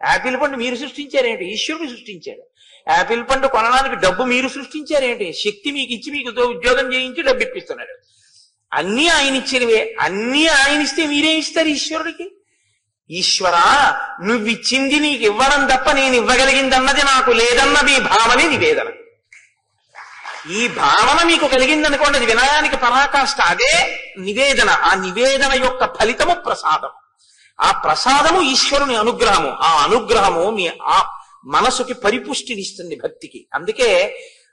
Apple పండు మీరు సృష్టించారేంటి? ఈశ్వరుడు సృష్టించాడు. యాపిల్ పండు కొనడానికి డబ్బు మీరు సృష్టించారేంటి? శక్తి మీకు ఇచ్చి మీకు ఉద్యోగం చేయించి డబ్బు ఇప్పిస్తున్నాడు. అన్నీ ఆయన ఇచ్చినవే. అన్నీ ఆయన ఇస్తే మీరేం ఇస్తారు ఈశ్వరుడికి? ఈశ్వరా, నువ్విచ్చింది నీకు ఇవ్వడం తప్ప నేను ఇవ్వగలిగిందన్నది నాకు లేదన్న మీ భావనే నివేదన. ఈ భావన మీకు కలిగిందనుకోండి, అది వినయానికి పరాకాష్ట. అదే నివేదన. ఆ నివేదన యొక్క ఫలితము ప్రసాదం. ఆ ప్రసాదము ఈశ్వరుని అనుగ్రహము. ఆ అనుగ్రహము మీ ఆ మనసుకి పరిపుష్టినిస్తుంది భక్తికి. అందుకే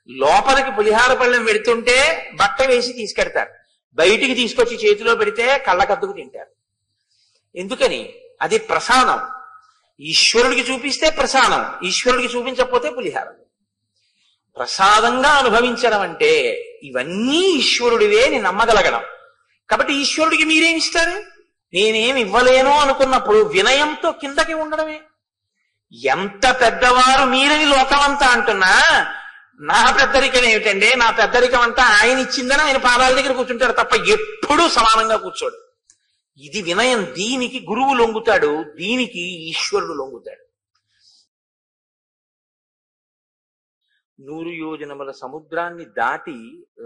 లోపలికి పులిహార పళ్ళెం పెడుతుంటే బట్ట వేసి తీసుకెడతారు, బయటికి తీసుకొచ్చి చేతిలో పెడితే కళ్ళకద్దుకు తింటారు. ఎందుకని? అది ప్రసాదం. ఈశ్వరుడికి చూపిస్తే ప్రసాదం, ఈశ్వరుడికి చూపించకపోతే పులిహారం. ప్రసాదంగా అనుభవించడం అంటే ఇవన్నీ ఈశ్వరుడివే అని నమ్మగలగడం. కాబట్టి ఈశ్వరుడికి మీరేమిస్తారు? నేనేమి ఇవ్వలేను అనుకున్నప్పుడు వినయంతో కిందకి ఉండడమే. ఎంత పెద్దవారు మీరని లోకమంతా అంటున్నా, నా పెద్దరికం ఏమిటండి? నా పెద్దరికం అంతా ఆయన ఇచ్చిందని ఆయన పాదాల దగ్గర కూర్చుంటాడు తప్ప ఎప్పుడూ సమానంగా కూర్చోడు. ఇది వినయం. దీనికి గురువు లొంగుతాడు, దీనికి ఈశ్వరుడు లొంగుతాడు. 100 యోజనముల సముద్రాన్ని దాటి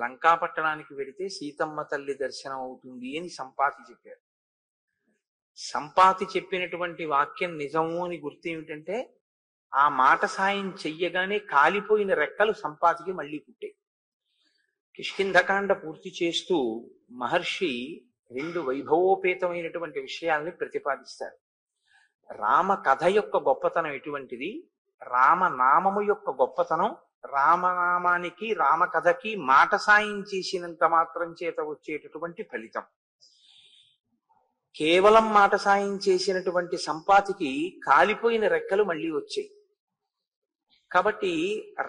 లంకాపట్టణానికి వెడితే సీతమ్మ తల్లి దర్శనం అవుతుంది అని సంపాతి చెప్పారు. సంపాతి చెప్పినటువంటి వాక్యం నిజము అని గుర్తు ఏమిటంటే, ఆ మాట సాయం చెయ్యగానే కాలిపోయిన రెక్కలు సంపాతికి మళ్ళీ పుట్టాయి. కిష్కింధకాండ పూర్తి చేస్తూ మహర్షి 2 వైభవోపేతమైనటువంటి విషయాల్ని ప్రతిపాదిస్తారు. రామ కథ యొక్క గొప్పతనం ఎటువంటిది, రామనామము యొక్క గొప్పతనం, రామనామానికి రామకథకి మాట సాయం చేసినంత మాత్రం చేత వచ్చేటటువంటి ఫలితం. కేవలం మాట సాయం చేసినటువంటి సంపాతికి కాలిపోయిన రెక్కలు మళ్ళీ వచ్చాయి. కాబట్టి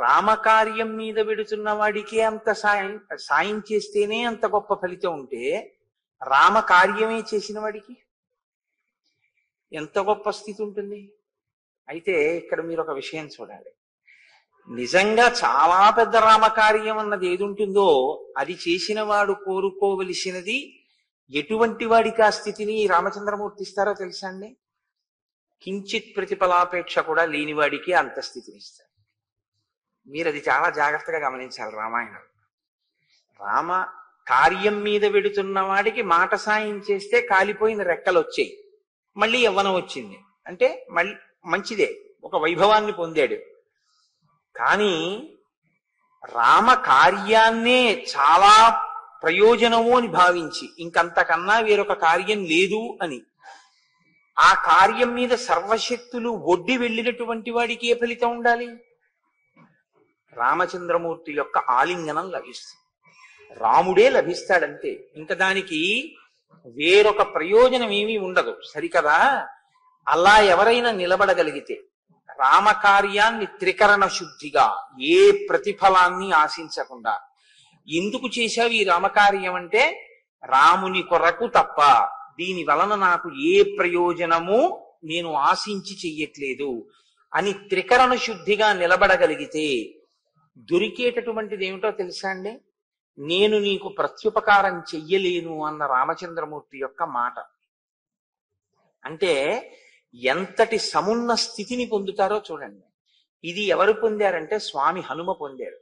రామకార్యం మీద వెడుతున్న వాడికే అంత సాయం చేస్తేనే అంత గొప్ప ఫలితం ఉంటే, రామకార్యమే చేసిన వాడికి ఎంత గొప్ప స్థితి ఉంటుంది. అయితే ఇక్కడ మీరు ఒక విషయం చూడాలి. నిజంగా చాలా పెద్ద రామకార్యం అన్నది ఏది ఉంటుందో అది చేసిన వాడు కోరుకోవలసినది ఎటువంటి వాడికి ఆ స్థితిని రామచంద్రమూర్తి ఇస్తారో తెలుసా అండి? కించిత్ ప్రతిఫలాపేక్ష కూడా లేనివాడికి అంత స్థితిని ఇస్తారు. మీరు అది చాలా జాగ్రత్తగా గమనించాలి. రామాయణం రామ కార్యం మీద వెడుతున్న వాడికి మాట సాయం చేస్తే కాలిపోయిన రెక్కలు వచ్చాయి, మళ్ళీ యవ్వనం వచ్చింది అంటే మళ్ళీ మంచిదే, ఒక వైభవాన్ని పొందాడు. కానీ రామ కార్యాన్నే చాలా ప్రయోజనము అని భావించి ఇంకంతకన్నా వేరొక కార్యం లేదు అని ఆ కార్యం మీద సర్వశక్తులు ఒడ్డి వెళ్ళినటువంటి వాడికి ఏ ఫలితం ఉండాలి? రామచంద్రమూర్తి యొక్క ఆలింగనం లభిస్తుంది, రాముడే లభిస్తాడంతే. ఇంకా దానికి వేరొక ప్రయోజనం ఏమీ ఉండదు. సరికదా? అలా ఎవరైనా నిలబడగలిగితే రామకార్యాన్ని త్రికరణ శుద్ధిగా ఏ ప్రతిఫలాన్ని ఆశించకుండా, ఎందుకు చేశావు ఈ రామకార్యం అంటే రాముని కొరకు తప్ప, దీని వలన నాకు ఏ ప్రయోజనము నేను ఆశించి చెయ్యట్లేదు అని త్రికరణ శుద్ధిగా నిలబడగలిగితే దొరికేటటువంటిది ఏమిటో తెలుసా అండి? నేను నీకు ప్రత్యుపకారం చెయ్యలేను అన్న రామచంద్రమూర్తి యొక్క మాట. అంటే ఎంతటి సమున్న స్థితిని పొందుతారో చూడండి. ఇది ఎవరు పొందారంటే స్వామి హనుమ పొందారు.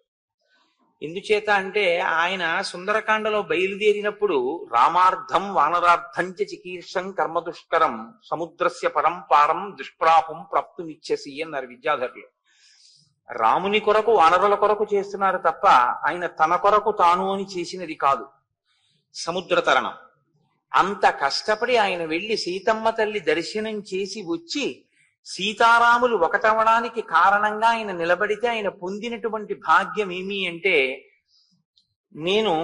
ఎందుచేత అంటే ఆయన సుందరకాండలో బయలుదేరినప్పుడు రామార్థం వానరార్థం చ చికీర్షం కర్మదుష్కరం సముద్రస్య పరంపారం దుష్ప్రాపం ప్రాప్తుమిచ్చసి అన్నారు విద్యాధరులు. రాముని కొరకు వానరుల కొరకు చేస్తున్నారు తప్ప ఆయన తన కొరకు తాను అని చేసినది కాదు సముద్ర తరణం. అంత కష్టపడి ఆయన వెళ్లి సీతమ్మ తల్లి దర్శనం చేసి వచ్చి సీతారాములు ఒకటవడానికి కారణంగా ఆయన నిలబడితే ఆయన పొందినటువంటి భాగ్యం ఏమి అంటే, నేను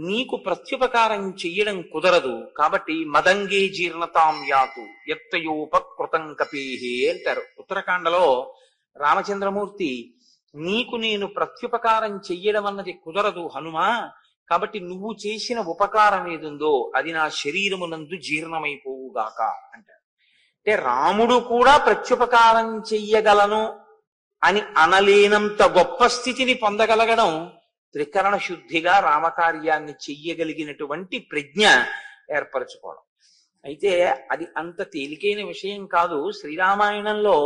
నీకు ప్రత్యుపకారం చెయ్యడం కుదరదు కాబట్టి మదంగే జీర్ణతాం యాతు యత్తయోపకృతం కపేహే అంటారు ఉత్తరాఖండలో. రామచంద్రమూర్తి నీకు నేను ప్రత్యుపకారం చెయ్యడం అన్నది కుదరదు హనుమా, కాబట్టి నువ్వు చేసిన ఉపకారం ఏదుందో అది నా శరీరమునందు జీర్ణమైపోవుగాక అంటారు. అంటే రాముడు కూడా ప్రత్యుపకారం చెయ్యగలను అని అనలేనంత గొప్ప స్థితిని పొందగలగడం త్రికరణ శుద్ధిగా రామకార్యాన్ని చెయ్యగలిగినటువంటి ప్రజ్ఞ ఏర్పరచుకోవడం. అయితే అది అంత తేలికైన విషయం కాదు. శ్రీరామాయణంలో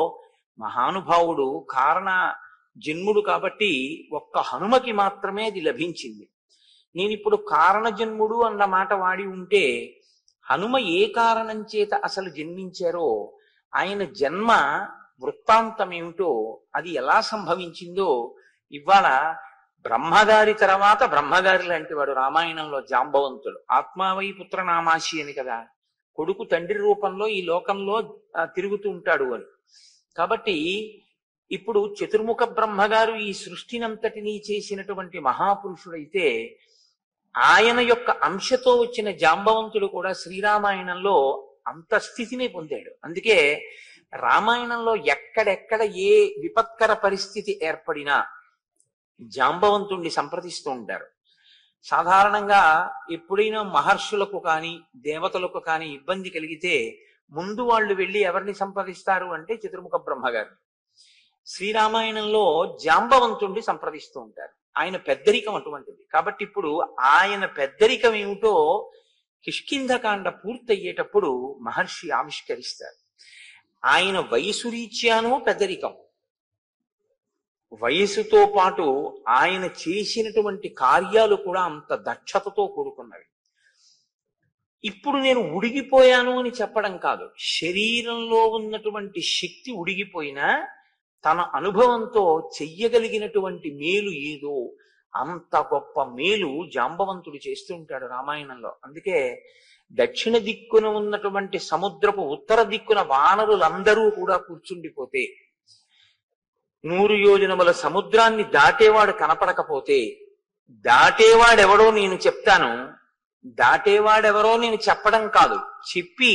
మహానుభావుడు కారణ జన్ముడు కాబట్టి ఒక్క హనుమకి మాత్రమే అది లభించింది. నేను ఇప్పుడు కారణజన్ముడు అన్న మాట వాడి ఉంటే హనుమ ఏ కారణం చేత అసలు జన్మించారో, ఆయన జన్మ వృత్తాంతం ఏమిటో, అది ఎలా సంభవించిందో ఇవాళ బ్రహ్మగారి తర్వాత బ్రహ్మగారి లాంటి వాడు రామాయణంలో జాంబవంతుడు. ఆత్మావై పుత్రనామాసి అని కదా, కొడుకు తండ్రి రూపంలో ఈ లోకంలో తిరుగుతూ ఉంటాడు అని. కాబట్టి ఇప్పుడు చతుర్ముఖ బ్రహ్మగారు ఈ సృష్టినంతటినీ చేసినటువంటి మహాపురుషుడైతే ఆయన యొక్క అంశతో వచ్చిన జాంబవంతుడు కూడా శ్రీరామాయణంలో అంత స్థితిని పొందాడు. అందుకే రామాయణంలో ఎక్కడెక్కడ ఏ విపత్కర పరిస్థితి ఏర్పడినా జాంబవంతుణ్ణి సంప్రదిస్తూ ఉంటారు. సాధారణంగా ఎప్పుడైనా మహర్షులకు కానీ దేవతలకు కానీ ఇబ్బంది కలిగితే ముందు వాళ్ళు వెళ్ళి ఎవరిని సంప్రదిస్తారు అంటే చతుర్ముఖ బ్రహ్మగారు. శ్రీరామాయణంలో జాంబవంతుణ్ణి సంప్రదిస్తూ ఉంటారు. ఆయన పెద్దరికం అటువంటిది. కాబట్టి ఇప్పుడు ఆయన పెద్దరికం ఏమిటో కిష్కింధకాండ పూర్తయ్యేటప్పుడు మహర్షి ఆవిష్కరిస్తారు. ఆయన వయసు రీత్యాను పెద్దరికం, వయసుతో పాటు ఆయన చేసినటువంటి కార్యాలు కూడా అంత దక్షతతో కూడుకున్నవి. ఇప్పుడు నేను ఉడిగిపోయాను అని చెప్పడం కాదు, శరీరంలో ఉన్నటువంటి శక్తి ఉడిగిపోయినా తన అనుభవంతో చెయ్యగలిగినటువంటి మేలు ఏదో అంత గొప్ప మేలు జాంబవంతుడు చేస్తుంటాడు రామాయణంలో. అందుకే దక్షిణ దిక్కున ఉన్నటువంటి సముద్రపు ఉత్తర దిక్కున వానరులందరూ కూడా కూర్చుండిపోతే, 100 యోజనముల సముద్రాన్ని దాటేవాడు కనపడకపోతే, దాటేవాడెవడో నేను చెప్తాను, దాటేవాడెవరో నేను చెప్పడం కాదు, చెప్పి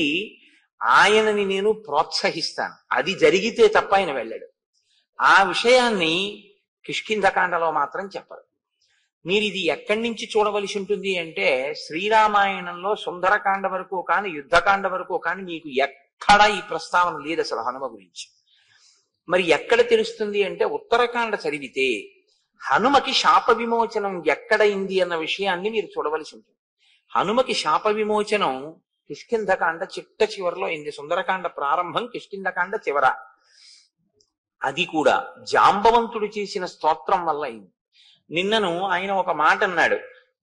ఆయనని నేను ప్రోత్సహిస్తాను. అది జరిగితే తప్ప ఆయన వెళ్ళాడు. ఆ విషయాన్ని కిష్కింధకాండలో మాత్రం చెప్పరు. మీరు ఇది ఎక్కడి నుంచి చూడవలసి ఉంటుంది అంటే శ్రీరామాయణంలో సుందరకాండ వరకు కానీ యుద్ధకాండ వరకు కానీ మీకు ఎక్కడా ఈ ప్రస్తావన లేదు అసలు హనుమ గురించి. మరి ఎక్కడ తెలుస్తుంది అంటే ఉత్తరకాండ చదివితే హనుమకి శాప విమోచనం ఎక్కడైంది అన్న విషయాన్ని మీరు చూడవలసి ఉంటుంది. హనుమకి శాప విమోచనం కిష్కింధకాండ చిట్ట చివరిలో అయింది. సుందరకాండ ప్రారంభం, కిష్కింధకాండ చివర. అది కూడా జాంబవంతుడు చేసిన స్తోత్రం వల్ల అయింది. నిన్నను ఆయన ఒక మాట అన్నాడు,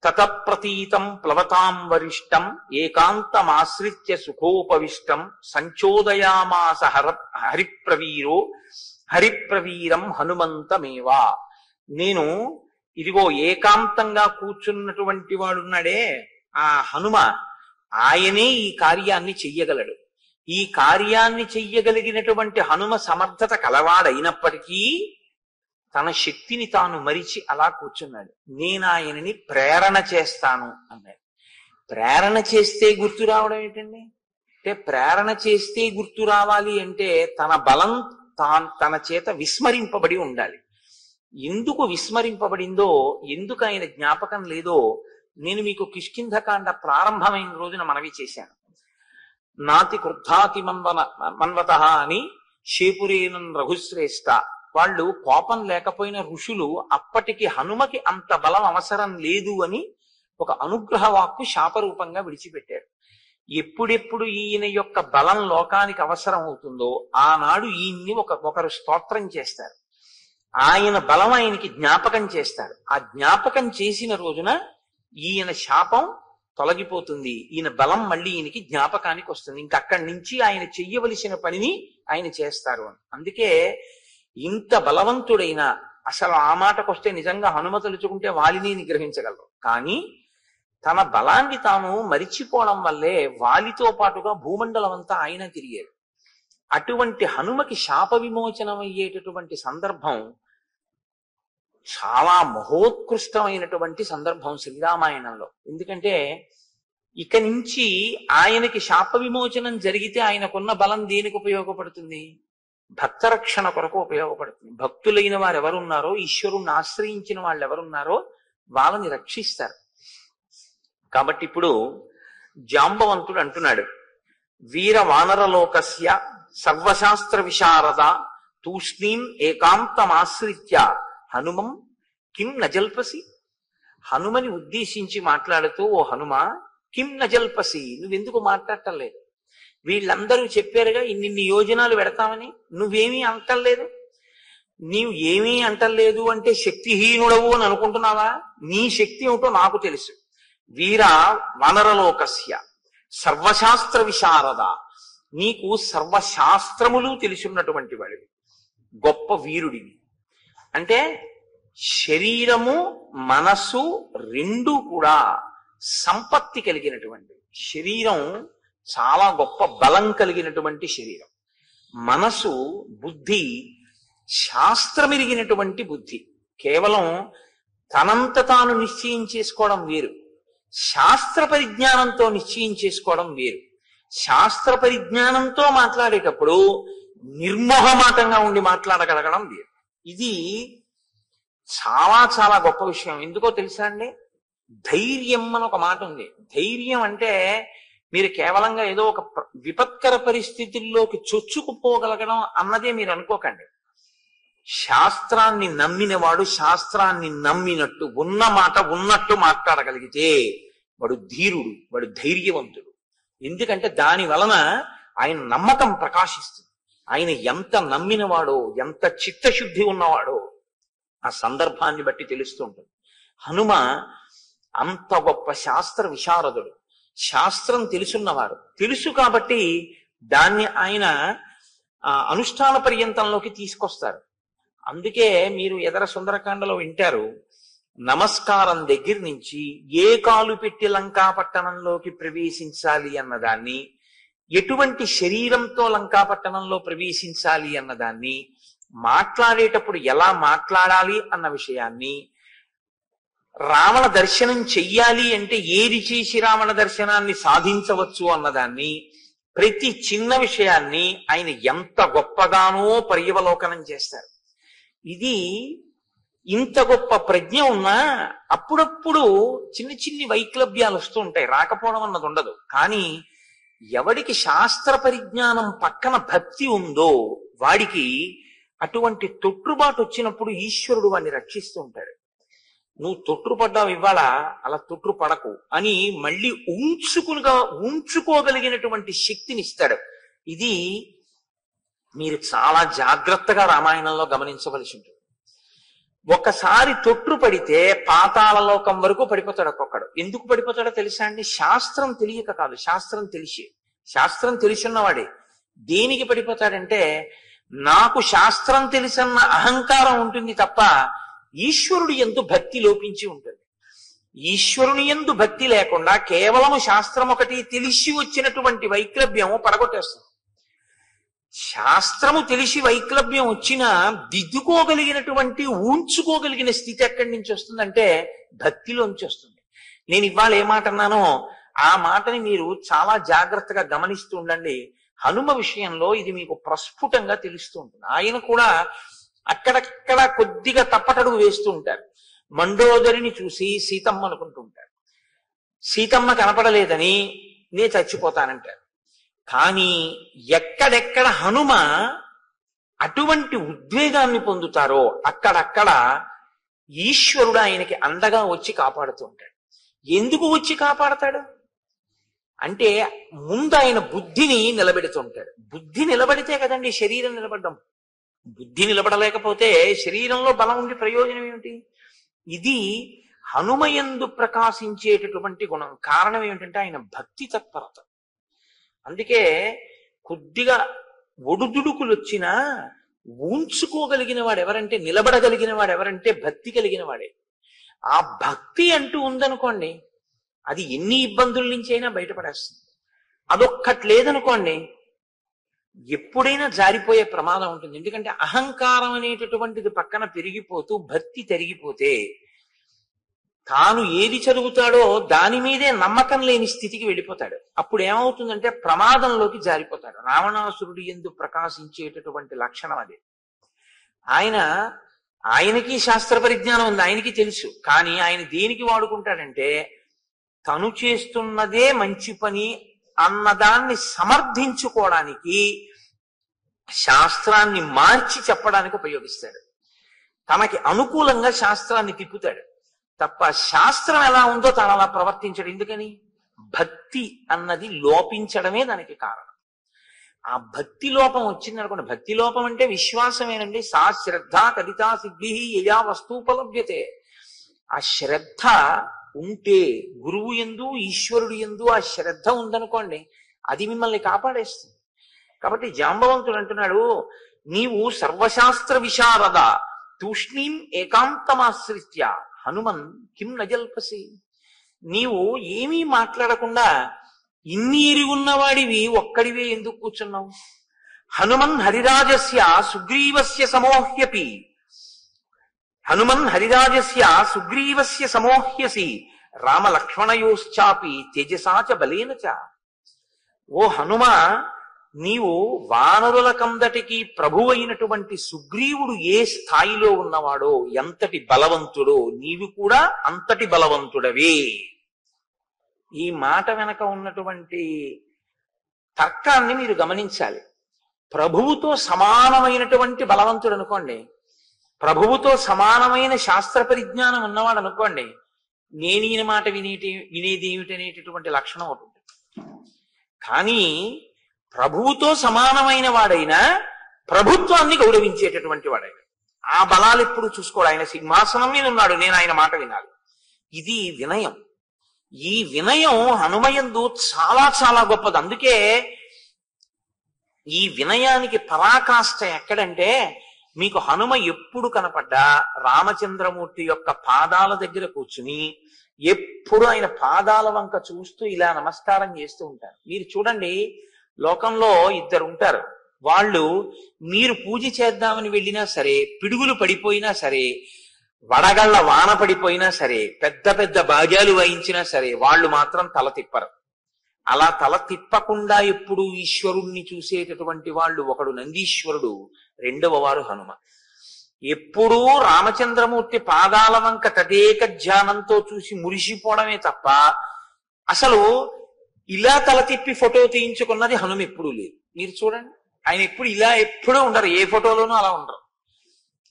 తతప్రతీతం ప్లవతాం వరిష్టం ఏకాంతమాశ్రిత్య సుఖోపవిష్టం సంచోదయామాస హరిప్రవీరం హనుమంతమేవా. నేను ఇదిగో ఏకాంతంగా కూర్చున్నటువంటి వాడున్నాడే ఆ హనుమ, ఆయనే ఈ కార్యాన్ని చెయ్యగలడు. ఈ కార్యాన్ని చెయ్యగలిగినటువంటి హనుమ సమర్థత కలవాడైనప్పటికీ తన శక్తిని తాను మరిచి అలా కూర్చున్నాడు. నేను ఆయనని ప్రేరణ చేస్తాను అన్నాడు. ప్రేరణ చేస్తే గుర్తు రావడం ఏంటండి అంటే, ప్రేరణ చేస్తే గుర్తు రావాలి అంటే తన బలం తన చేత విస్మరింపబడి ఉండాలి. ఎందుకు విస్మరింపబడిందో, ఎందుకు ఆయన జ్ఞాపకం లేదో నేను మీకు కిష్కింధకాండ ప్రారంభమైన రోజున మనవి చేశాను. నాతి క్రుద్ధాతి మన్వత అని శేపురేనం రఘుశ్రేష్ఠ, వాళ్ళు కోపం లేకపోయిన ఋషులు అప్పటికి హనుమకి అంత బలం అవసరం లేదు అని ఒక అనుగ్రహ వాక్కు శాపరూపంగా విడిచిపెట్టారు. ఎప్పుడెప్పుడు ఈయన యొక్క బలం లోకానికి అవసరం అవుతుందో ఆనాడు ఈయన్ని ఒకరు స్తోత్రం చేస్తారు. ఆయన బలం ఆయనకి జ్ఞాపకం చేస్తారు. ఆ జ్ఞాపకం చేసిన రోజున ఈయన శాపం తొలగిపోతుంది, ఈయన బలం మళ్ళీ ఈయనకి జ్ఞాపకానికి వస్తుంది. ఇంకక్కడి నుంచి ఆయన చెయ్యవలసిన పనిని ఆయన చేస్తారు అని. అందుకే ఇంత బలవంతుడైన, అసలు ఆ మాటకొస్తే నిజంగా హనుమ తలుచుకుంటే వాలిని నిగ్రహించగలరు, కానీ తన బలాన్ని తాను మరిచిపోవడం వల్లే వాలితో పాటుగా భూమండలం అంతా ఆయన తిరిగాడు. అటువంటి హనుమకి శాప విమోచనం అయ్యేటటువంటి సందర్భం చాలా మహోత్కృష్టమైనటువంటి సందర్భం శ్రీరామాయణంలో. ఎందుకంటే ఇక నుంచి ఆయనకి శాప విమోచనం జరిగితే ఆయనకున్న బలం దేనికి ఉపయోగపడుతుంది? భక్త రక్షణ కొరకు ఉపయోగపడుతుంది. భక్తులైన వారు ఎవరున్నారో, ఈశ్వరుణ్ణి ఆశ్రయించిన వాళ్ళు ఎవరున్నారో వాళ్ళని రక్షిస్తారు. కాబట్టి ఇప్పుడు జాంబవంతుడు అంటున్నాడు, వీర వానరలోకస్య సర్వశాస్త్ర విశారద తూష్ణీం ఏకాంతమాశ్రిత్య హనుమం కిం నజల్పసి. హనుమని ఉద్దేశించి మాట్లాడుతూ, ఓ హనుమ, కిం నజల్పసి, నువ్వెందుకు మాట్లాడటం లేదు? వీళ్ళందరూ చెప్పారుగా ఇన్ని యోజనాలు పెడతామని, నువ్వేమీ అంటలేదు. నీవు ఏమీ అంటలేదు అంటే శక్తిహీనుడవు అని అనుకుంటున్నావా? నీ శక్తి ఏమిటో నాకు తెలుసు. వీర వనరలోకస్య సర్వశాస్త్ర విశారద, నీకు సర్వశాస్త్రములు తెలిసినటువంటి వాడివి, గొప్ప వీరుడివి. అంటే శరీరము మనస్సు రెండు కూడా సంపత్తి కలిగినటువంటి శరీరం, చాలా గొప్ప బలం కలిగినటువంటి శరీరం. మనసు బుద్ధి శాస్త్రమెరిగినటువంటి బుద్ధి. కేవలం తనంత తాను నిశ్చయం చేసుకోవడం వేరు, శాస్త్ర పరిజ్ఞానంతో నిశ్చయం చేసుకోవడం వేరు. శాస్త్ర పరిజ్ఞానంతో మాట్లాడేటప్పుడు నిర్మోహమాటంగా ఉండి మాట్లాడగలగడం వేరు. ఇది చాలా చాలా గొప్ప విషయం. ఎందుకో తెలుసా అండి? ధైర్యం అని ఒక మాట ఉంది. ధైర్యం అంటే మీరు కేవలంగా ఏదో ఒక విపత్కర పరిస్థితుల్లోకి చొచ్చుకుపోగలగడం అన్నదే మీరు అనుకోకండి. శాస్త్రాన్ని నమ్మినవాడు శాస్త్రాన్ని నమ్మినట్టు ఉన్న మాట ఉన్నట్టు మాట్లాడగలిగితే వాడు ధీరుడు, వాడు ధైర్యవంతుడు. ఎందుకంటే దాని వలన ఆయన నమ్మకం ప్రకాశిస్తుంది. ఆయన ఎంత నమ్మినవాడో, ఎంత చిత్తశుద్ధి ఉన్నవాడో ఆ సందర్భాన్ని బట్టి తెలుస్తూ ఉంటుంది. హనుమ అంత గొప్ప శాస్త్ర విశారదుడు, శాస్త్రం తెలుసున్నవాడు. తెలుసు కాబట్టి దాన్ని ఆయన అనుష్ఠాన పర్యంతంలోకి తీసుకొస్తారు. అందుకే మీరు ఎదర సుందరకాండలో వింటారు, నమస్కారం దగ్గర నుంచి ఏ కాలు పెట్టి లంకా పట్టణంలోకి ప్రవేశించాలి అన్నదాన్ని, ఎటువంటి శరీరంతో లంకా పట్టణంలో ప్రవేశించాలి అన్నదాన్ని, మాట్లాడేటప్పుడు ఎలా మాట్లాడాలి అన్న విషయాన్ని, రావణ దర్శనం చెయ్యాలి అంటే ఏది చేసి రావణ దర్శనాన్ని సాధించవచ్చు అన్నదాన్ని, ప్రతి చిన్న విషయాన్ని ఆయన ఎంత గొప్పగానో పర్యవలోకనం చేస్తారు. ఇది ఇంత గొప్ప ప్రజ్ఞ ఉన్నా అప్పుడప్పుడు చిన్న చిన్ని వైక్లభ్యాలు వస్తూ ఉంటాయి, రాకపోవడం అన్నది ఉండదు. కానీ ఎవడికి శాస్త్ర పరిజ్ఞానం పక్కన భక్తి ఉందో వాడికి అటువంటి తొట్టుబాటు వచ్చినప్పుడు ఈశ్వరుడు వాడిని రక్షిస్తూ ఉంటాడు. నువ్వు తొట్టుపడ్డావు ఇవాళ, అలా తొట్టు పడకు అని మళ్ళీ ఉంచుకోగలిగినటువంటి శక్తిని ఇస్తాడు. ఇది మీరు చాలా జాగ్రత్తగా రామాయణంలో గమనించవలసి ఉంటుంది. ఒకసారి తొట్టు పడితే పాతాళ లోకం వరకు పడిపోతాడు ఒక్కొక్కడు. ఎందుకు పడిపోతాడో తెలుసా అండి? శాస్త్రం తెలియక కాదు, శాస్త్రం తెలిసి, శాస్త్రం తెలిసిన్నవాడే. దేనికి పడిపోతాడంటే నాకు శాస్త్రం తెలిసన్న అహంకారం ఉంటుంది తప్ప ఈశ్వరుడు యందు భక్తి లోపించి ఉంటుంది. ఈశ్వరుని యందు భక్తి లేకుండా కేవలము శాస్త్రం ఒకటి తెలిసి వచ్చినటువంటి వైక్లభ్యం పడగొట్టేస్తుంది. శాస్త్రము తెలిసి వైక్లభ్యం వచ్చినా దిద్దుకోగలిగినటువంటి ఉంచుకోగలిగిన స్థితి ఎక్కడి నుంచి వస్తుందంటే భక్తిలోంచి వస్తుంది. నేను ఇవాళ ఏ మాట అన్నానో ఆ మాటని మీరు చాలా జాగ్రత్తగా గమనిస్తూ ఉండండి. హనుమ విషయంలో ఇది మీకు ప్రస్ఫుటంగా తెలుస్తూ ఉంటుంది. ఆయన కూడా అక్కడక్కడ కొద్దిగా తప్పటడుగు వేస్తూ ఉంటారు. మండోదరిని చూసి సీతమ్మ అనుకుంటూ ఉంటారు. సీతమ్మ కనపడలేదని నే చచ్చిపోతానంటారు. కానీ ఎక్కడెక్కడ హనుమ అటువంటి ఉద్వేగాన్ని పొందుతారో అక్కడక్కడ ఈశ్వరుడు ఆయనకి అండగా వచ్చి కాపాడుతూ ఉంటాడు. ఎందుకు వచ్చి కాపాడతాడు అంటే ముందు ఆయన బుద్ధిని నిలబెడుతుంటాడు. బుద్ధి నిలబడితే కదండి శరీరం నిలబడ్డం. బుద్ధి నిలబడలేకపోతే శరీరంలో బలం ఉండి ప్రయోజనం ఏమిటి? ఇది హనుమయందు ప్రకాశించేటటువంటి గుణం. కారణం ఏమిటంటే ఆయన భక్తి తత్పరత. అందుకే కొద్దిగా ఒడుదుడుకులు వచ్చినా ఉంచుకోగలిగిన వాడు ఎవరంటే, నిలబడగలిగిన వాడు ఎవరంటే భక్తి కలిగిన వాడే. ఆ భక్తి అంటూ ఉందనుకోండి, అది ఎన్ని ఇబ్బందుల నుంచి అయినా బయటపడేస్తుంది. అదొక్కటి లేదనుకోండి, ఎప్పుడైనా జారిపోయే ప్రమాదం ఉంటుంది. ఎందుకంటే అహంకారం అనేటటువంటిది పక్కన పెరిగిపోతూ భక్తి తరిగిపోతే తాను ఏది చదువుతాడో దాని మీదే నమ్మకం లేని స్థితికి వెళ్ళిపోతాడు. అప్పుడు ఏమవుతుందంటే ప్రమాదంలోకి జారిపోతాడు. రావణాసురుడు యందు ప్రకాశించేటటువంటి లక్షణం అది. ఆయనకి శాస్త్ర పరిజ్ఞానం ఉంది, ఆయనకి తెలుసు. కానీ ఆయన దేనికి వాడుకుంటాడంటే తను చేస్తున్నదే మంచి పని అన్నదాన్ని సమర్థించుకోవడానికి, శాస్త్రాన్ని మార్చి చెప్పడానికి ఉపయోగిస్తాడు. తనకి అనుకూలంగా శాస్త్రాన్ని తిప్పుతాడు తప్ప శాస్త్రం ఎలా ఉందో తాను అలా ప్రవర్తించడు. ఎందుకని? భక్తి అన్నది లోపించడమే దానికి కారణం. ఆ భక్తి లోపం వచ్చింది అనుకోండి. భక్తి లోపం అంటే విశ్వాసమేనండి. సా శ్రద్ధ కదితా సిద్ధి యయా వస్తూపలభ్యతే. ఆ శ్రద్ధ ఉంటే గురువు యందు ఈశ్వరుడు యందు ఆ శ్రద్ధ ఉందనుకోండి, అది మిమ్మల్ని కాపాడేస్తుంది. కాబట్టి జాంబవంతుడు అంటున్నాడు, నీవు సర్వశాస్త్ర విశారద తూష్ణీం ఏకాంతమాశ్రిత్య హనుమన్ కిం నజల్పసి. నీవు ఏమీ మాట్లాడకుండా ఇన్ని ఎరుగున్నవాడివి ఒక్కడివే ఎందుకు కూర్చున్నావు? హనుమన్ హరిరాజస్య సుగ్రీవస్య సమోహ్యపి హనుమన్ హరిరాజస్య సుగ్రీవస్య సమోహ్యసి రామలక్ష్మణయోశ్చాపి తేజసాచ బలేన చ. ఓ హనుమ, నీవు వానరుల కందటికి ప్రభువైనటువంటి సుగ్రీవుడు ఏ స్థాయిలో ఉన్నవాడో, ఎంతటి బలవంతుడో, నీవు కూడా అంతటి బలవంతుడవే. ఈ మాట వెనక ఉన్నటువంటి తర్కాన్ని మీరు గమనించాలి. ప్రభువుతో సమానమైనటువంటి బలవంతుడు అనుకోండి, ప్రభువుతో సమానమైన శాస్త్ర పరిజ్ఞానం ఉన్నవాడు అనుకోండి, నేను ఈయన మాట వినేది ఏమిటనేటటువంటి లక్షణం ఒకటి ఉంటుంది. కానీ ప్రభువుతో సమానమైన వాడైనా ప్రభుత్వాన్ని గౌరవించేటటువంటి వాడైనా ఆ బలాలు ఎప్పుడు చూసుకోడు. ఆయన సింహాసనం మీద ఉన్నాడు, నేను ఆయన మాట వినాలి. ఇది వినయం. ఈ వినయం హనుమయందు చాలా చాలా గొప్పది. అందుకే ఈ వినయానికి పరాకాష్ఠ ఎక్కడంటే, మీకు హనుమ ఎప్పుడు కనపడ్డా రామచంద్రమూర్తి యొక్క పాదాల దగ్గర కూర్చుని ఎప్పుడు ఆయన పాదాల వంక చూస్తూ ఇలా నమస్కారం చేస్తూ ఉంటారు. మీరు చూడండి, లోకంలో ఇద్దరు ఉంటారు. వాళ్ళు మీరు పూజ చేద్దామని వెళ్ళినా సరే, పిడుగులు పడిపోయినా సరే, వడగళ్ల వాన పడిపోయినా సరే, పెద్ద పెద్ద భాగ్యాలు వహించినా సరే, వాళ్ళు మాత్రం తల తిప్పరు. అలా తల తిప్పకుండా ఎప్పుడు ఈశ్వరుణ్ణి చూసేటటువంటి వాళ్ళు ఒకడు నందీశ్వరుడు, రెండవ వారు హనుమ. ఎప్పుడూ రామచంద్రమూర్తి పాదాల వంక తదేక ధ్యానంతో చూసి మురిసిపోవడమే తప్ప అసలు ఇలా తల తిప్పి ఫోటో తీయించుకున్నది హనుమ ఎప్పుడూ లేదు. మీరు చూడండి, ఆయన ఎప్పుడు ఇలా ఎప్పుడూ ఉండరు, ఏ ఫోటోలోనూ అలా ఉండరు.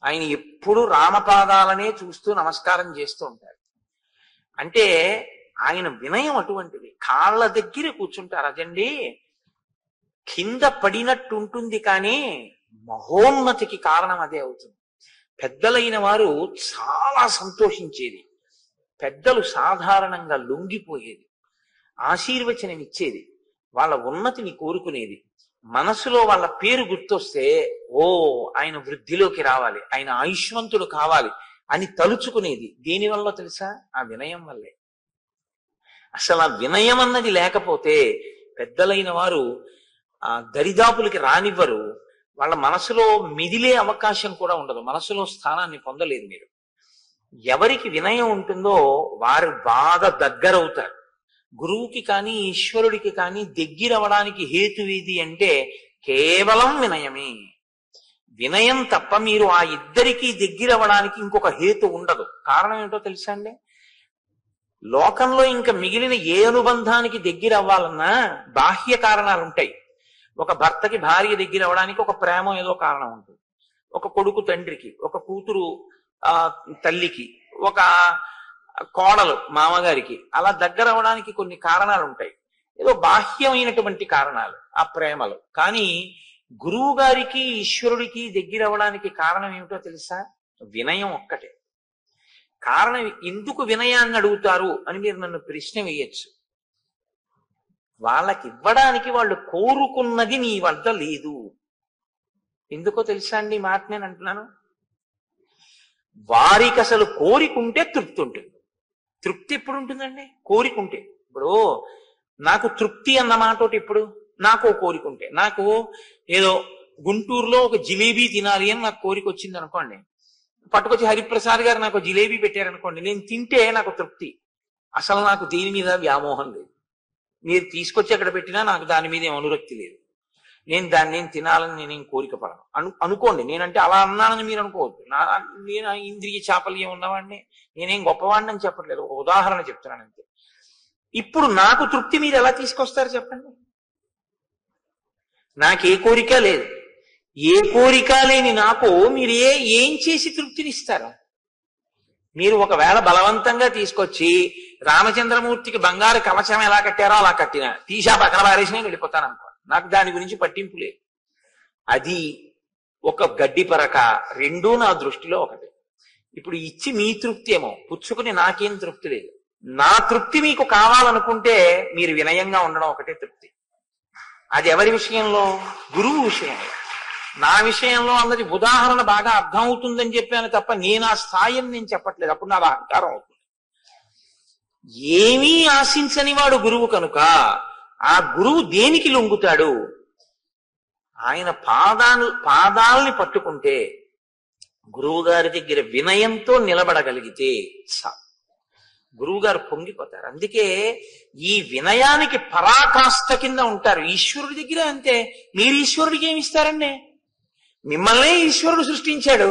ఆయన ఎప్పుడు రామపాదాలనే చూస్తూ నమస్కారం చేస్తూ ఉంటారు. అంటే ఆయన వినయం అటువంటిది. కాళ్ళ దగ్గర కూర్చుంటారు, అదండి కింద పడినట్టు ఉంటుంది, కానీ మహోన్నతికి కారణం అదే అవుతుంది. పెద్దలైన వారు చాలా సంతోషించేది, పెద్దలు సాధారణంగా లొంగిపోయేది, ఆశీర్వచనం ఇచ్చేది, వాళ్ళ ఉన్నతిని కోరుకునేది. మనసులో వాళ్ళ పేరు గుర్తొస్తే, ఓ ఆయన వృద్ధిలోకి రావాలి, ఆయన ఆయుష్మంతుడు కావాలి అని తలుచుకునేది. దేనివల్ల తెలుసా? ఆ వినయం వల్లే. అసలు ఆ వినయం అన్నది లేకపోతే పెద్దలైన వారు ఆ దరిదాపులకి రానివ్వరు. వాళ్ళ మనసులో మిదిలే అవకాశం కూడా ఉండదు, మనసులో స్థానాన్ని పొందలేదు. మీరు ఎవరికి వినయం ఉంటుందో వారు బాగా దగ్గరవుతారు. గురువుకి కానీ ఈశ్వరుడికి కానీ దగ్గరవడానికి హేతువేది అంటే కేవలం వినయమే. వినయం తప్ప మీరు ఆ ఇద్దరికి దగ్గరవడానికి ఇంకొక హేతు ఉండదు. కారణం ఏంటో తెలుసా అండి? లోకంలో ఇంకా మిగిలిన ఏ అనుబంధానికి దగ్గర అవ్వాలన్నా బాహ్య కారణాలు ఉంటాయి. ఒక భర్తకి భార్య దగ్గర అవ్వడానికి ఒక ప్రేమ ఏదో కారణం ఉంటుంది, ఒక కొడుకు తండ్రికి, ఒక కూతురు తల్లికి, ఒక కోడలు మామగారికి, అలా దగ్గర అవ్వడానికి కొన్ని కారణాలు ఉంటాయి, ఏదో బాహ్యమైనటువంటి కారణాలు ఆ ప్రేమలు. కానీ గురువు గారికి ఈశ్వరుడికి దగ్గర అవ్వడానికి కారణం ఏమిటో తెలుసా? వినయం ఒక్కటే కారణం. ఎందుకు వినయాన్ని అడుగుతారు అని మీరు నన్ను ప్రశ్న వేయచ్చు. వాళ్ళకి ఇవ్వడానికి వాళ్ళు కోరుకున్నది నీ వద్ద లేదు. ఎందుకో తెలుసా అండి ఈ మాట నేను అంటున్నాను? వారికి అసలు కోరికుంటే తృప్తి ఉంటుంది. తృప్తి ఎప్పుడు ఉంటుందండి? కోరికుంటే. ఇప్పుడు నాకు తృప్తి అన్న మాట ఒకటి, ఇప్పుడు నాకు కోరికుంటే, నాకు ఏదో గుంటూరులో ఒక జిలేబీ తినాలి అని నాకు కోరిక వచ్చింది అనుకోండి, పట్టుకొచ్చి హరిప్రసాద్ గారు నాకు జిలేబీ పెట్టారనుకోండి, నేను తింటే నాకు తృప్తి. అసలు నాకు దీని మీద వ్యామోహం లేదు. మీరు తీసుకొచ్చి అక్కడ పెట్టినా నాకు దాని మీద ఏం అనురక్తి లేదు. నేను తినాలని నేనేం కోరిక పడను అనుకోండి. నేనంటే అలా అన్నానని మీరు అనుకోవద్దు. నేను ఇంద్రియ చాపల్యం ఉన్నవాడిని, నేనేం గొప్పవాడిని అని చెప్పట్లేదు, ఒక ఉదాహరణ చెప్తున్నాను అంతే. ఇప్పుడు నాకు తృప్తి మీరు ఎలా తీసుకొస్తారు చెప్పండి? నాకే కోరిక లేదు. ఏ కోరిక లేని నాకు మీరు ఏం చేసి తృప్తినిస్తారు? మీరు ఒకవేళ బలవంతంగా తీసుకొచ్చి రామచంద్రమూర్తికి బంగారు కవచం ఎలా కట్టారో అలా కట్టినా తీసా పక్కన పారేసినా వెళ్ళిపోతాను అనుకోండి. నాకు దాని గురించి పట్టింపు లేదు. అది ఒక గడ్డి పరక, రెండూ నా దృష్టిలో ఒకటి. ఇప్పుడు ఇచ్చి మీ తృప్తి ఏమో, పుచ్చుకుని నాకేం తృప్తి లేదు. నా తృప్తి మీకు కావాలనుకుంటే మీరు వినయంగా ఉండడం ఒకటే తృప్తి. అది ఎవరి విషయంలో? గురువు విషయంలో. నా విషయంలో అన్నది ఉదాహరణ బాగా అర్థం అవుతుందని చెప్పాను తప్ప నేను ఆ స్థాయిని నేను చెప్పట్లేదు. అప్పుడు నాకు అహంకారం అవుతుంది. ఏమీ ఆశించని వాడు గురువు కనుక ఆ గురువు దేనికి లొంగుతాడు? ఆయన పాదాలని పట్టుకుంటే, గురువు గారి దగ్గర వినయంతో నిలబడగలిగితే గురువు గారు పొంగిపోతారు. అందుకే ఈ వినయానికి పరాకాష్ఠ కింద ఉంటారు. ఈశ్వరుడి దగ్గర అంతే. మీరు ఈశ్వరుడికి ఏమి ఇస్తారండి? మిమ్మల్నే ఈశ్వరుడు సృష్టించాడు.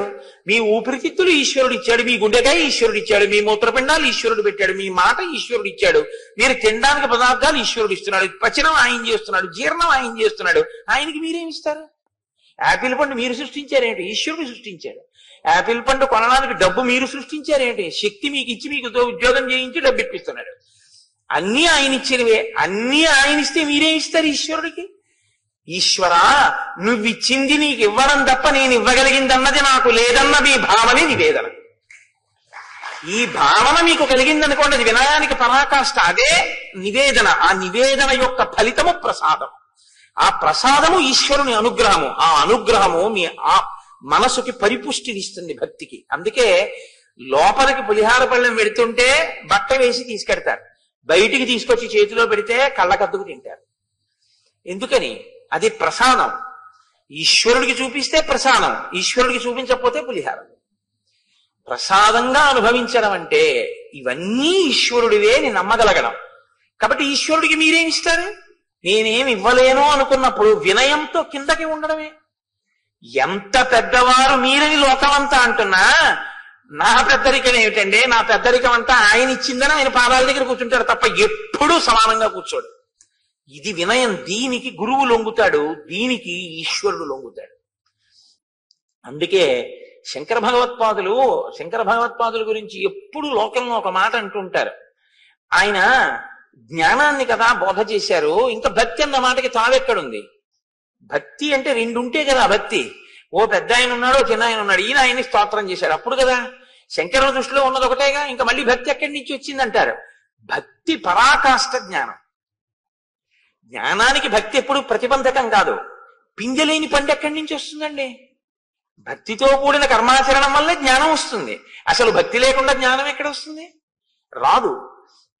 మీ ఊపిరితిత్తులు ఈశ్వరుడు ఇచ్చాడు, మీ గుండెకాయ ఈశ్వరుడు ఇచ్చాడు, మీ మూత్రపిండాలు ఈశ్వరుడు పెట్టాడు, మీ మాట ఈశ్వరుడు ఇచ్చాడు, మీరు తినడానికి పదార్థాలు ఈశ్వరుడు ఇస్తున్నాడు, పచనం ఆయన చేస్తున్నాడు, జీర్ణం ఆయన చేస్తున్నాడు. ఆయనకి మీరేమి ఇస్తారు? యాపిల్ పండు మీరు సృష్టించారేంటి? ఈశ్వరుడు సృష్టించాడు. యాపిల్ పండు కొనడానికి డబ్బు మీరు సృష్టించారేంటి? శక్తి మీకు ఇచ్చి మీకు ఉద్యోగం చేయించి డబ్బు ఇప్పిస్తున్నాడు. అన్నీ ఆయన ఇచ్చినవే. అన్నీ ఆయన ఇస్తే మీరేం ఇస్తారు ఈశ్వరుడికి? ఈశ్వరా, నువ్విచ్చింది నీకు ఇవ్వడం తప్ప నేను ఇవ్వగలిగిందన్నది నాకు లేదన్న మీ భావనే నివేదన. ఈ భావన మీకు కలిగిందనుకోండి, అది వినయానికి పరాకాష్ఠ. అదే నివేదన. ఆ నివేదన యొక్క ఫలితము ప్రసాదం. ఆ ప్రసాదము ఈశ్వరుని అనుగ్రహము. ఆ అనుగ్రహము మీ ఆ మనసుకి పరిపుష్టినిస్తుంది భక్తికి. అందుకే లోపలికి పులిహార పళ్ళెం పెడుతుంటే బట్ట వేసి తీసుకెడతారు, బయటికి తీసుకొచ్చి చేతిలో పెడితే కళ్ళకద్దుకు తింటారు. ఎందుకని? అది ప్రసాదం. ఈశ్వరుడికి చూపిస్తే ప్రసాదం, ఈశ్వరుడికి చూపించకపోతే పులిహారం. ప్రసాదంగా అనుభవించడం అంటే ఇవన్నీ ఈశ్వరుడివే అని నమ్మగలగడం. కాబట్టి ఈశ్వరుడికి మీరేమిస్తారు? నేనేమి ఇవ్వలేను అనుకున్నప్పుడు వినయంతో కిందకి ఉండడమే. ఎంత పెద్దవారు మీరని లోకమంతా అంటున్నా, నా పెద్దరికం ఏమిటండి? నా పెద్దరికం అంతా ఆయన ఇచ్చిందని ఆయన పాదాల దగ్గర కూర్చుంటాడు తప్ప ఎప్పుడూ సమానంగా కూర్చోడు. ఇది వినయం. దీనికి గురువు లొంగుతాడు, దీనికి ఈశ్వరుడు లొంగుతాడు. అందుకే శంకర భగవత్పాదుల గురించి ఎప్పుడు లోకంలో ఒక మాట అంటుంటారు. ఆయన జ్ఞానాన్ని కదా బోధ చేశారు, ఇంకా భక్తి అన్న మాటకి తావెక్కడుంది? భక్తి అంటే రెండు ఉంటే కదా భక్తి. ఓ పెద్ద ఆయన ఉన్నాడు, చిన్న ఆయన ఉన్నాడు, ఈయన ఆయన్ని స్తోత్రం చేశాడు, అప్పుడు కదా. శంకరుల దృష్టిలో ఉన్నది ఒకటేగా, ఇంకా మళ్ళీ భక్తి ఎక్కడి నుంచి వచ్చిందంటారు? భక్తి పరాకాష్ఠ జ్ఞానం. జ్ఞానానికి భక్తి ఎప్పుడు ప్రతిబంధకం కాదు. పింజలేని పండు ఎక్కడి నుంచి వస్తుందండి? భక్తితో కూడిన కర్మాచరణం వల్లే జ్ఞానం వస్తుంది. అసలు భక్తి లేకుండా జ్ఞానం ఎక్కడ వస్తుంది? రాదు.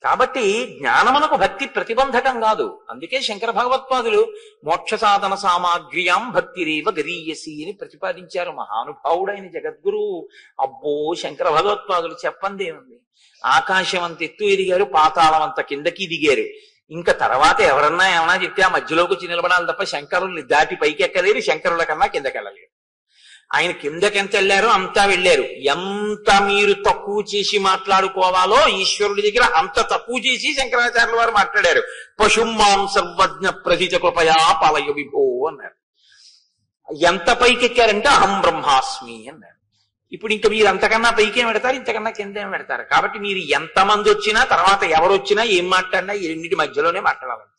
కాబట్టి జ్ఞానమునకు భక్తి ప్రతిబంధకం కాదు. అందుకే శంకర భగవత్పాదులు మోక్ష సాధన సామాగ్ర్యాం భక్తిరేవ గరీయసి అని ప్రతిపాదించారు. మహానుభావుడైన జగద్గురువు. అబ్బో, శంకర భగవత్పాదులు చెప్పందేముంది? ఆకాశం అంత ఎత్తు ఎదిగారు, పాతాళం అంత కిందకి దిగారు. ఇంకా తర్వాత ఎవరన్నా ఏమన్నా చెప్తే ఆ మధ్యలోకి వచ్చి నిలబడాలి తప్ప శంకరుల్ని దాటి పైకి ఎక్కలేరు, శంకరుల కన్నా కిందకి వెళ్ళలేరు. ఆయన కిందకెంత వెళ్ళారో అంతా వెళ్ళారు. ఎంత మీరు తక్కువ చేసి మాట్లాడుకోవాలో ఈశ్వరుడి దగ్గర అంత తక్కువ చేసి శంకరాచార్యుల వారు మాట్లాడారు. పశుమాం సర్వజ్ఞ ప్రధిత కృపయా పాలయ విభో అన్నారు. ఎంత పైకెక్కారంటే అహం బ్రహ్మాస్మి అన్నారు. ఇప్పుడు ఇంకా మీరు అంతకన్నా పైకేం పెడతారు, ఇంతకన్నా కిందేం పెడతారు. కాబట్టి మీరు ఎంతమంది వచ్చినా, తర్వాత ఎవరు వచ్చినా, ఏం మాట్లాడినా ఈ రెండింటి మధ్యలోనే మాట్లాడాలంతే.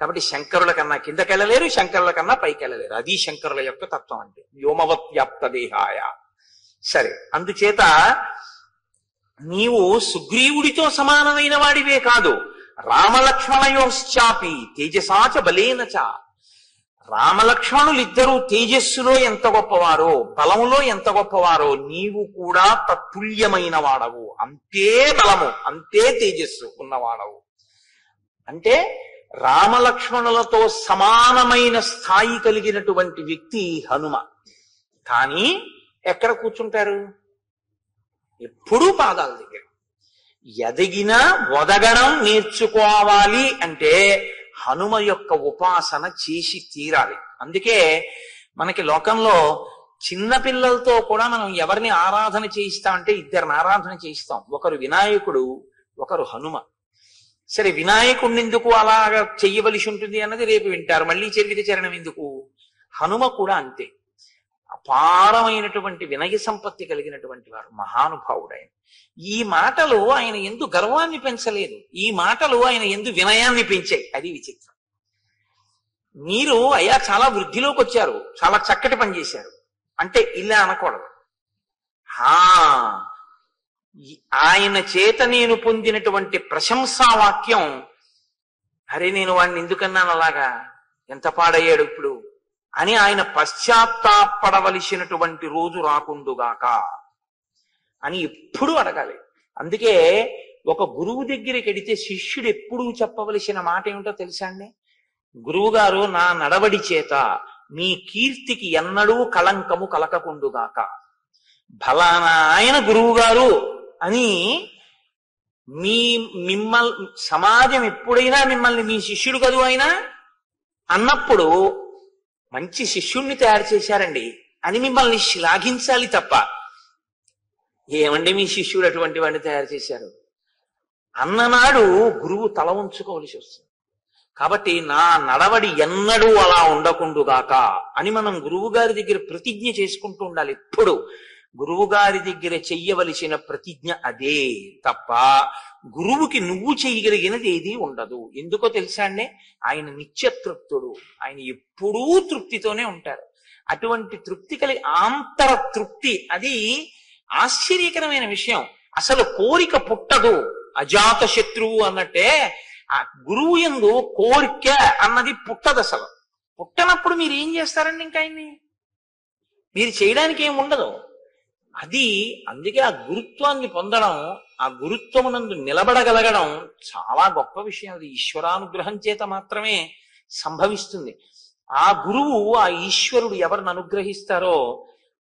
కాబట్టి శంకరుల కన్నా కిందకెళ్ళలేరు, శంకరుల కన్నా పైకి వెళ్ళలేరు. అది శంకరుల యొక్క తత్వం అంటే. వ్యోమవత్ వ్యాప్త దేహాయ. సరే, అందుచేత నీవు సుగ్రీవుడితో సమానమైన వాడివే కాదు, రామలక్ష్మణయోశ్చాపి తేజసాచ బలేనచ. రామలక్ష్మణులిద్దరూ తేజస్సులో ఎంత గొప్పవారో, బలములో ఎంత గొప్పవారో, నీవు కూడా తత్తుల్యమైన వాడవు. అంతే బలము, అంతే తేజస్సు ఉన్నవాడవు. అంటే రామలక్ష్మణులతో సమానమైన స్థాయి కలిగినటువంటి వ్యక్తి హనుమ. కానీ ఎక్కడ కూర్చుంటారు? ఎప్పుడూ పాదాల దగ్గర. ఎదిగినా ఒదగడం నేర్చుకోవాలి అంటే హనుమ యొక్క ఉపాసన చేసి తీరాలి. అందుకే మనకి లోకంలో చిన్న పిల్లలతో కూడా మనం ఎవరిని ఆరాధన చేయిస్తామంటే ఇద్దరిని ఆరాధన చేయిస్తాం. ఒకరు వినాయకుడు, ఒకరు హనుమ. సరే, వినాయకుడిని ఎందుకు అలాగా చెయ్యవలసి ఉంటుంది అన్నది రేపు వింటారు. మళ్ళీ చరిత్ర చరణం ఎందుకు? హనుమ కూడా అంతే. అపారమైనటువంటి వినయ సంపత్తి కలిగినటువంటి వారు, మహానుభావుడైన. ఈ మాటలు ఆయన ఎందు గర్వాన్ని పెంచలేదు, ఈ మాటలు ఆయన ఎందు వినయాన్ని పెంచాయి. అది విచిత్రం. మీరు అయ్యా చాలా వృద్ధిలోకి వచ్చారు, చాలా చక్కటి పని చేశారు అంటే ఇలా అనకూడదు. ఆయన చేత నేను పొందినటువంటి ప్రశంసా వాక్యం, అరే నేను వాడిని ఎందుకన్నాను అలాగా, ఎంత పాడయ్యాడు ఇప్పుడు అని ఆయన పశ్చాత్తాపడవలసినటువంటి రోజు రాకుండుగాక అని ఎప్పుడూ అడగాలి. అందుకే ఒక గురువు దగ్గరికి వెడితే శిష్యుడు ఎప్పుడూ చెప్పవలసిన మాట ఏమిటో తెలుసా అండి? గురువు గారు, నా నడవడి చేత మీ కీర్తికి ఎన్నడూ కళంకము కలకకుండుగాక. ఫలానా ఆయన గురువు గారు అని మిమ్మల్ని సమాజం ఎప్పుడైనా మిమ్మల్ని మీ శిష్యుడు కదూ అయినా అన్నప్పుడు మంచి శిష్యుణ్ణి తయారు చేశారండి అని మిమ్మల్ని శ్లాఘించాలి తప్ప, ఏమండి మీ శిష్యుడు అటువంటి వాడిని తయారు చేశారు అన్ననాడు గురువు తల ఉంచుకోవలసి వస్తుంది. కాబట్టి నా నడవడి ఎన్నడూ అలా ఉండకుండుగాక అని మనం గురువు గారి దగ్గర ప్రతిజ్ఞ చేసుకుంటూ ఉండాలి. ఎప్పుడు గురువు గారి దగ్గర చెయ్యవలసిన ప్రతిజ్ఞ అదే తప్ప గురువుకి నువ్వు చేయగలిగినది ఏది ఉండదు. ఎందుకో తెలుసా అండి? ఆయన నిత్యతృప్తుడు, ఆయన ఎప్పుడూ తృప్తితోనే ఉంటారు. అటువంటి తృప్తి కలిగి ఆంతర తృప్తి, అది ఆశ్చర్యకరమైన విషయం. అసలు కోరిక పుట్టదు, అజాత శత్రువు అన్నట్టే ఆ గురువు యందు కోరిక అన్నది పుట్టదు. అసలు పుట్టనప్పుడు మీరు ఏం చేస్తారండి? ఇంకా ఆయన్ని మీరు చేయడానికి ఏం ఉండదు. అది అందుకే ఆ గురుత్వాన్ని పొందడం, ఆ గురుత్వమునందు నిలబడగలగడం చాలా గొప్ప విషయం. అది ఈశ్వరానుగ్రహం చేత మాత్రమే సంభవిస్తుంది. ఆ గురువు, ఆ ఈశ్వరుడు ఎవరిని అనుగ్రహిస్తారో,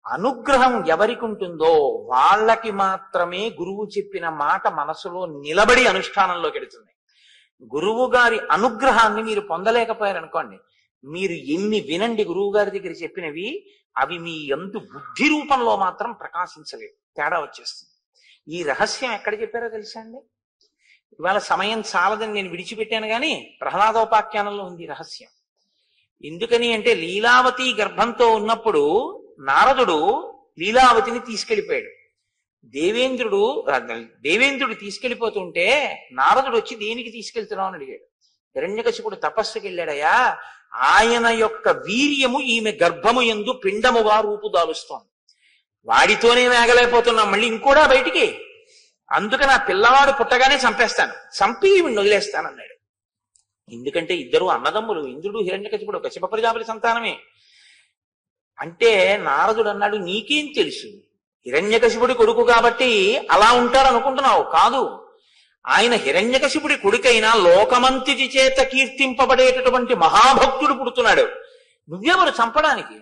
అనుగ్రహం ఎవరికి ఉంటుందో వాళ్ళకి మాత్రమే గురువు చెప్పిన మాట మనసులో నిలబడి అనుష్ఠానంలోకి వెడుతుంది. గురువు గారి అనుగ్రహాన్ని మీరు పొందలేకపోయారనుకోండి, మీరు ఎన్ని వినండి గురువు గారి దగ్గర చెప్పినవి, అవి మీ యందు బుద్ధి రూపంలో మాత్రం ప్రకాశించలేవు, తేడా వచ్చేస్తుంది. ఈ రహస్యం ఎక్కడ చెప్పారో తెలుసా అండి? ఇవాళ సమయం చాలదని నేను విడిచిపెట్టాను, కానీ ప్రహ్లాదోపాఖ్యానంలో ఉంది రహస్యం. ఎందుకని అంటే, లీలావతి గర్భంతో ఉన్నప్పుడు నారదుడు లీలావతిని తీసుకెళ్లిపోయాడు. దేవేంద్రుడు తీసుకెళ్లిపోతుంటే నారదుడు వచ్చి దేనికి తీసుకెళ్తున్నావు అని అడిగాడు. హిరణ్యకశిపుడు తపస్సుకి వెళ్ళాడయా, ఆయన యొక్క వీర్యము ఈమె గర్భము యందు పిండముగా రూపుదాలుస్తోంది, వాడితోనే వేగలేకపోతున్నాం, మళ్ళీ ఇంకోడా బయటికి, అందుకని ఆ పిల్లవాడు పుట్టగానే చంపేస్తాను, చంపి వదిలేస్తానన్నాడు. ఎందుకంటే ఇద్దరు అన్నదమ్ములు, ఇంద్రుడు హిరణ్యకశిపుడు కశ్యప ప్రజాపతి సంతానమే. అంటే నారదుడు అన్నాడు, నీకేం తెలుసు, హిరణ్యకశిపుడి కొడుకు కాబట్టి అలా ఉంటాడు అనుకుంటున్నావు, కాదు, ఆయన హిరణ్యకశిపుడి కొడుకైనా లోకమంతిటి చేత కీర్తింపబడేటటువంటి మహాభక్తుడు పుడుతున్నాడు, నువ్వెవరు చంపడానికి,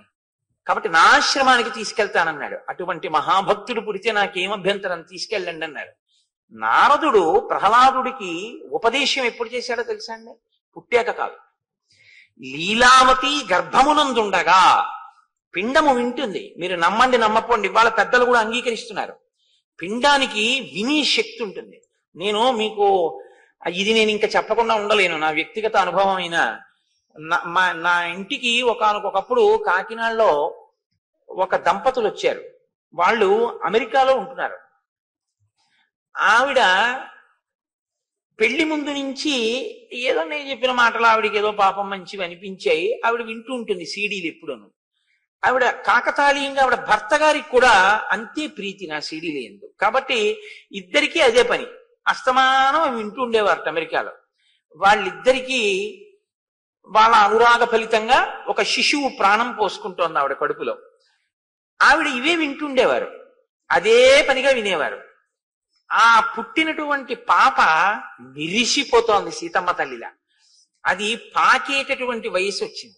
కాబట్టి నా ఆశ్రమానికి తీసుకెళ్తానన్నాడు. అటువంటి మహాభక్తుడు పుడితే నాకేం అభ్యంతరం, తీసుకెళ్ళండి అన్నాడు. నారదుడు ప్రహ్లాదుడికి ఉపదేశం ఎప్పుడు చేశాడో తెలుసా అండి? పుట్టాక కాదు. లీలావతి గర్భమునందుండగా పిండము వింటుంది. మీరు నమ్మండి నమ్మపోండి, ఇవాళ పెద్దలు కూడా అంగీకరిస్తున్నారు. పిండానికి వినే శక్తి ఉంటుంది. నేను మీకు ఇది నేను ఇంకా చెప్పకుండా ఉండలేను, నా వ్యక్తిగత అనుభవం అయినా. నా ఇంటికి ఒకనకొకప్పుడు కాకినాడలో ఒక దంపతులు వచ్చారు. వాళ్ళు అమెరికాలో ఉంటున్నారు. ఆవిడ పెళ్లి ముందు నుంచి ఏదో నేను చెప్పిన మాటలు ఆవిడికి ఏదో పాపం మంచివి అనిపించాయి. ఆవిడ వింటూ ఉంటుంది సీడీలు ఎప్పుడూను. ఆవిడ కాకతాళీయంగా ఆవిడ భర్త గారికి కూడా అంతే ప్రీతి నా సీడీలు ఎందుకు, కాబట్టి ఇద్దరికీ అదే పని, అస్తమానం వింటూ ఉండేవారట అమెరికాలో. వాళ్ళిద్దరికీ వాళ్ళ అనురాగ ఫలితంగా ఒక శిశువు ప్రాణం పోసుకుంటోంది ఆవిడ కడుపులో. ఆవిడ ఇవే వింటుండేవారు, అదే పనిగా వినేవారు. ఆ పుట్టినటువంటి పాప విరిసిపోతోంది సీతమ్మ తల్లిలా. అది పాకేటటువంటి వయసు వచ్చింది.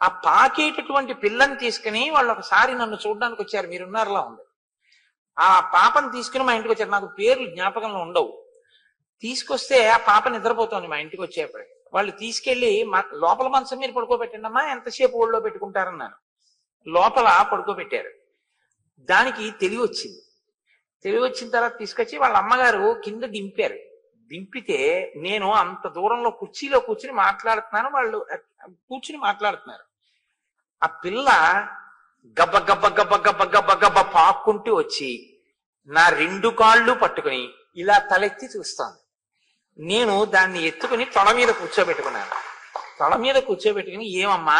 ఆ పాకేటటువంటి పిల్లని తీసుకుని వాళ్ళు ఒకసారి నన్ను చూడడానికి వచ్చారు, మీరున్నారులా ఉంది. ఆ పాపను తీసుకుని మా ఇంటికి వచ్చారు. నాకు పేర్లు జ్ఞాపకంలో ఉండవు. తీసుకొస్తే ఆ పాప నిద్రపోతోంది మా ఇంటికి వచ్చేప్పటికి. వాళ్ళు తీసుకెళ్లి లోపల మంచం మీద పడుకోబెట్టండి అమ్మా, ఎంతసేపు ఒళ్ళో పెట్టుకుంటారన్నాను. లోపల పడుకోబెట్టారు. దానికి తెలివి వచ్చింది. తెలివి వచ్చిన తర్వాత తీసుకొచ్చి వాళ్ళ అమ్మగారు కింద దింపారు. దింపితే నేను అంత దూరంలో కుర్చీలో కూర్చుని మాట్లాడుతున్నాను, వాళ్ళు కూర్చుని మాట్లాడుతున్నారు. ఆ పిల్ల గబ్బ గబ్బ గబ్బ గబ్బ గబ్బ గబ్బ పాక్కుంటూ వచ్చి నా రెండు కాళ్ళు పట్టుకుని ఇలా తలెత్తి చూస్తాను. నేను దాన్ని ఎత్తుకుని తొడ మీద కూర్చోబెట్టుకున్నాను. తొడ మీద కూర్చోబెట్టుకుని, ఏమమ్మా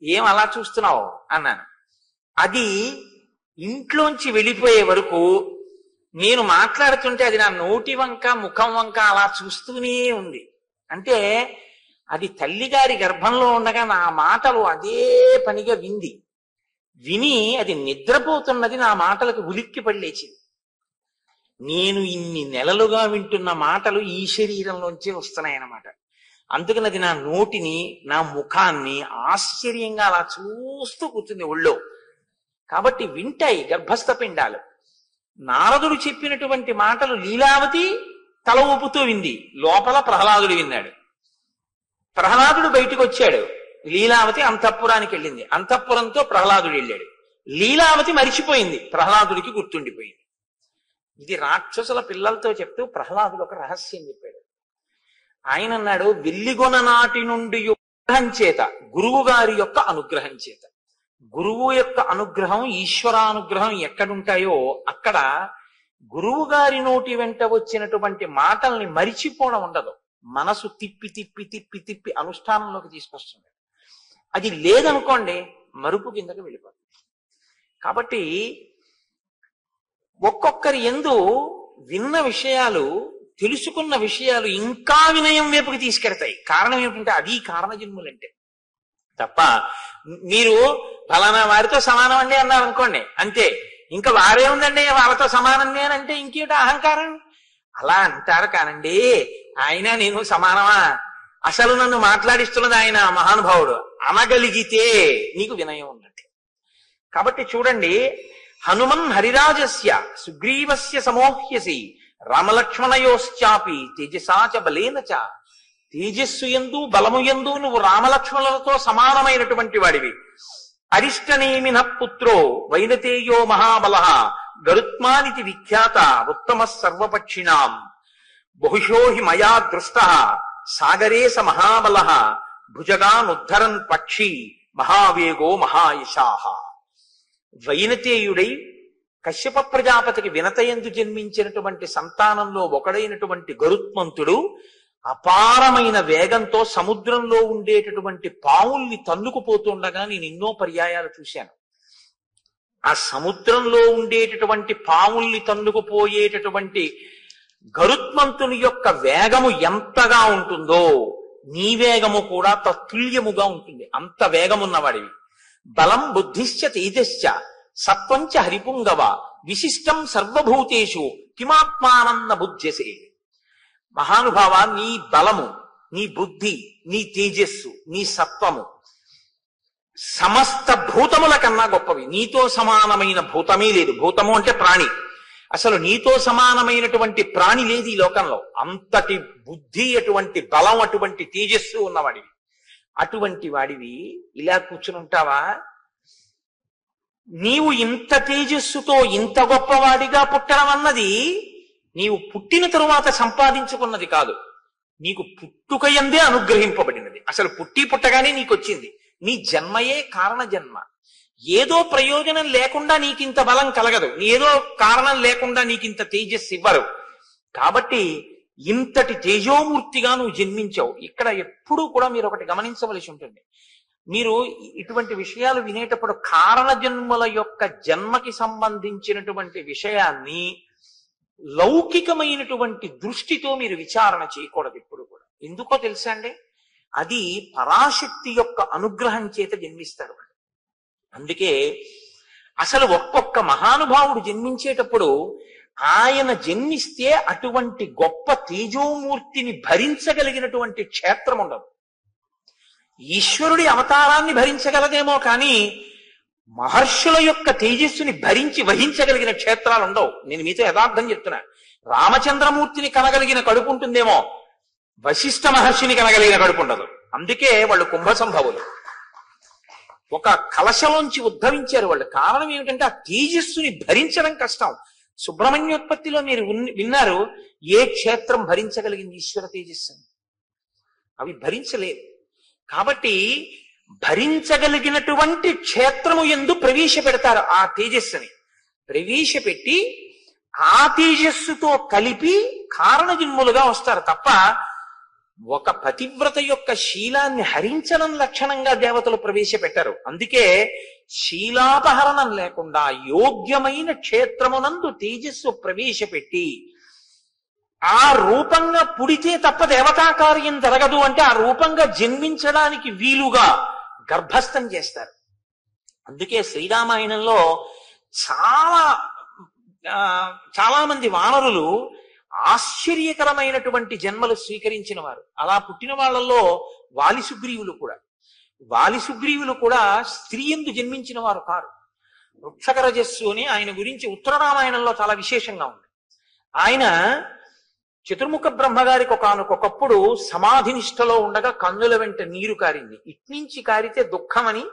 ఏం అలా చూస్తున్నావు అన్నాను. అది ఇంట్లోంచి వెళ్ళిపోయే వరకు నేను మాట్లాడుతుంటే అది నా నోటి వంక ముఖం వంక అలా చూస్తూనే ఉంది. అంటే అది తల్లిగారి గర్భంలో ఉండగా నా మాటలు అదే పనిగా విని అది నిద్రపోతున్నది నా మాటలకు ఉలిక్కి పడి లేచింది. నేను ఇన్ని నెలలుగా వింటున్న మాటలు ఈ శరీరంలోంచే వస్తున్నాయన్నమాట. అందుకని అది నా నోటిని నా ముఖాన్ని ఆశ్చర్యంగా అలా చూస్తూ కూర్చుంది ఒళ్ళో. కాబట్టి వింటాయి గర్భస్థ పిండాలు. నారదుడు చెప్పినటువంటి మాటలు లీలావతి తల ఊపుతూ వింది, లోపల ప్రహ్లాదుడు విన్నాడు. ప్రహ్లాదుడు బయటికి వచ్చాడు, లీలావతి అంతఃపురానికి వెళ్ళింది, అంతఃపురంతో ప్రహ్లాదుడు వెళ్ళాడు. లీలావతి మరిచిపోయింది, ప్రహ్లాదుడికి గుర్తుండిపోయింది. ఇది రాక్షసుల పిల్లలతో చెప్తూ ప్రహ్లాదుడు ఒక రహస్యం చెప్పాడు. ఆయన అన్నాడు, వెల్లిగొన నాటి నుండి అనుగ్రహం చేత, గురువు గారి యొక్క అనుగ్రహం చేత, గురువు యొక్క అనుగ్రహం ఈశ్వరానుగ్రహం ఎక్కడుంటాయో అక్కడ గురువు గారి నోటి వెంట వచ్చినటువంటి మాటల్ని మరిచిపోవడం ఉండదు. మనసు తిప్పి తిప్పి తిప్పి తిప్పి అనుష్ఠానంలోకి తీసుకొస్తుంది. అది లేదనుకోండి మరుపు కిందకి వెళ్ళిపోతుంది. కాబట్టి ఒక్కొక్కరి యందు విన్న విషయాలు, తెలుసుకున్న విషయాలు ఇంకా వినయం వైపుకి తీసుకెడతాయి. కారణం ఏమిటంటే అది కారణజన్ములంటే. తప్ప మీరు ఫలానా వారితో సమానం అండి అన్నారు అనుకోండి, అంతే, ఇంకా వారే ఉందండి వాళ్ళతో సమానం నేనంటే ఇంకేమిటి అహంకారం. అలా అంటారు కానండి, ఆయన నేను సమానమా, అసలు నన్ను మాట్లాడిస్తున్నది ఆయన మహానుభావుడు అనగలిగితే నీకు వినయం ఉన్నట్టు. కాబట్టి చూడండి, హనుమన్ హరిరాజస్య సుగ్రీవస్య సమోహ్యసి రామలక్ష్మణయోశ్చాపి తేజసాచ బలేన చ. తేజస్సు యందు బలము యందు నువ్వు రామలక్ష్మణులతో సమానమైనటువంటి వాడివి. అరిష్టనేమిన పుత్రో వైనతేయో మహాబల గరుత్మానితి విఖ్యాత ఉత్తమ సర్వపక్షిణాం బహుశో హి మయా దృష్ట సాగరే స మహాబల భుజగానుద్ధరన్ పక్షి మహావేగో మహాయశాహ. వైనతేయుడై కశ్యప ప్రజాపతికి వినతయందు జన్మించినటువంటి సంతానంలో ఒకడైనటువంటి గరుత్మంతుడు అపారమైన వేగంతో సముద్రంలో ఉండేటటువంటి పావుల్ని తన్నుకుపోతుండగా నేను ఎన్నో పర్యాయాలు చూశాను. ఆ సముద్రంలో ఉండేటటువంటి పావుల్ని తన్నుకుపోయేటటువంటి గరుత్మంతుని యొక్క వేగము ఎంతగా ఉంటుందో నీ వేగము కూడా తత్తుల్యముగా ఉంటుంది. అంత వేగమున్నవాడివి. బలం బుద్ధిశ్చ తేజశ్చ సత్వంచ హరిపుంగవ విశిష్టం సర్వభూతేషు కిమాత్మానన్న బుద్ధ్యసే. మహానుభావ, నీ బలము, నీ బుద్ధి, నీ తేజస్సు, నీ సత్వము సమస్త భూతముల కన్నా గొప్పవి. నీతో సమానమైన భూతమే లేదు. భూతము అంటే ప్రాణి. అసలు నీతో సమానమైనటువంటి ప్రాణి లేదు ఈ లోకంలో. అంతటి బుద్ధి, అటువంటి బలం, అటువంటి తేజస్సు ఉన్నవాడివి. అటువంటి వాడివి ఇలా కూర్చుని ఉంటావా? నీవు ఇంత తేజస్సుతో ఇంత గొప్పవాడిగా పుట్టడం అన్నది నీవు పుట్టిన తరువాత సంపాదించుకున్నది కాదు, నీకు పుట్టుకయందే అనుగ్రహింపబడినది. అసలు పుట్టగానే నీకు వచ్చింది. నీ జన్మయే కారణ జన్మ. ఏదో ప్రయోజనం లేకుండా నీకింత బలం కలగదు, ఏదో కారణం లేకుండా నీకింత తేజస్సు ఇవ్వరు. కాబట్టి ఇంతటి తేజోమూర్తిగా నువ్వు జన్మించావు. ఇక్కడ ఎప్పుడూ కూడా మీరు ఒకటి గమనించవలసి ఉంటుంది. మీరు ఇటువంటి విషయాలు వినేటప్పుడు కారణ జన్మల యొక్క జన్మకి సంబంధించినటువంటి విషయాన్ని లౌకికమైనటువంటి దృష్టితో మీరు విచారణ చేయకూడదు ఎప్పుడు కూడా. ఎందుకో తెలుసా అండి? అది పరాశక్తి యొక్క అనుగ్రహం చేత జన్మిస్తారు. అందుకే అసలు ఒక్కొక్క మహానుభావుడు జన్మించేటప్పుడు ఆయన జన్మిస్తే అటువంటి గొప్ప తేజోమూర్తిని భరించగలిగినటువంటి క్షేత్రం ఉండదు. ఈశ్వరుడి అవతారాన్ని భరించగలదేమో కానీ మహర్షుల యొక్క తేజస్సుని భరించి వహించగలిగిన క్షేత్రాలు ఉండవు. నేను మీతో యథార్థం చెప్తున్నా. రామచంద్రమూర్తిని కనగలిగిన కడుపు ఉంటుందేమో, వశిష్ఠ మహర్షిని కనగలిగిన కడుపు ఉండదు. అందుకే వాళ్ళు కుంభ సంభవులు. ఒక కలశలోంచి ఉద్భవించారు వాళ్ళు. కారణం ఏమిటంటే ఆ తేజస్సుని భరించడం కష్టం. సుబ్రహ్మణ్యోత్పత్తిలో మీరు విన్నారు, ఏ క్షేత్రం భరించగలిగింది ఈశ్వర తేజస్సుని? అవి భరించలేదు. కాబట్టి భరించగలిగినటువంటి క్షేత్రము యందు ప్రవేశపెడతారు. ఆ తేజస్సుని ప్రవేశపెట్టి ఆ తేజస్సుతో కలిపి కారణజన్ములుగా వస్తారు. తప్ప ఒక పతివ్రత యొక్క శీలాన్ని హరించడం లక్షణంగా దేవతలు ప్రవేశపెట్టారు. అందుకే శీలాపహరణం లేకుండా యోగ్యమైన క్షేత్రమునందు తేజస్సు ప్రవేశపెట్టి ఆ రూపంగా పుడితే తప్ప దేవతా కార్యం జరగదు అంటే ఆ రూపంగా జన్మించడానికి వీలుగా గర్భస్థం చేస్తారు. అందుకే శ్రీరామాయణంలో చాలా మంది వానరులు ఆశ్చర్యకరమైనటువంటి జన్మలు స్వీకరించిన వారు. అలా పుట్టిన వాళ్ళల్లో వాలి సుగ్రీవులు కూడా స్త్రీ యందు జన్మించిన వారు కారు. వృక్షకరజస్సు అని ఆయన గురించి ఉత్తర రామాయణంలో చాలా విశేషంగా ఉంది. ఆయన చతుర్ముఖ బ్రహ్మగారికి ఒకనొకప్పుడు సమాధి నిష్టలో ఉండగా కన్నుల వెంట నీరు కారింది. ఇట్నుంచి కారితే దుఃఖమని,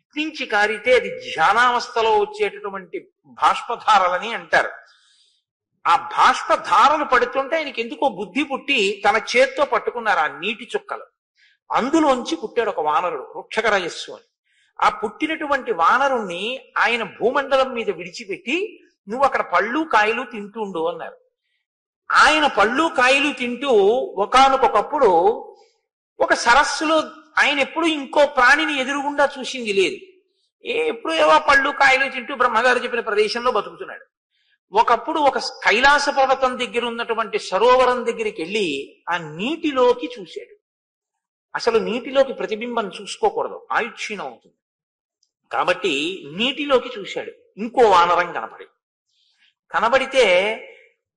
ఇట్నుంచి కారితే అది ధ్యానావస్థలో వచ్చేటటువంటి బాష్పధారలని అంటారు. ఆ బాష్పధారలు పడుతుంటే ఆయనకి ఎందుకో బుద్ధి పుట్టి తన చేత్తో పట్టుకున్నారు ఆ నీటి చుక్కలు. అందులోంచి పుట్టాడు ఒక వానరుడు, వృక్షకరజస్సు అని. ఆ పుట్టినటువంటి వానరుణ్ణి ఆయన భూమండలం మీద విడిచిపెట్టి నువ్వు అక్కడ పళ్ళు కాయలు తింటుండు అన్నారు. ఆయన పళ్ళు కాయలు తింటూ ఒకానొకప్పుడు ఒక సరస్సులో ఆయన ఎప్పుడు ఇంకో ప్రాణిని ఎదురుగుండా చూసింది లేదు. ఎప్పుడు ఏవో పళ్ళు కాయలు తింటూ బ్రహ్మగారు చెప్పిన ప్రదేశంలో బతుకుతున్నాడు. ఒకప్పుడు ఒక కైలాస పర్వతం దగ్గర ఉన్నటువంటి సరోవరం దగ్గరికి వెళ్ళి ఆ నీటిలోకి చూశాడు. అసలు నీటిలోకి ప్రతిబింబం చూసుకోకూడదు, ఆయుక్షీణం అవుతుంది కాబట్టి నీటిలోకి చూశాడు. ఇంకో వానరం కనబడితే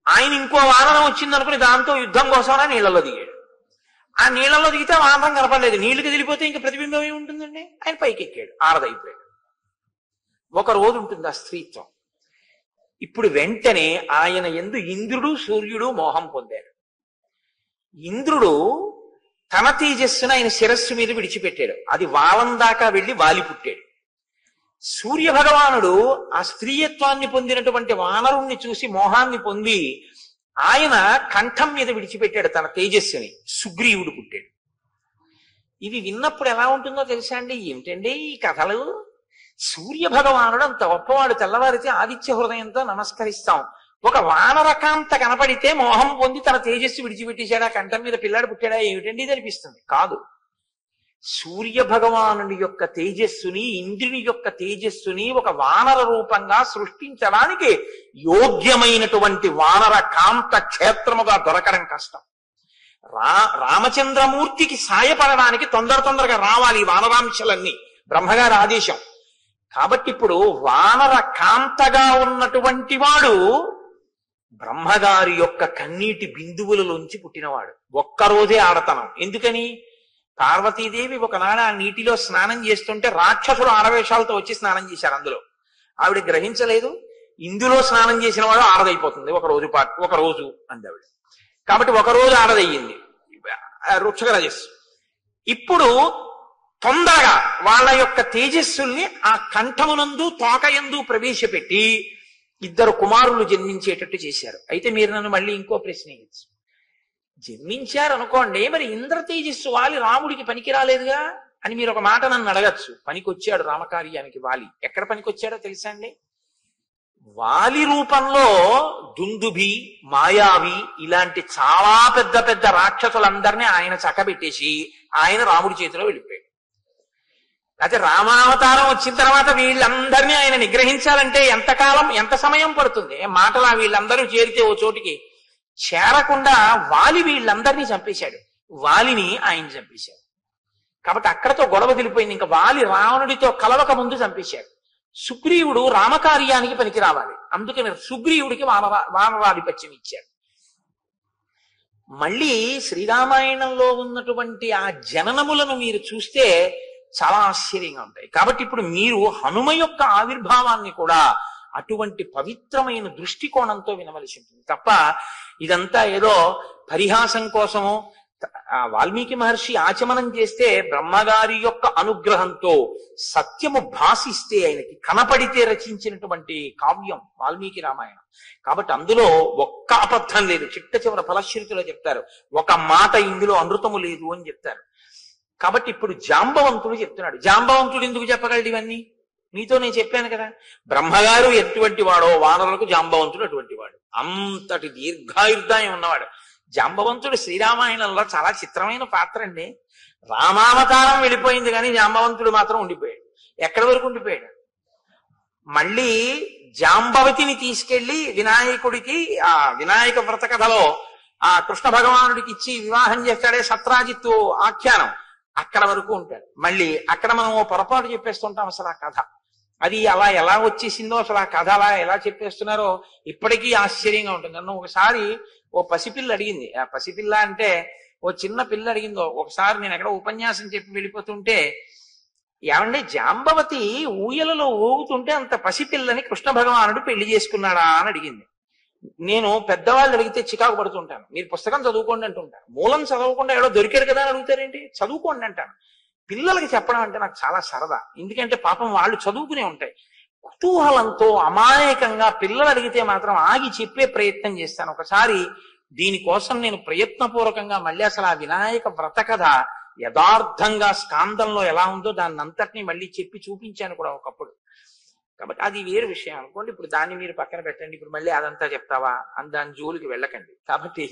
ఆయన ఇంకో వానరం వచ్చిందనుకుని దాంతో యుద్ధం కోసమని నీళ్లలో దిగాడు. ఆ నీళ్లలో దిగితే వానరం కనపడలేదు. నీళ్లు కదిలిపోతే ఇంకా ప్రతిబింబం ఏముంటుందండి? ఆయన పైకి ఎక్కాడు, ఆరదైపోయాడు. ఒక రోజు ఉంటుంది ఆ స్త్రీత్వం. ఇప్పుడు వెంటనే ఆయన యందు ఇంద్రుడు సూర్యుడు మోహం పొందారు. ఇంద్రుడు తన తేజస్సును ఆయన శిరస్సు మీద విడిచిపెట్టాడు. అది వాలం దాకా వెళ్లి వాలి పుట్టాడు. సూర్య భగవానుడు ఆ స్త్రీయత్వాన్ని పొందినటువంటి వానరుణ్ణి చూసి మోహాన్ని పొంది ఆయన కంఠం మీద విడిచిపెట్టాడు తన తేజస్సుని. సుగ్రీవుడు పుట్టాడు. ఇవి విన్నప్పుడు ఎలా ఉంటుందో తెలుసా అండి? ఏమిటండి ఈ కథలు? సూర్య భగవానుడు అంత గొప్పవాడు, తెల్లవారితే ఆదిత్య హృదయంతో నమస్కరిస్తాం. ఒక వానరకాంత కనపడితే మోహం పొంది తన తేజస్సు విడిచిపెట్టేశాడా, కంఠం మీద పిల్లాడు పుట్టాడా, ఏమిటండి ఇది అనిపిస్తుంది. కాదు, సూర్య భగవానుని యొక్క తేజస్సుని, ఇంద్రుని యొక్క తేజస్సుని ఒక వానర రూపంగా సృష్టించడానికి యోగ్యమైనటువంటి వానర కాంత క్షేత్రముగా దొరకడం కష్టం. రామచంద్రమూర్తికి సాయపడడానికి తొందరగా రావాలి వానరాంశలన్నీ, బ్రహ్మగారి ఆదేశం. కాబట్టి ఇప్పుడు వానర కాంతగా ఉన్నటువంటి వాడు బ్రహ్మగారి యొక్క కన్నీటి బిందువులలోంచి పుట్టినవాడు. ఒక్కరోజే ఆడతనం. ఎందుకని? పార్వతీదేవి ఒకనాడు ఆ నీటిలో స్నానం చేస్తుంటే రాక్షసుడు ఆడవేషాలతో వచ్చి స్నానం చేశారు. అందులో ఆవిడ గ్రహించలేదు. ఇందులో స్నానం చేసిన వాడు ఆడదైపోతుంది ఒక రోజు అందావిడ. కాబట్టి ఒక రోజు ఆడదయ్యింది వృక్షకరజస్సు. ఇప్పుడు తొందరగా వాళ్ళ యొక్క తేజస్సుల్ని ఆ కంఠమునందు తోకయందు ప్రవేశపెట్టి ఇద్దరు కుమారులు జన్మించేటట్టు చేశారు. అయితే మీరు నన్ను మళ్ళీ ఇంకో ప్రశ్న ఇచ్చు. జన్మించారు అనుకోండి, మరి ఇంద్ర తేజస్సు వాలి రాముడికి పనికి రాలేదుగా అని మీరు ఒక మాట నన్ను అడగచ్చు. పనికొచ్చాడు రామకార్యానికి వాలి. ఎక్కడ పనికొచ్చాడో తెలుసా అండి? వాలి రూపంలో దుందుభి, మాయావి ఇలాంటి చాలా పెద్ద పెద్ద రాక్షసులందరినీ ఆయన చక్కబెట్టేసి ఆయన రాముడి చేతిలో వెళ్ళిపోయాడు. అయితే రామావతారం వచ్చిన తర్వాత వీళ్ళందరినీ ఆయన నిగ్రహించాలంటే ఎంతకాలం, ఎంత సమయం పడుతుంది? మాటలా వీళ్ళందరూ చేరితే ఓ చోటికి చేరకుండా వాలి వీళ్ళందరినీ చంపేశాడు. వాలిని ఆయన చంపేశాడు. కాబట్టి అక్కడతో గొడవ తెలిపోయింది. ఇంకా వాలి రావణుడితో కలవక ముందు చంపేశాడు. సుగ్రీవుడు రామకార్యానికి పనికి రావాలి, అందుకని సుగ్రీవుడికి వానరాధిపత్యం ఇచ్చాడు. మళ్ళీ శ్రీరామాయణంలో ఉన్నటువంటి ఆ జననములను మీరు చూస్తే చాలా ఆశ్చర్యంగా ఉంటాయి. కాబట్టి ఇప్పుడు మీరు హనుమ యొక్క ఆవిర్భావాన్ని కూడా అటువంటి పవిత్రమైన దృష్టికోణంతో వినవలసి ఉంటుంది తప్ప ఇదంతా ఏదో పరిహాసం కోసమో. వాల్మీకి మహర్షి ఆచమనం చేస్తే బ్రహ్మగారి యొక్క అనుగ్రహంతో సత్యము భాసిస్తే ఆయనకి కనపడితే రచించినటువంటి కావ్యం వాల్మీకి రామాయణం. కాబట్టి అందులో ఒక్క అబద్ధం లేదు. చిట్ట చివర ఫలశ్రుతిలో చెప్తారు, ఒక మాట ఇందులో అనృతము లేదు అని చెప్తారు. కాబట్టి ఇప్పుడు జాంబవంతుడు చెప్తున్నాడు. జాంబవంతుడు ఎందుకు చెప్పగలడు ఇవన్నీ? మీతో నేను చెప్పాను కదా, బ్రహ్మగారు ఎటువంటి వాడో వానరులకు జాంబవంతుడు అటువంటి వాడు. అంతటి దీర్ఘాయుర్దాయం ఉన్నవాడు. జాంబవంతుడు శ్రీరామాయణంలో చాలా చిత్రమైన పాత్ర అండి. రామావతారం వెళ్ళిపోయింది కానీ జాంబవంతుడు మాత్రం ఉండిపోయాడు. ఎక్కడి వరకు ఉండిపోయాడు? మళ్ళీ జాంబవతిని తీసుకెళ్లి వినాయకుడికి ఆ వినాయక వ్రత కథలో ఆ కృష్ణ భగవానుడికి ఇచ్చి వివాహం చేస్తాడే సత్రాజిత్తు ఆఖ్యానం, అక్కడ వరకు ఉంటాడు. మళ్ళీ అక్కడ మనం ఓ పొరపాటు చెప్పేస్తుంటాం. అసలు ఆ కథ అది అలా ఎలా వచ్చేసిందో, అసలు ఆ కథ అలా ఎలా చెప్పేస్తున్నారో ఇప్పటికీ ఆశ్చర్యంగా ఉంటుంది. నన్ను ఒకసారి ఓ పసిపిల్ల అడిగింది. ఆ పసిపిల్ల అంటే ఓ చిన్న పిల్ల అడిగిందో ఒకసారి, నేను ఎక్కడ ఉపన్యాసం చెప్పి వెళ్ళిపోతుంటే, ఏమంటే జాంబవతి ఊయలలో ఊగుతుంటే అంత పసిపిల్లని కృష్ణ భగవానుడు పెళ్లి చేసుకున్నాడా అని అడిగింది. నేను పెద్దవాళ్ళు అడిగితే చికాకు పడుతుంటాను. మీరు పుస్తకం చదువుకోండి అంటుంటాను. మూలం చదవకుండా ఏడో దొరికాడు కదా అని అడుగుతారేంటి? చదువుకోండి అంటాను. పిల్లలకి చెప్పడం అంటే నాకు చాలా సరదా. ఎందుకంటే పాపం వాళ్ళు చదువుకునే ఉంటాయి. కుతూహలంతో అమాయకంగా పిల్లలు అడిగితే మాత్రం ఆగి చెప్పే ప్రయత్నం చేస్తాను. ఒకసారి దీనికోసం నేను ప్రయత్నపూర్వకంగా మళ్ళీ అసలు ఆ వినాయక వ్రత కథ యథార్థంగా స్కాందంలో ఎలా ఉందో దాన్ని అంతటినీ మళ్ళీ చెప్పి చూపించాను కూడా ఒకప్పుడు. కాబట్టి అది వేరు విషయం అనుకోండి. ఇప్పుడు దాన్ని మీరు పక్కన పెట్టండి. ఇప్పుడు మళ్ళీ అదంతా చెప్తావా అని దాని జోలికి వెళ్ళకండి. కాబట్టి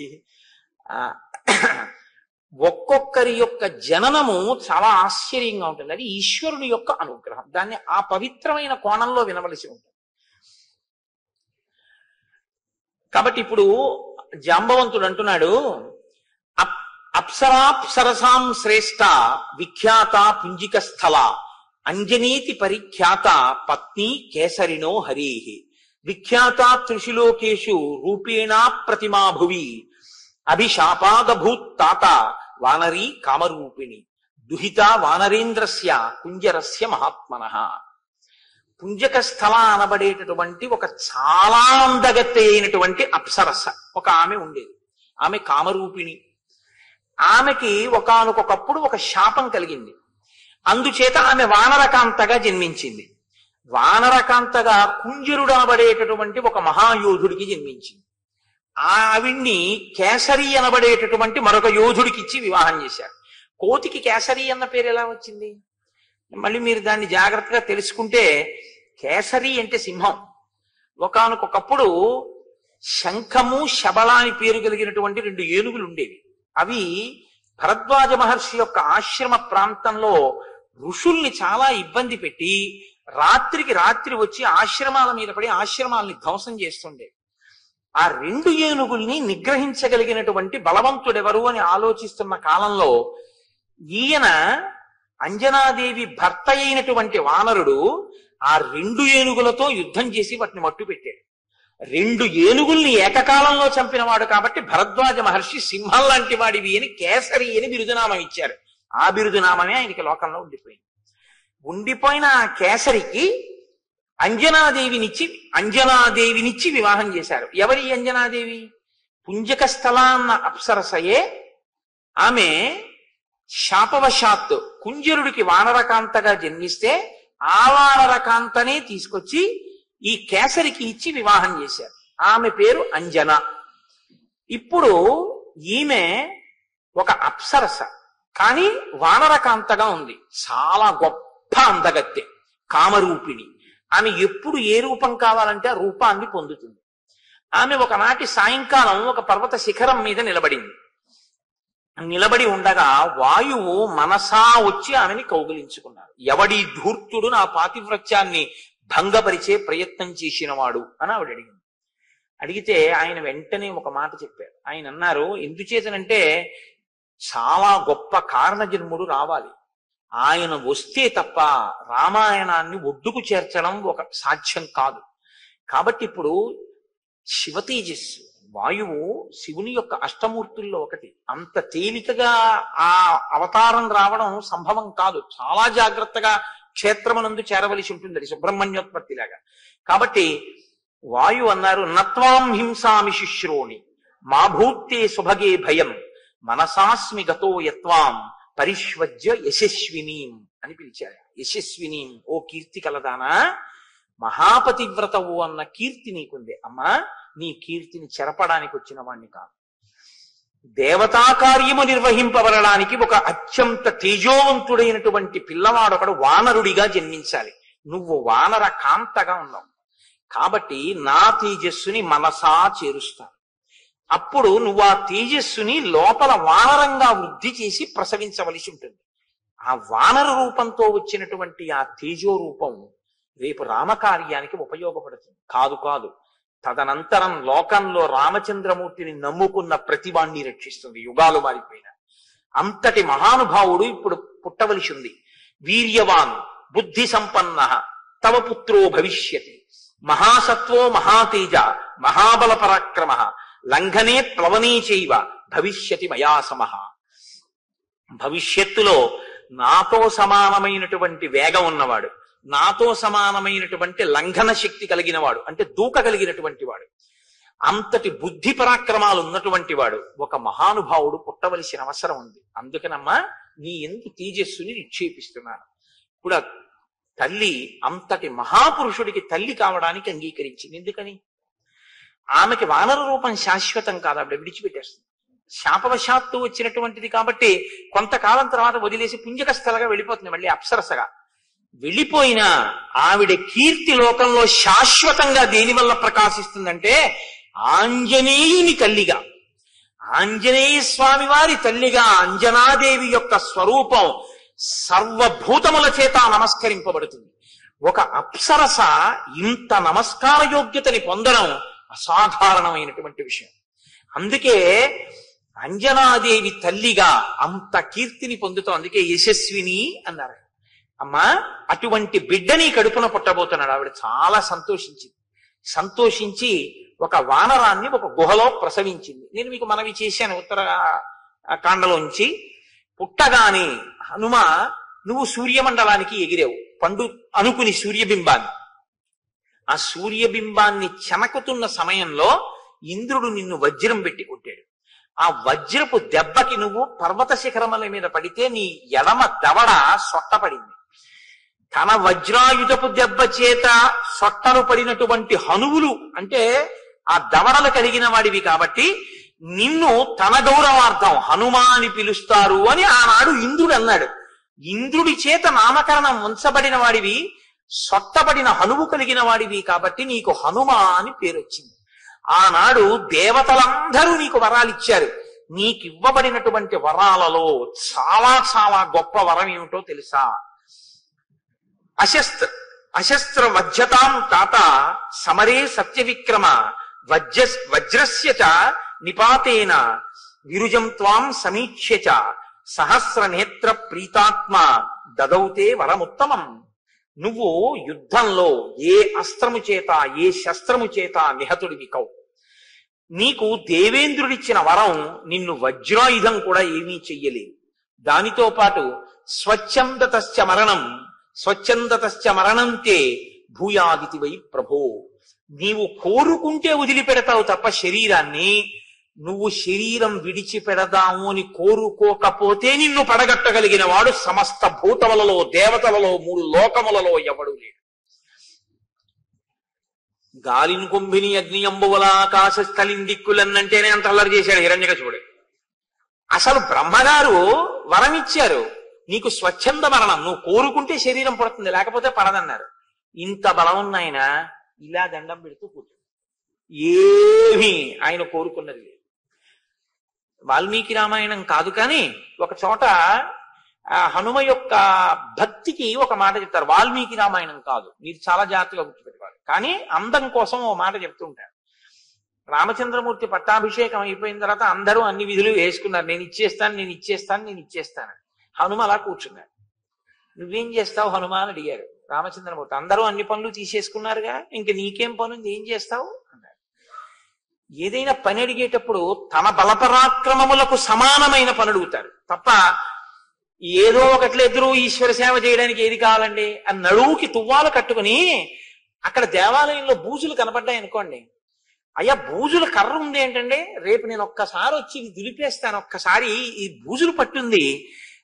ఒక్కొక్కరి యొక్క జననము చాలా ఆశ్చర్యంగా ఉంటుంది. అది ఈశ్వరుని యొక్క అనుగ్రహం. దాన్ని ఆ పవిత్రమైన కోణంలో వినవలసి ఉంటుంది. కాబట్టి ఇప్పుడు జాంబవంతుడు అంటున్నాడు, అప్సరాప్సరసాం శ్రేష్ఠ విఖ్యాత పుంజిక స్థల అంజనీతి పరిఖ్యాత పత్ని కేసరినో హరి విఖ్యాత త్రిశులోకేషు రూపేణా ప్రతిమా భువి అభిశాపాదభూత్ తాత వానరీ కామరూపిణి దుహిత వానరేంద్రస్య కుంజరస్య మహాత్మనః. పుంజక స్థల అనబడేటటువంటి ఒక చాలా అందగత్తె అయినటువంటి అప్సరస ఒక ఆమె ఉండేది. ఆమె కామరూపిణి. ఆమెకి ఒకానొకప్పుడు ఒక శాపం కలిగింది. అందుచేత ఆమె వానరకాంతగా జన్మించింది. వానరకాంతగా కుంజరుడు అనబడేటటువంటి ఒక మహాయోధుడికి జన్మించింది. ఆవిడ్ని కేసరి అనబడేటటువంటి మరొక యోధుడికి ఇచ్చి వివాహం చేశారు. కోతికి కేసరి అన్న పేరు ఎలా వచ్చింది? మళ్ళీ మీరు దాన్ని జాగ్రత్తగా తెలుసుకుంటే, కేసరి అంటే సింహం. ఒకానొకప్పుడు శంఖము శబళ అని పేరు కలిగినటువంటి 2 ఏనుగులు ఉండేవి. అవి భరద్వాజ మహర్షి యొక్క ఆశ్రమ ప్రాంతంలో ఋషుల్ని చాలా ఇబ్బంది పెట్టి రాత్రికి రాత్రి వచ్చి ఆశ్రమాల మీద పడి ఆశ్రమాలని ధ్వంసం చేస్తుండేవి. ఆ 2 ఏనుగుల్ని నిగ్రహించగలిగినటువంటి బలవంతుడెవరు అని ఆలోచిస్తున్న కాలంలో ఈయన అంజనాదేవి భర్త అయినటువంటి వానరుడు ఆ 2 ఏనుగులతో యుద్ధం చేసి వాటిని మట్టు పెట్టాడు. 2 ఏనుగుల్ని ఏకకాలంలో చంపినవాడు కాబట్టి భరద్వాజ మహర్షి సింహం లాంటి వాడివి అని కేసరి అని బిరుదునామం ఇచ్చారు. ఆ బిరుదునామమే ఆయనకి లోకంలో ఉండిపోయింది. ఉండిపోయిన ఆ కేసరికి అంజనాదేవినిచ్చి వివాహం చేశారు. ఎవరి అంజనాదేవి? పుంజక స్థల అన్న అప్సరసయే. ఆమె శాపవశాత్తు కుంజరుడికి వానరకాంతగా జన్మిస్తే ఆ వానరకాంతనే తీసుకొచ్చి ఈ కేసరికి ఇచ్చి వివాహం చేశారు. ఆమె పేరు అంజన. ఇప్పుడు ఈమె ఒక అప్సరస, కానీ వానరకాంతగా ఉంది. చాలా గొప్ప అందగత్తె, కామరూపిణి. ఆమె ఎప్పుడు ఏ రూపం కావాలంటే ఆ రూపాన్ని పొందుతుంది. ఆమె ఒకనాటి సాయంకాలం ఒక పర్వత శిఖరం మీద నిలబడి ఉండగా వాయువు మనసా వచ్చి ఆమెని కౌగిలించుకున్నారు. ఎవడి ధూర్తుడు నా పాతివ్రత్యాన్ని భంగపరిచే ప్రయత్నం చేసినవాడు అని ఆవిడ అడిగింది. అడిగితే ఆయన వెంటనే ఒక మాట చెప్పారు. ఆయన అన్నారు, ఎందుచేతనంటే చాలా గొప్ప కారణజన్ముడు రావాలి. ఆయన వస్తే తప్ప రామాయణాన్ని ఒడ్డుకు చేర్చడం ఒక సాధ్యం కాదు. కాబట్టి ఇప్పుడు శివతేజస్సు వాయువు శివుని యొక్క అష్టమూర్తుల్లో ఒకటి. అంత తేలికగా ఆ అవతారం రావడం సంభవం కాదు. చాలా జాగ్రత్తగా క్షేత్రమునందు చేరవలసి ఉంటుంది. అది సుబ్రహ్మణ్యోత్పత్తిలాగా. కాబట్టి వాయు అన్నారు, నత్వాం హింసామి శుశ్రోణి మా భూతే సుభగే భయం మనసాస్మి గతో యత్వాం పరిష్వజ్య యశస్వినీం అని పిలిచారు. యశస్వినీం, ఓ కీర్తి కలదానా, మహాపతివ్రతవు అన్న కీర్తి నీకుంది. అమ్మా, నీ కీర్తిని చెరపడానికి వచ్చిన వాణ్ణి కాదు. దేవతా కార్యము నిర్వహింపబడడానికి ఒక అత్యంత తేజోవంతుడైనటువంటి పిల్లవాడు ఒకడు వానరుడిగా జన్మించాలి. నువ్వు వానర కాంతగా ఉన్నావు కాబట్టి నా తేజస్సుని మనసా చేరుస్తాను. అప్పుడు నువ్వు ఆ తేజస్సుని లోపల వానరంగా వృద్ధి చేసి ప్రసవించవలసి ఉంటుంది. ఆ వానర రూపంతో వచ్చినటువంటి ఆ తేజో రూపం రేపు రామకార్యానికి ఉపయోగపడుతుంది. కాదు కాదు, తదనంతరం లోకంలో రామచంద్రమూర్తిని నమ్ముకున్న ప్రతివాణ్ణి రక్షిస్తుంది. యుగాలు మారిపోయిన అంతటి మహానుభావుడు ఇప్పుడు పుట్టవలసి ఉంది. వీర్యవాన్ బుద్ధి సంపన్న తవ పుత్రో భవిష్యతి, మహాసత్వో మహాతేజ మహాబల పరాక్రమ, లంఘనే ప్లవనే చైవ భవిష్యతి మయా సమః. భవిష్యత్తులో నాతో సమానమైనటువంటి వేగం ఉన్నవాడు, నాతో సమానమైనటువంటి లంఘన శక్తి కలిగిన వాడు, అంటే దూకగలిగినటువంటి వాడు, అంతటి బుద్ధి పరాక్రమాలు ఉన్నటువంటి వాడు ఒక మహానుభావుడు పుట్టవలసిన అవసరం ఉంది. అందుకనమ్మా నీ ఎందు తేజస్సుని నిక్షేపిస్తున్నాను. ఇప్పుడు తల్లి అంతటి మహాపురుషుడికి తల్లి కావడానికి అంగీకరించింది. ఎందుకని? ఆమెకి వానర రూపం శాశ్వతం కాదు, ఆవిడ విడిచిపెట్టేస్తుంది. శాపవశాత్తు వచ్చినటువంటిది కాబట్టి కొంతకాలం తర్వాత వదిలేసి పుంజకస్థలగా వెళ్ళిపోతుంది, మళ్ళీ అప్సరసగా వెళ్ళిపోయినా ఆవిడ కీర్తి లోకంలో శాశ్వతంగా దేనివల్ల ప్రకాశిస్తుందంటే ఆంజనేయుని తల్లిగా, ఆంజనేయ స్వామి వారి తల్లిగా అంజనాదేవి యొక్క స్వరూపం సర్వభూతముల చేత నమస్కరింపబడుతుంది. ఒక అప్సరస ఇంత నమస్కార యోగ్యతని పొందడం అసాధారణమైనటువంటి విషయం. అందుకే అంజనాదేవి తల్లిగా అంత కీర్తిని పొందుతాం. అందుకే యశస్విని అన్నారు. అమ్మా అటువంటి బిడ్డని కడుపున పుట్టబోతున్నాడు. ఆవిడ చాలా సంతోషించింది. సంతోషించి ఒక వానరాన్ని ఒక గుహలో ప్రసవించింది. నేను మీకు మనవి చేశాను ఉత్తర కాండలోంచి. పుట్టగానే హనుమ నువ్వు సూర్యమండలానికి ఎగిరావు, పండు అనుకుని సూర్యబింబాన్ని. ఆ సూర్యబింబాన్ని చెనకుతున్న సమయంలో ఇంద్రుడు నిన్ను వజ్రం పెట్టి కొట్టాడు. ఆ వజ్రపు దెబ్బకి నువ్వు పర్వత శిఖరముల మీద పడితే నీ ఎడమ దవడ సొట్టపడింది. తన వజ్రాయుధపు దెబ్బ చేత సొట్టను పడినటువంటి హనువులు అంటే ఆ దవడలు కలిగిన వాడివి కాబట్టి నిన్ను తన గౌరవార్థం హనుమా అని పిలుస్తారు అని ఆనాడు ఇంద్రుడు అన్నాడు. ఇంద్రుడి చేత నామకరణం ఉంచబడిన వాడివి, సొట్టబడిన హనువు కలిగిన వాడివి కాబట్టి నీకు హనుమ అని పేరు వచ్చింది. ఆనాడు దేవతలందరూ నీకు వరాలు ఇచ్చారు. నీకివ్వబడినటువంటి వరాలలో చాలా చాలా గొప్ప వరం ఏమిటో తెలుసా? అశస్త్ర వజ్రతాం తాత సమరే సత్య విక్రమ వజ్రస్య చ నిపాతేన విరుజం త్వాం సమీక్ష్య చ సహస్ర నేత్ర ప్రీతాత్మ దదౌతే వరముత్తమం. నువ్వు యుద్ధంలో ఏ అస్త్రము చేత ఏ శస్త్రము చేత నిహతుడివి కవు. నీకు దేవేంద్రుడిచ్చిన వరం నిన్ను వజ్రాయుధం కూడా ఏమీ చెయ్యలేదు. దానితో పాటు స్వచ్ఛందతశ్చ మరణంతే భూయాదితి వై ప్రభో. నీవు కోరుకుంటే వదిలిపెడతావు తప్ప శరీరాన్ని, నువ్వు శరీరం విడిచిపెడదాము అని కోరుకోకపోతే నిన్ను పడగట్టగలిగిన వాడు సమస్త భూతములలో దేవతలలో 3 లోకములలో ఎవడు లేడు. గాలిని కుంభిని అగ్ని అంబువల ఆకాశ స్థలిందిక్కులన్నంటేనే అంత అల్లరి చేశాడు హిరణ్యకశిపుడు. అసలు బ్రహ్మగారు వరం ఇచ్చారు, నీకు స్వచ్ఛంద మరణం, నువ్వు కోరుకుంటే శరీరం పడుతుంది లేకపోతే పడదన్నారు. ఇంత బలం ఉన్నాయన ఇలా దండం పెడుతూ కూర్చో, ఏమీ ఆయన కోరుకున్నది లేదు. వాల్మీకి రామాయణం కాదు కానీ ఒక చోట హనుమ యొక్క భక్తికి ఒక మాట చెప్తారు. వాల్మీకి రామాయణం కాదు, మీరు చాలా జాగ్రత్తగా గుర్తుపెట్టుకోవాలి. కానీ అందం కోసం ఓ మాట చెప్తూ ఉంటారు. రామచంద్రమూర్తి పట్టాభిషేకం అయిపోయిన తర్వాత అందరూ అన్ని విధులు వేసుకున్నారు. నేను ఇచ్చేస్తాను. హనుమ అలా కూర్చున్నాడు. నువ్వేం చేస్తావు హనుమ అని అడిగారు రామచంద్రమూర్తి. అందరూ అన్ని పనులు తీసేసుకున్నారుగా, ఇంక నీకేం పనుంది, ఏం చేస్తావు అన్నాడు. ఏదైనా పని అడిగేటప్పుడు తన బలపరాక్రమములకు సమానమైన పని అడుగుతారు తప్ప ఏదో ఒకట్ల ఎదురు ఈశ్వర సేవ చేయడానికి ఏది కావాలండి అని నడువుకి తువ్వాలు కట్టుకుని అక్కడ దేవాలయంలో బూజులు కనపడ్డాయి అనుకోండి, అయ్యా బూజుల కర్ర ఉంది ఏంటండి, రేపు నేను ఒక్కసారి వచ్చి ఇది దులిపేస్తాను, ఒక్కసారి ఈ బూజులు పట్టుంది,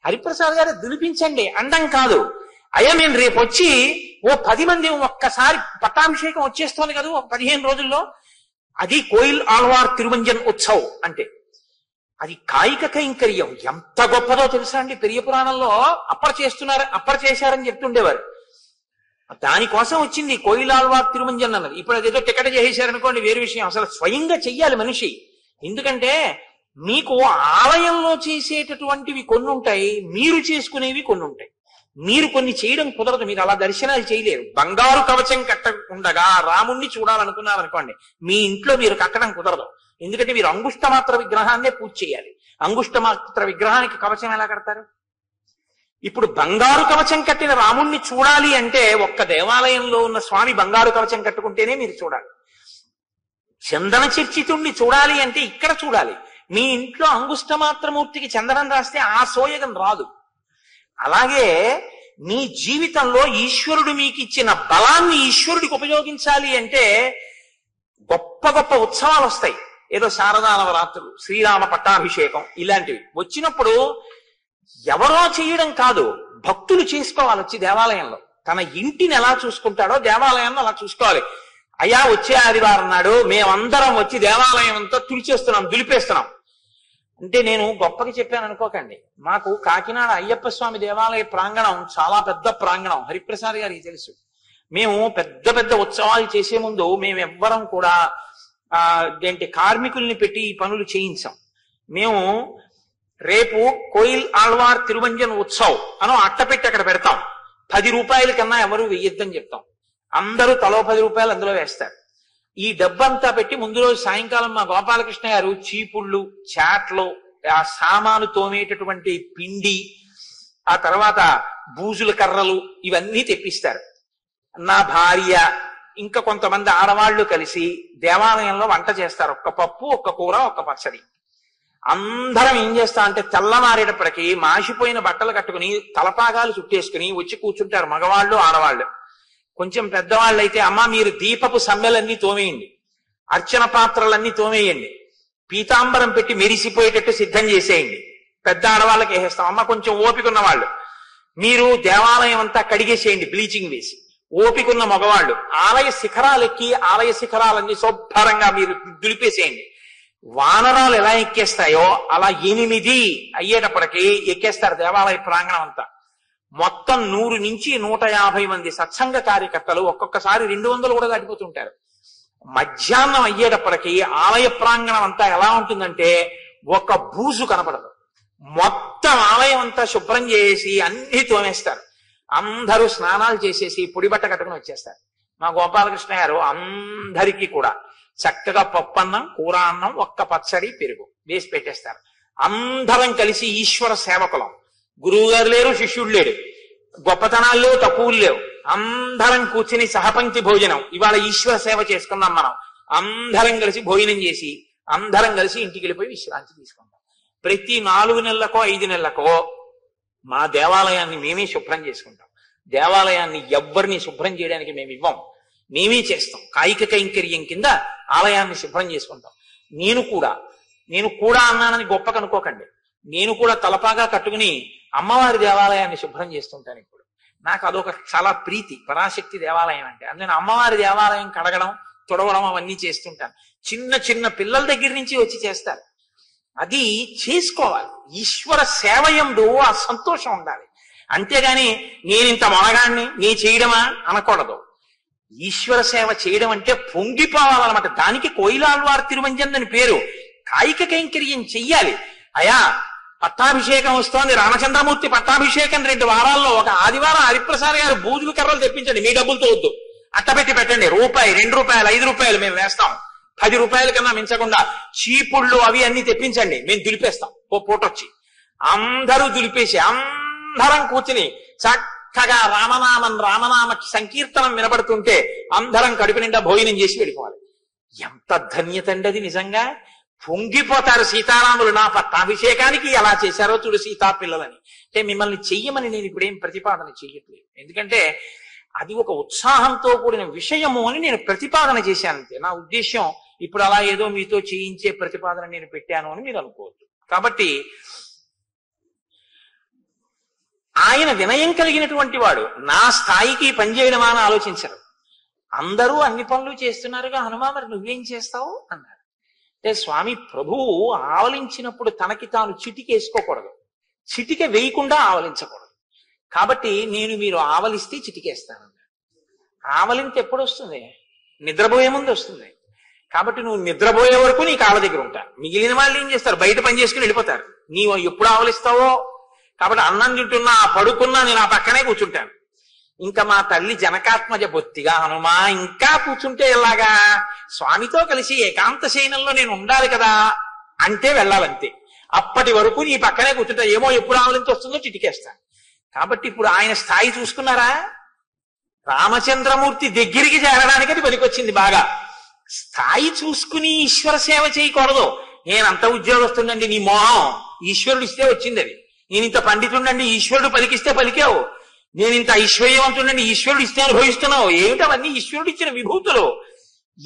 హరిప్రసాద్ గారు దులిపించండి అండం కాదు. అయ్యా నేను రేపు వచ్చి ఓ 10 మంది ఒక్కసారి పట్టాభిషేకం వచ్చేస్తోంది కదా 15 రోజుల్లో, అది కోయిల్ ఆళ్వార్ తిరుమంజన్ ఉత్సవ్ అంటే అది కాయిక కైంకర్యం ఎంత గొప్పదో తెలుసా అండి. పెరియ పురాణంలో అప్పర్ చేశారని చెప్తుండేవారు. దానికోసం వచ్చింది కోయిల్ ఆళ్వార్ తిరుమంజన్ అన్నది. ఇప్పుడు అదేదో టికెట్ చేసేశారనుకోండి వేరే విషయం, అసలు స్వయంగా చెయ్యాలి మనిషి. ఎందుకంటే మీకు ఆలయంలో చేసేటటువంటివి కొన్ని ఉంటాయి, మీరు చేసుకునేవి కొన్ని ఉంటాయి. మీరు కొన్ని చేయడం కుదరదు, మీరు అలా దర్శనాలు చేయలేరు. బంగారు కవచం కట్టకుండగా రాముణ్ణి చూడాలనుకున్నారనుకోండి, మీ ఇంట్లో మీరు కట్టడం కుదరదు. ఎందుకంటే మీరు అంగుష్టమాత్ర విగ్రహాన్నే పూజ చేయాలి. అంగుష్టమాత్ర విగ్రహానికి కవచం ఎలా కడతారు? ఇప్పుడు బంగారు కవచం కట్టిన రాముణ్ణి చూడాలి అంటే ఒక్క దేవాలయంలో ఉన్న స్వామి బంగారు కవచం కట్టుకుంటేనే మీరు చూడాలి. చందన చర్చితుణ్ణి చూడాలి అంటే ఇక్కడ చూడాలి. మీ ఇంట్లో అంగుష్టమాత్రమూర్తికి చందనం రాస్తే ఆ సోయగం రాదు. అలాగే మీ జీవితంలో ఈశ్వరుడు మీకు ఇచ్చిన బలాన్ని ఈశ్వరుడికి ఉపయోగించాలి అంటే గొప్ప గొప్ప ఉత్సవాలు వస్తాయి. ఏదో శారదా నవరాత్రులు, శ్రీరామ పట్టాభిషేకం ఇలాంటివి వచ్చినప్పుడు ఎవరో చేయడం కాదు, భక్తులు చేసుకోవాలి. వచ్చి దేవాలయంలో తన ఇంటిని ఎలా చూసుకుంటాడో దేవాలయాన్ని అలా చూసుకోవాలి. అయ్యా వచ్చే ఆదివారం నాడు మేమందరం వచ్చి దేవాలయం అంతా తుడిచేస్తున్నాం, దులిపేస్తున్నాం అంటే నేను గొప్పగా చెప్పాను అనుకోకండి. మాకు కాకినాడ అయ్యప్ప స్వామి దేవాలయ ప్రాంగణం చాలా పెద్ద ప్రాంగణం, హరిప్రసాద్ గారికి తెలుసు. మేము పెద్ద పెద్ద ఉత్సవాలు చేసే ముందు మేమెవ్వరం కూడా కార్మికుల్ని పెట్టి ఈ పనులు చేయించాం. మేము రేపు కోయిల్ ఆళ్వార్ తిరువంజన్ ఉత్సవ్ అని అట్టపెట్టి అక్కడ పెడతాం. 10 రూపాయల కన్నా ఎవరు వెయ్యొద్దని చెప్తాం. అందరూ తలో 10 రూపాయలు అందులో వేస్తారు. ఈ డబ్బంతా పెట్టి ముందు రోజు సాయంకాలం మా గోపాలకృష్ణ గారు చీపుళ్ళు, చాట్లు, ఆ సామాను తోమేటటువంటి పిండి, ఆ తర్వాత బూజుల కర్రలు ఇవన్నీ తెప్పిస్తారు. నా భార్య ఇంకా కొంతమంది ఆడవాళ్లు కలిసి దేవాలయంలో వంట చేస్తారు. ఒక్క పప్పు, ఒక్క కూర, ఒక్క పచ్చడి. అందరం ఏం చేస్తా అంటే తెల్లమారేటప్పటికీ మాసిపోయిన బట్టలు కట్టుకుని తలపాగాలు చుట్టేసుకుని వచ్చి కూర్చుంటారు మగవాళ్ళు, ఆడవాళ్ళు. కొంచెం పెద్దవాళ్ళు అయితే అమ్మ మీరు దీపపు సమ్మెలన్నీ తోమేయండి, అర్చన పాత్రలన్నీ తోమేయండి, పీతాంబరం పెట్టి మెరిసిపోయేటట్టు సిద్ధం చేసేయండి. పెద్ద ఆడవాళ్ళకి వేసేస్తాం. అమ్మ కొంచెం ఓపిక ఉన్న వాళ్ళు మీరు దేవాలయం అంతా కడిగేసేయండి బ్లీచింగ్ వేసి. ఓపిక ఉన్న మగవాళ్ళు ఆలయ శిఖరాలెక్కి ఆలయ శిఖరాలన్నీ శుభ్రంగా మీరు దులిపేసేయండి. వానరాలు ఎలా ఎక్కేస్తాయో అలా 8 అయ్యేటప్పటికి ఎక్కేస్తారు దేవాలయ ప్రాంగణం అంతా. మొత్తం 100 నుంచి 150 మంది సత్సంగ కార్యకర్తలు ఒక్కొక్కసారి 200 కూడా దాటిపోతుంటారు. మధ్యాహ్నం అయ్యేటప్పటికి ఆలయ ప్రాంగణం అంతా ఎలా ఉంటుందంటే ఒక బూజు కనపడదు. మొత్తం ఆలయం అంతా శుభ్రం చేసి అన్ని తోమేస్తారు. అందరూ స్నానాలు చేసేసి పొడి బట్ట కట్టుకుని వచ్చేస్తారు. మా గోపాలకృష్ణ గారు అందరికీ కూడా చక్కగా పప్పన్నం, కూర అన్నం, ఒక్క పచ్చడి, పెరుగు వేసి పెట్టేస్తారు. అందరం కలిసి ఈశ్వర సేవకులం. గురువు గారు లేరు, శిష్యుడు లేడు, గొప్పతనాలు లేవు, తక్కువలు లేవు. అందరం కూర్చుని సహపంక్తి భోజనం. ఇవాళ ఈశ్వర సేవ చేసుకున్నాం మనం. అందరం కలిసి భోజనం చేసి అందరం కలిసి ఇంటికి వెళ్ళిపోయి విశ్రాంతి తీసుకుంటాం. ప్రతి 4 నెలలకో 5 నెలలకో మా దేవాలయాన్ని మేమే శుభ్రం చేసుకుంటాం. దేవాలయాన్ని ఎవ్వరిని శుభ్రం చేయడానికి మేము ఇవ్వం, మేమే చేస్తాం. కాయిక కైంకర్యం కింద ఆలయాన్ని శుభ్రం చేసుకుంటాం. నేను కూడా అన్నానని గొప్ప కనుకోకండి. నేను కూడా తలపాగా కట్టుకుని అమ్మవారి దేవాలయాన్ని శుభ్రం చేస్తుంటాను. ఇప్పుడు నాకు అదొక చాలా ప్రీతి, పరాశక్తి దేవాలయం అంటే. అందుకని అమ్మవారి దేవాలయం కడగడం, తుడవడం అవన్నీ చేస్తుంటాను. చిన్న చిన్న పిల్లల దగ్గర నుంచి వచ్చి చేస్తారు. అది చేసుకోవాలి. ఈశ్వర సేవయందు ఆ సంతోషం ఉండాలి. అంతేగాని నేనింత మొనగాన్ని నీ చేయడమా అనకూడదు. ఈశ్వర సేవ చేయడం అంటే పొంగిపోవాలన్నమాట. దానికి కోయిలాళ్వార్ తిరువంజన్ అని పేరు. కాయిక కైంకర్యం చెయ్యాలి. అయా పట్టాభిషేకం వస్తోంది, రామచంద్రమూర్తి పట్టాభిషేకం 2 వారాల్లో, ఒక ఆదివారం హరిప్రసాద్ గారు బూజులు కర్రలు తెప్పించండి, మీ డబ్బులతో వద్దు, అట్టపెట్టి పెట్టండి. రూపాయి, 2 రూపాయలు, 5 రూపాయలు మేము వేస్తాం. 10 రూపాయల కన్నా మించకుండా చీపుళ్ళు అవి అన్ని తెప్పించండి, మేము దులిపేస్తాం. ఓ పూటొచ్చి అందరూ దులిపేసి అందరం కూర్చుని చక్కగా రామనామ సంకీర్తనం వినబడుతుంటే అందరం కడుపు నిండా భోజనం చేసి వెళ్ళిపోవాలి. ఎంత ధన్యత అండి అది. నిజంగా పొంగిపోతారు సీతారాములు. నా పట్టాభిషేకానికి ఎలా చేశారో చూడు సీతా పిల్లలని. అంటే మిమ్మల్ని చెయ్యమని నేను ఇప్పుడేం ప్రతిపాదన చెయ్యట్లేదు, ఎందుకంటే అది ఒక ఉత్సాహంతో కూడిన విషయము అని నేను ప్రతిపాదన చేశాను అంతే. నా ఉద్దేశ్యం ఇప్పుడు అలా ఏదో మీతో చేయించే ప్రతిపాదన నేను పెట్టాను అని మీరు అనుకోవద్దు. కాబట్టి ఆయన వినయం కలిగినటువంటి వాడు. నా స్థాయికి పనిచేయడమా అని ఆలోచించరు. అందరూ అన్ని పనులు చేస్తున్నారుగా, హనుమా మరి నువ్వేం చేస్తావు అన్నారు. అంటే స్వామి ప్రభువు ఆవలించినప్పుడు తనకి తాను చిటికేసుకోకూడదు, చిటిక వేయకుండా ఆవలించకూడదు. కాబట్టి మీరు ఆవలిస్తే చిటికేస్తాను. ఆవలింత ఎప్పుడు వస్తుంది? నిద్రపోయే ముందు వస్తుంది. కాబట్టి నువ్వు నిద్రపోయే వరకు నీ కాళ్ళ దగ్గర ఉంటా. మిగిలిన వాళ్ళు ఏం చేస్తారు? బయట పని చేసుకుని వెళ్ళిపోతారు. నీవు ఎప్పుడు ఆవలిస్తావో. కాబట్టి అన్నం తింటున్నా పడుకున్నా నేను ఆ పక్కనే కూర్చుంటాను. ఇంకా మా తల్లి జనకాత్మజ బొత్తిగా హనుమా ఇంకా కూర్చుంటే ఎలాగా? స్వామితో కలిసి ఏకాంత శయనంలో నేను ఉండాలి కదా అంటే వెళ్ళాలంతే. అప్పటి వరకు నీ పక్కనే కూర్చుంటా. ఏమో ఎప్పుడు ఆవలింత వస్తుందో చిటికేస్తాను. కాబట్టి ఇప్పుడు ఆయన స్థాయి చూసుకున్నారా? రామచంద్రమూర్తి దగ్గరికి చేరడానికి అది పనికొచ్చింది బాగా. స్థాయి చూసుకుని ఈశ్వర సేవ చేయకూడదు. నేనంత ఉద్యోగస్తుండండి, నీ మోహం ఈశ్వరుడు ఇస్తే వచ్చింది అది. నేను ఇంత పండితుండండి, ఈశ్వరుడు పలికిస్తే పలికావు. నేను ఇంత ఐశ్వర్యవంతుండండి, ఈశ్వరుడు ఇస్తే అనుభవిస్తున్నావు. ఏమిటవన్నీ ఈశ్వరుడు ఇచ్చిన విభూతులు.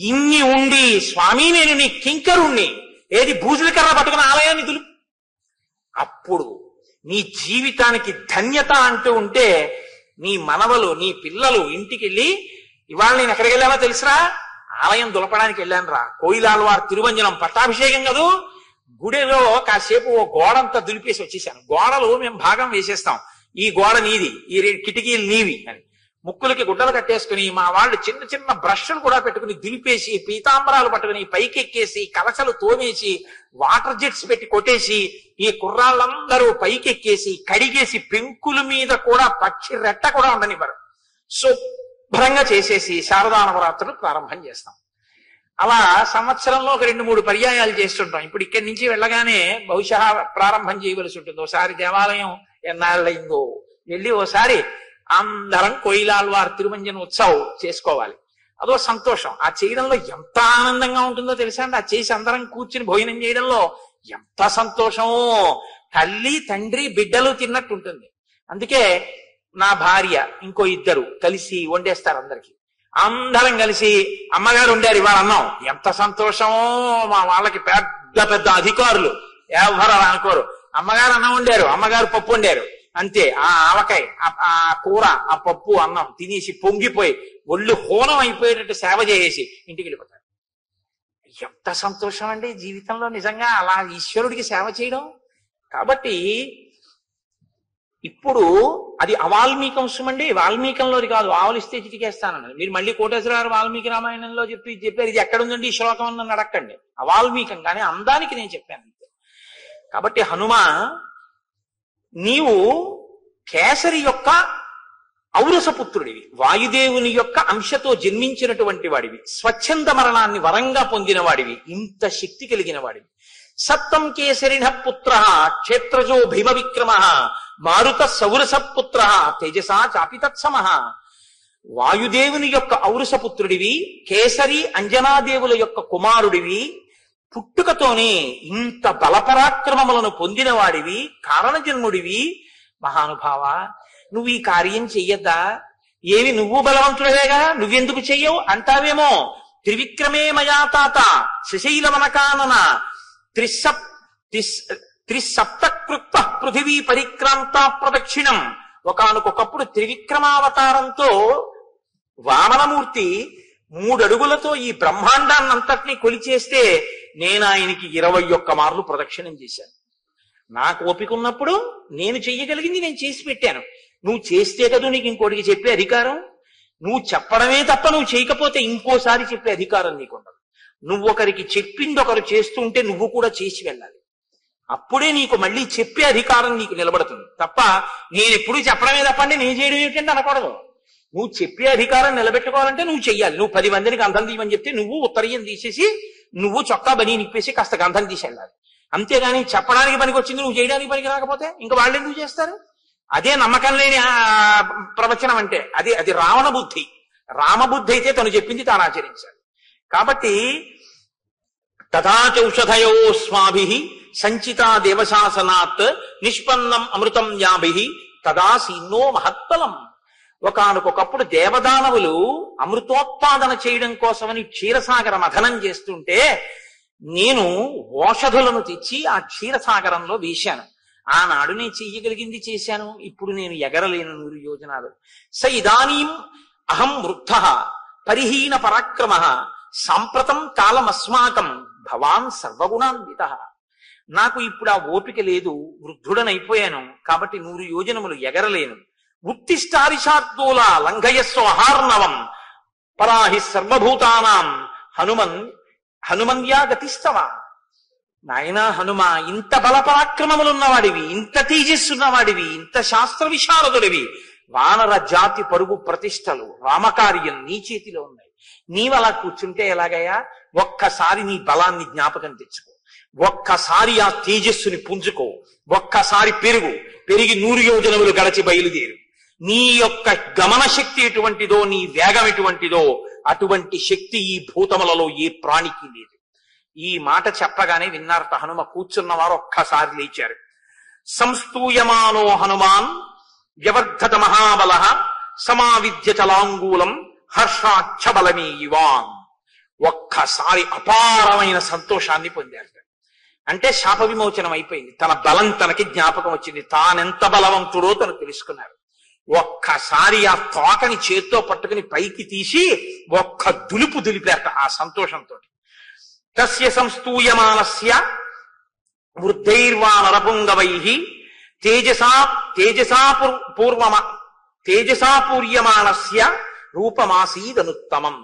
ఇన్ని ఉండి స్వామి నేను నీ కింకరుణ్ణి, ఏది బూజుల కర్ర పట్టుకున్న ఆలయాన్ని తులు. అప్పుడు నీ జీవితానికి ధన్యత అంటూ ఉంటే నీ మనవలు నీ పిల్లలు ఇంటికి వెళ్ళి, ఇవాళ నేను ఎక్కడికి వెళ్ళానో తెలుసురా? ఆలయం దులపడానికి వెళ్ళాను రా. కోయిలాల్వార్ తిరువంజనం పట్టాభిషేకం కదూ, గుడిలో కాసేపు ఓ గోడంతా దులిపేసి వచ్చేసాను. గోడలు మేము భాగం వేసేస్తాం, ఈ గోడ నీది, ఈ కిటికీలు నీవి అని. ముక్కులకి గుడ్డలు కట్టేసుకుని మా వాళ్ళు చిన్న చిన్న బ్రష్లు కూడా పెట్టుకుని దులిపేసి, పీతాంబరాలు పట్టుకుని పైకెక్కేసి, కలసలు తోమేసి, వాటర్ జెట్స్ పెట్టి కొట్టేసి, ఈ కుర్రాళ్ళందరూ పైకెక్కేసి కడిగేసి, పెంకుల మీద కూడా పక్షి రెట్ట కూడా ఉండనివ్వరు. శుభ్రంగా చేసేసి శారదా నవరాత్రులు ప్రారంభం చేస్తాం. అలా సంవత్సరంలో ఒక 2-3 పర్యాయాలు చేస్తుంటాం. ఇప్పుడు ఇక్కడి నుంచి వెళ్ళగానే బహుశా ప్రారంభం చేయవలసి ఉంటుంది. ఒకసారి దేవాలయం ఎన్నాళ్ళయిందో వెళ్ళి ఓసారి అందరం కోయిలాల్వార్ తిరుమంజన ఉత్సవం చేసుకోవాలి. అదో సంతోషం. ఆ చేయడంలో ఎంత ఆనందంగా ఉంటుందో తెలుసా అండి. ఆ చేసి అందరం కూర్చుని భోజనం చేయడంలో ఎంత సంతోషమో. తల్లి తండ్రి బిడ్డలు తిన్నట్టు ఉంటుంది. అందుకే నా భార్య ఇంకో 2 కలిసి వండేస్తారు అందరికి. అందరం కలిసి అమ్మగారు వండారు ఇవాళ అన్నం, ఎంత సంతోషమో. మా వాళ్ళకి పెద్ద పెద్ద అధికారులు ఎవరు అలా అనుకోరు. అమ్మగారు అన్నం వండారు, అమ్మగారు పప్పు వండారు, అంతే. ఆ ఆవకాయ, ఆ కూర, ఆ పప్పు అన్నం తినేసి పొంగిపోయి ఒళ్ళు హోనం అయిపోయేటట్టు సేవ చేసేసి ఇంటికి వెళ్ళిపోతారు. ఎంత సంతోషం అండి జీవితంలో నిజంగా అలా ఈశ్వరుడికి సేవ చేయడం. కాబట్టి ఇప్పుడు అది అవాల్మీకంశం అండి. వాల్మీకంలోది కాదు. ఆవలిస్తే చిటికేస్తానన్నది. మీరు మళ్ళీ కోటేశ్వరరావు వాల్మీకి రామాయణంలో చెప్పారు ఇది ఎక్కడుందండి ఈ శ్లోకం అన్న అడక్కండి. అవాల్మీకం కానీ అందానికి నేను చెప్పాను అంతే. కాబట్టి హనుమ, నీవు కేసరి యొక్క ఔరసపుత్రుడివి, వాయుదేవుని యొక్క అంశతో జన్మించినటువంటి వాడివి, స్వచ్ఛంద మరణాన్ని వరంగా పొందిన వాడివి, ఇంత శక్తి కలిగిన వాడివి. సప్తం కేసరిణ పుత్ర క్షేత్రజో భీమ విక్రమ మారుత సౌరస పుత్ర తేజసా చాపితత్సమ. వాయుదేవుని యొక్క ఔరసపుత్రుడివి, కేసరి అంజనాదేవుల యొక్క కుమారుడివి, పుట్టుకతోనే ఇంత బలపరాక్రమములను పొందిన వాడివి, కారణజన్ముడివి. మహానుభావ, నువ్వు ఈ కార్యం చెయ్యద్దా? ఏమి నువ్వు బలవంతుడవేగా, నువ్వెందుకు చెయ్యవు అంటావేమో. త్రివిక్రమే మయా తాత శశైలవనకానన త్రిసప్తకృత్త పృథివీ పరిక్రాంత ప్రదక్షిణం. ఒకానొకప్పుడు త్రివిక్రమావతారంతో వామనమూర్తి 3 అడుగులతో ఈ బ్రహ్మాండాన్నంతటినీ కొలిచేస్తే నేను ఆయనకి 21 మార్లు ప్రదక్షిణం చేశాను. నాకు ఓపిక ఉన్నప్పుడు నేను చెయ్యగలిగింది నేను చేసి పెట్టాను. నువ్వు చేస్తే కదా నీకు ఇంకోటికి చెప్పే అధికారం. నువ్వు చెప్పడమే తప్ప నువ్వు చేయకపోతే ఇంకోసారి చెప్పే అధికారం నీకుండదు. నువ్వు ఒకరికి చెప్పింది ఒకరు చేస్తుంటే నువ్వు కూడా చేసి వెళ్ళాలి. అప్పుడే నీకు మళ్ళీ చెప్పే అధికారం నీకు నిలబడుతుంది తప్ప నేను ఎప్పుడు చెప్పడమే తప్పండి నేను చేయడం ఏమిటంటే అనకూడదు. నువ్వు చెప్పే అధికారం నిలబెట్టుకోవాలంటే నువ్వు చెయ్యాలి. నువ్వు 10 మందిని గంధం తీయమని చెప్తే నువ్వు ఉత్తరీయం తీసేసి నువ్వు చొక్కా బనీ నిప్పేసి కాస్త గంధం తీసి వెళ్ళాలి. అంతేగాని చెప్పడానికి పనికి వచ్చింది నువ్వు చేయడానికి పనికి రాకపోతే ఇంకా వాళ్ళు ఎందుకు చేస్తారు? అదే నమ్మకం లేని ప్రవచనం అంటే అది రావణ బుద్ధి. రామబుద్ధి అయితే తను చెప్పింది తాను ఆచరించాలి. కాబట్టి తథాచౌషధయో స్మాభిః సంచితా దేవశాసనాత్ నిష్పన్నం అమృతం యాభిః తదా సీన్నో మహత్ఫలం. ఒకానొకప్పుడు దేవదానవులు అమృతోత్పాదన చేయడం కోసమని క్షీరసాగర మథనం చేస్తుంటే నేను ఓషధులను తెచ్చి ఆ క్షీరసాగరంలో వేశాను. ఆనాడు నేను చెయ్యగలిగింది చేశాను. ఇప్పుడు నేను ఎగరలేను 100 యోజనాలు. స ఇదానీం అహం వృద్ధః పరిహీన పరాక్రమః సాంప్రతం కాలమస్మాకం భవాన్ సర్వగుణాన్వితః. నాకు ఇప్పుడు ఆ ఓపిక లేదు, వృద్ధుడనైపోయాను. కాబట్టి 100 యోజనములు ఎగరలేను. ఉత్తిష్టారిషార్దూల లంఘయస్వ అహార్ణవం పరాహి సర్వభూతానాం హనుమన్ హనుమన్యా గతిస్తవా. నాయనా హనుమ, ఇంత బలపరాక్రమములున్నవాడివి, ఇంత తేజస్సున్నవాడివి, ఇంత శాస్త్ర విశారదుడివి, వానర జాతి పరుగు ప్రతిష్టలు రామకార్యం నీ చేతిలో ఉన్నాయి. నీవలా కూర్చుంటే ఎలాగయ్యా? ఒక్కసారి నీ బలాన్ని జ్ఞాపకం తెచ్చుకో, ఒక్కసారి ఆ తేజస్సుని పుంజుకో, ఒక్కసారి పెరిగి 100 యోజనములు గడచి బయలుదేరు. నీ యొక్క గమన శక్తి ఎటువంటిదో, నీ వేగం ఎటువంటిదో అటువంటి శక్తి ఈ భూతములలో ఏ ప్రాణికి లేదు. ఈ మాట చెప్పగానే విన్నారట హనుమ. కూర్చున్నవారు ఒక్కసారి లేచారు. సంస్తూయమానో హనుమాన్ వ్యవర్ధత మహాబల సమావిద్య చలాంగూలం హర్షాక్ష బలమే యువాన్. ఒక్కసారి అపారమైన సంతోషాన్ని పొందారు. అంటే శాప విమోచనం అయిపోయింది. తన బలం తనకి జ్ఞాపకం వచ్చింది. తానెంత బలవంతుడో తను తెలుసుకున్నారు. ఒక్కసారి ఆ తోకని చేత్తో పట్టుకుని పైకి తీసి ఒక్క దులిపారట ఆ సంతోషంతో. తస్య సంస్తూయమానస్య వృద్ధైర్వానరపుంగవై తేజసా పూర్యమానస్య రూపమాసీదనుత్తమం.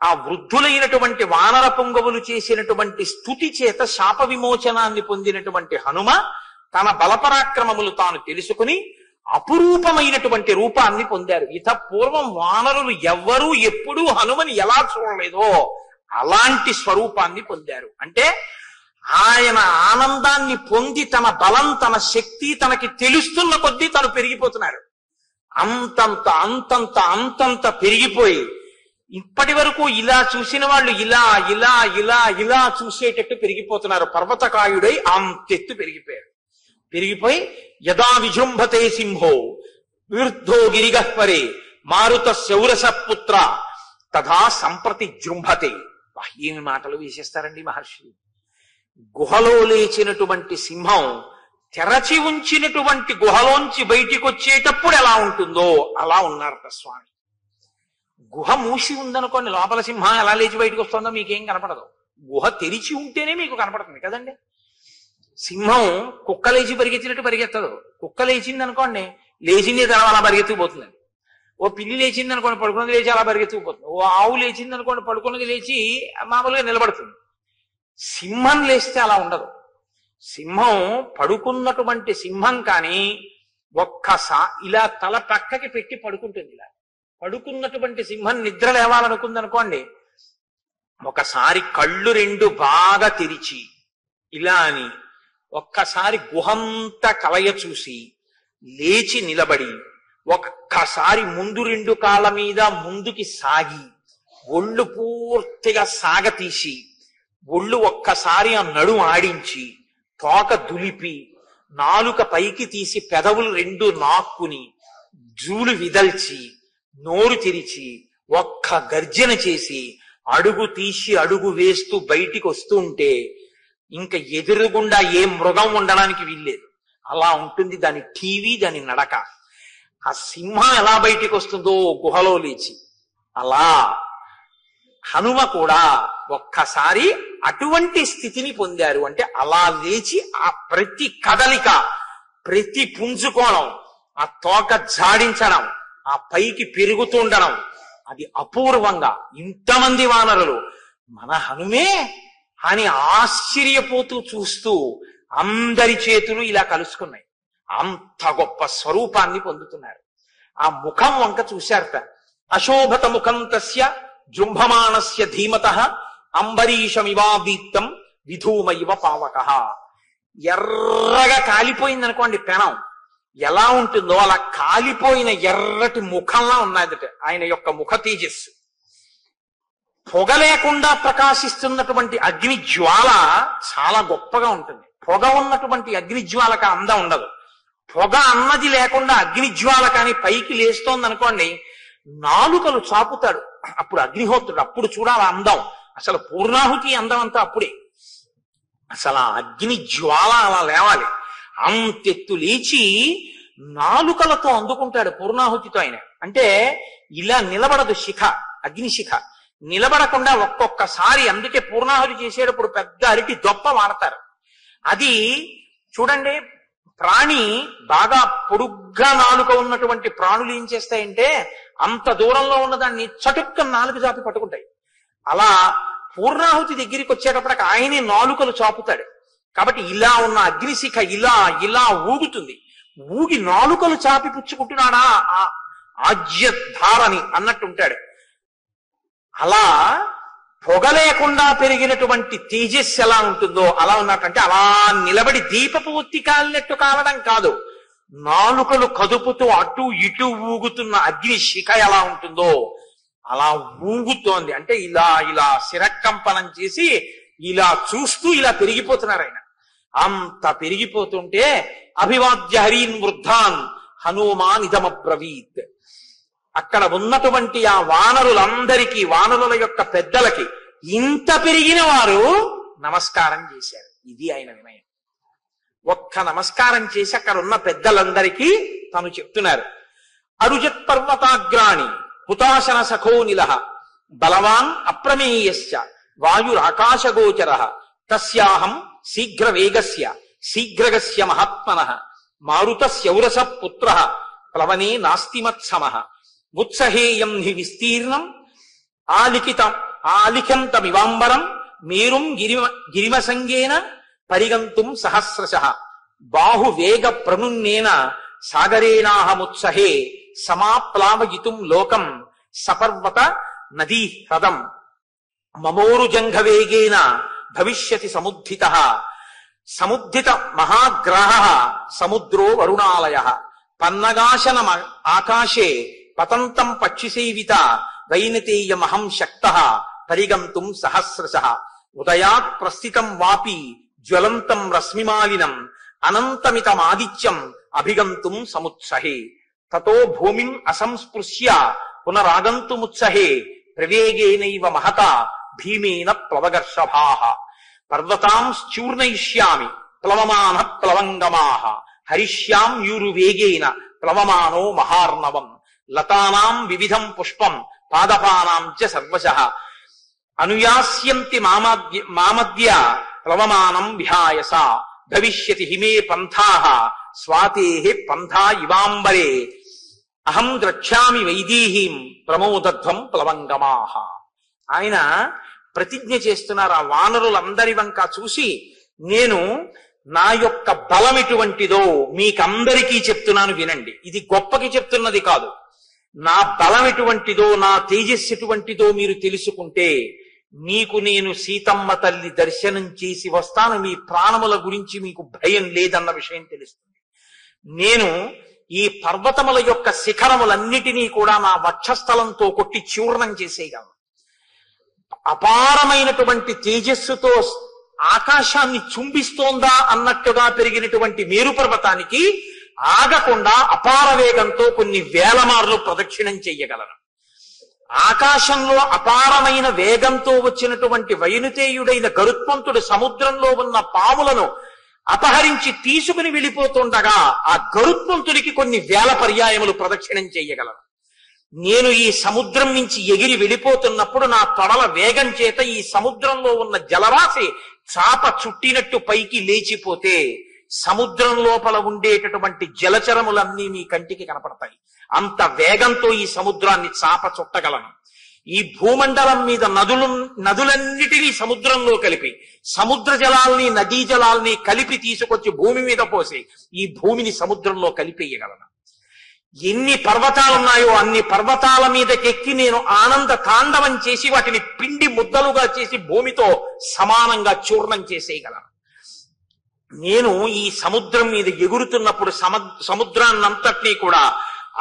ఆ వృద్ధులైనటువంటి వానర పుంగవులు చేసినటువంటి స్తుతి చేత శాప విమోచనాన్ని పొందినటువంటి హనుమ తన బలపరాక్రమములు తాను తెలుసుకుని అపురూపమైనటువంటి రూపాన్ని పొందారు. ఇత పూర్వం వానరులు ఎవ్వరూ ఎప్పుడూ హనుమని ఎలా చూడలేదో అలాంటి స్వరూపాన్ని పొందారు. అంటే ఆయన ఆనందాన్ని పొంది తన బలం, తన శక్తి తనకి తెలుస్తున్న కొద్దీ తను పెరిగిపోతున్నారు. అంతంత అంతంత అంతంత పెరిగిపోయి ఇప్పటి వరకు ఇలా చూసిన వాళ్ళు ఇలా ఇలా ఇలా ఇలా చూసేటట్టు పెరిగిపోతున్నారు. పర్వతకాయుడై అంతెత్తు పెరిగిపోయి యదా విజృంభతే సింహో వివృద్ధో గిరిగహ్వరే మారుత శౌరస పుత్ర తథా సంప్రతి జృంభతే. ఏమి మాటలు వేసేస్తారండి మహర్షి. గుహలో లేచినటువంటి సింహం తెరచి ఉంచినటువంటి గుహలోంచి బయటికి వచ్చేటప్పుడు ఎలా ఉంటుందో అలా ఉన్నారట స్వామి. గుహ మూసి ఉందనుకోండి, లోపల సింహం ఎలా లేచి బయటకు వస్తుందో మీకేం కనపడదు. గుహ తెరిచి ఉంటేనే మీకు కనపడుతుంది కదండి. సింహం కుక్క లేచి పరిగెత్తినట్టు పరిగెత్తదు. కుక్క లేచింది అనుకోండి, లేచింది తన అలా పరిగెత్తుకుపోతుందండి. ఓ పిల్లి లేచింది అనుకోండి, పడుకున్నది లేచి అలా పరిగెత్తుకుపోతుంది. ఓ ఆవు లేచింది అనుకోండి, పడుకున్నది లేచి మామూలుగా నిలబడుతుంది. సింహం లేస్తే అలా ఉండదు. సింహం పడుకున్నటువంటి సింహం కానీ ఇలా తల పక్కకి పెట్టి పడుకుంటుంది. ఇలా పడుకున్నటువంటి సింహం నిద్ర లేవాలనుకుంది అనుకోండి, ఒకసారి కళ్ళు 2 బాగా తెరిచి ఇలా అని ఒక్కసారి గుహంతా కలయ చూసి లేచి నిలబడి ఒక్కసారి ముందు 2 కాళ్ళ మీద ముందుకి సాగి ఒళ్ళు పూర్తిగా సాగతీసి ఒళ్ళు ఒక్కసారి ఆ నడుం ఆడించి తోక దులిపి నాలుక పైకి తీసి పెదవులు 2 నాక్కుని జూలు విదల్చి నోరు తెరిచి ఒక్క గర్జన చేసి అడుగు తీసి అడుగు వేస్తూ బయటికి వస్తూ ఉంటే ఇంకా ఎదురుగుండా ఏ మృగం ఉండడానికి వీల్లేదు. అలా ఉంటుంది దాని టీవీ, దాని నడక. ఆ సింహం ఎలా బయటికి వస్తుందో గుహలో లేచి, అలా హనుమ కూడా ఒక్కసారి అటువంటి స్థితిని పొందారు. అంటే అలా లేచి ఆ ప్రతి కదలిక, ప్రతి పుంజుకోవడం, ఆ తోక జాడించడం, ఆ పైకి పెరుగుతుండడం, అది అపూర్వంగా ఇంతమంది వానరులు మన హనుమే అని ఆశ్చర్యపోతూ చూస్తూ అందరి చేతులు ఇలా కలుసుకున్నాయి. అంత గొప్ప స్వరూపాన్ని పొందుతున్నారు. ఆ ముఖం వంక చూశారట. అశోభత ముఖం తస్య జృంభమాణస్య ధీమతః అంబరీషమివాదీప్తం విధూమయివ పావకః. ఎర్రగా కాలిపోయింది అనుకోండి పెనం, ఎలా ఉంటుందో అలా కాలిపోయిన ఎర్రటి ముఖంలా ఉన్నదట ఆయన యొక్క ముఖ తేజస్సు. పొగ లేకుండా ప్రకాశిస్తున్నటువంటి అగ్ని జ్వాల చాలా గొప్పగా ఉంటుంది. పొగ ఉన్నటువంటి అగ్ని జ్వాలక అందం ఉండదు. పొగ అన్నది లేకుండా అగ్ని జ్వాల కానీ పైకి లేస్తోంది అనుకోండి, నాలుకలు చాపుతాడు అప్పుడు అగ్నిహోత్రుడు. అప్పుడు చూడాలి అందం. అసలు పూర్ణాహుతి అందం అంతా అప్పుడే. అసలు ఆ అగ్ని జ్వాల అలా లేవాలి. అంతెత్తు లేచి నాలుకలతో అందుకుంటాడు పూర్ణాహుతితో ఆయన. అంటే ఇలా నిలబడదు శిఖ, అగ్నిశిఖ నిలబడకుండా ఒక్కొక్కసారి. అందుకే పూర్ణాహుతి చేసేటప్పుడు పెద్ద అరటి దొప్ప వాడతారు. అది చూడండి, ప్రాణి బాగా పొడుగ్గా నాలుక ఉన్నటువంటి ప్రాణులు ఏం చేస్తాయంటే అంత దూరంలో ఉన్నదాన్ని చటుక్క నాలుగు జాపి పట్టుకుంటాయి. అలా పూర్ణాహుతి దగ్గరికి వచ్చేటప్పటికి ఆయనే నాలుకలు చాపుతాడు. కాబట్టి ఇలా ఉన్న అగ్నిశిఖ ఇలా ఇలా ఊగుతుంది. ఊగి నాలుకలు చాపి పుచ్చుకుంటున్నాడా ఆ ఆజ్యధారని అన్నట్టుంటాడు. అలా పొగ లేకుండా పెరిగినటువంటి తేజస్సు ఎలా ఉంటుందో అలా ఉన్నట్టంటే అలా నిలబడి దీపపు ఒత్తి కాలినట్టు కాలడం కాదు, నాలుకలు కదుపుతూ అటు ఇటు ఊగుతున్న అగ్ని శిఖ ఎలా ఉంటుందో అలా ఊగుతోంది. అంటే ఇలా ఇలా శిరకంపనం చేసి ఇలా చూస్తూ ఇలా పెరిగిపోతున్నారు ఆయన. అంత పెరిగిపోతుంటే అభివాద్య హరీన్ వృద్ధాన్ హనుమాన్ ఇదమబ్రవీత్. అక్కడ ఉన్నటువంటి ఆ వానరులందరికీ, వానరుల యొక్క పెద్దలకి ఇంత పెరిగిన వారు నమస్కారం చేశారు. ఇది ఆయన వినయం. ఒక్క నమస్కారం చేసి అక్కడ ఉన్న పెద్దలందరికీ తను చెప్తున్నారు. అరుజత్ పర్వతాగ్రాణి హుతాశన సఖో నిలః బలవాన్ అప్రమేయస్య వాయురాకాశగోచరః తస్యాహం శీఘ్ర వేగస్య శీఘ్రగస్య మహాత్మనః మారుతస్యౌరస పుత్రః ప్లవనే నాస్తిమత్సమః ఉత్సహేయం హి విస్తీర్ణం ఆలిఖంతమివాంబరం మేరుం గిరిమసంగేన పరిగంతుం సహస్రశః బాహువేగ ప్రణున్నేన సాగరేణాహముత్సహే సమాప్లావయితుం లోకం సపర్వత నదీ హ్రదం మమోరుజంఘవేగేన భవిష్యతి సముద్ధితః సముద్ధిత మహాగ్రహః సముద్రో వరుణాలయః పన్నగాశన ఆకాశే పతంతం పక్షిసేవిత వైనతేయమహం శక్తః పరిగంతుం సహస్రశః ఉదయాత్ ప్రస్థితం వాపి జ్వలంతం రశ్మిమాలినం అనంతమితమాదిత్యం అభిగంతుం సముత్సహే తతో భూమిం అసంస్పృశ్య పునరాగంతుముత్సహే ప్రవేగేనైవ మహత భీమేన ప్లవగర్షభాః పర్వతాంశ్చూర్ణయిష్యామి ప్లవమాన ప్లవంగమాః హరిష్యాం యూరువేగేన ప్లవమానో మహార్ణవం లతానాం వివిధం పుష్పం పాదపానాం చ సర్వశః అనుయాస్యంతి మామద్య ప్లవమానం విహాయస భవిష్యతి హిమే పంథాః స్వాతేః పంథా ఇవాంబరే అహం ద్రక్ష్యామి వైదేహీం ప్రమోదధ్వం ప్లవంగమాః. ఆయన ప్రతిజ్ఞ చేస్తున్నారు. ఆ వానరులందరి వంక చూసి, నేను నా యొక్క బలం ఎటువంటిదో మీకందరికీ చెప్తున్నాను వినండి. ఇది గొప్పకి చెప్తున్నది కాదు. నా బలం ఎటువంటిదో, నా తేజస్సు ఎటువంటిదో మీరు తెలుసుకుంటే మీకు నేను సీతమ్మ తల్లి దర్శనం చేసి వస్తాను, మీ ప్రాణముల గురించి మీకు భయం లేదన్న విషయం తెలుస్తుంది. నేను ఈ పర్వతముల యొక్క శిఖరములన్నిటినీ కూడా నా వక్షస్థలంతో కొట్టి చూర్ణం చేసేయగలను. అపారమైనటువంటి తేజస్సుతో ఆకాశాన్ని చుంబిస్తోందా అన్నట్టుగా పెరిగినటువంటి మేరు పర్వతానికి ఆగకుండా అపార వేగంతో కొన్ని వేల మార్లు ప్రదక్షిణం చెయ్యగలను. ఆకాశంలో అపారమైన వేగంతో వచ్చినటువంటి వైనుతేయుడైన గరుత్మంతుడు సముద్రంలో ఉన్న పాములను అపహరించి తీసుకుని వెళ్ళిపోతుండగా ఆ గరుత్మంతుడికి కొన్ని వేల పర్యాయములు ప్రదక్షిణం చెయ్యగలను. నేను ఈ సముద్రం నుంచి ఎగిరి వెళ్ళిపోతున్నప్పుడు నా తొడల వేగం చేత ఈ సముద్రంలో ఉన్న జలరాశి చాప చుట్టినట్టు పైకి లేచిపోతే సముద్రం లోపల ఉండేటటువంటి జలచరములన్నీ మీ కంటికి కనపడతాయి. అంత వేగంతో ఈ సముద్రాన్ని చాప చుట్టగలను. ఈ భూమండలం మీద నదులన్నిటినీ సముద్రంలో కలిపి, సముద్ర జలాల్ని నదీ జలాల్ని కలిపి తీసుకొచ్చి భూమి మీద పోసి ఈ భూమిని సముద్రంలో కలిపేయగలను. ఎన్ని పర్వతాలున్నాయో అన్ని పర్వతాల మీదకెక్కి నేను ఆనంద తాండవం చేసి వాటిని పిండి ముద్దలుగా చేసి భూమితో సమానంగా చూర్ణం చేసేయగలను. నేను ఈ సముద్రం మీద ఎగురుతున్నప్పుడు సముద్రాన్నంతటినీ కూడా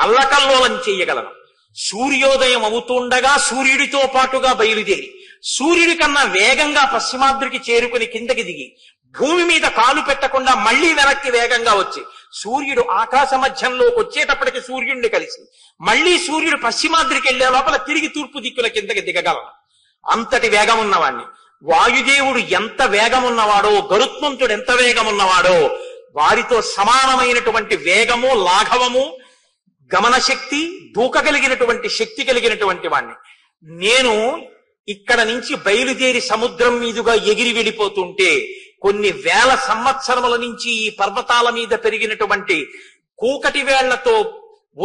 అల్లకల్లోలం చేయగలను. సూర్యోదయం అవుతుండగా సూర్యుడితో పాటుగా బయలుదేరి సూర్యుడి కన్నా వేగంగా పశ్చిమాద్రికి చేరుకుని కిందకి దిగి భూమి మీద కాలు పెట్టకుండా మళ్లీ వెనక్కి వేగంగా వచ్చి సూర్యుడు ఆకాశ మధ్యంలోకి వచ్చేటప్పటికి సూర్యుడిని కలిసి మళ్లీ సూర్యుడు పశ్చిమాద్రికి వెళ్లే లోపల తిరిగి తూర్పు దిక్కుల కిందకి దిగగలను. అంతటి వేగం ఉన్నవాణ్ణి. వాయుదేవుడు ఎంత వేగం ఉన్నవాడో, గరుత్మంతుడు ఎంత వేగం ఉన్నవాడో వారితో సమానమైనటువంటి వేగము, లాఘవము, గమన శక్తి, దూకగలిగినటువంటి శక్తి కలిగినటువంటి వాణ్ణి. నేను ఇక్కడ నుంచి బయలుదేరి సముద్రం మీదుగా ఎగిరి వెళ్ళిపోతుంటే కొన్ని వేల సంవత్సరముల నుంచి ఈ పర్వతాల మీద పెరిగినటువంటి కూకటి వేళ్లతో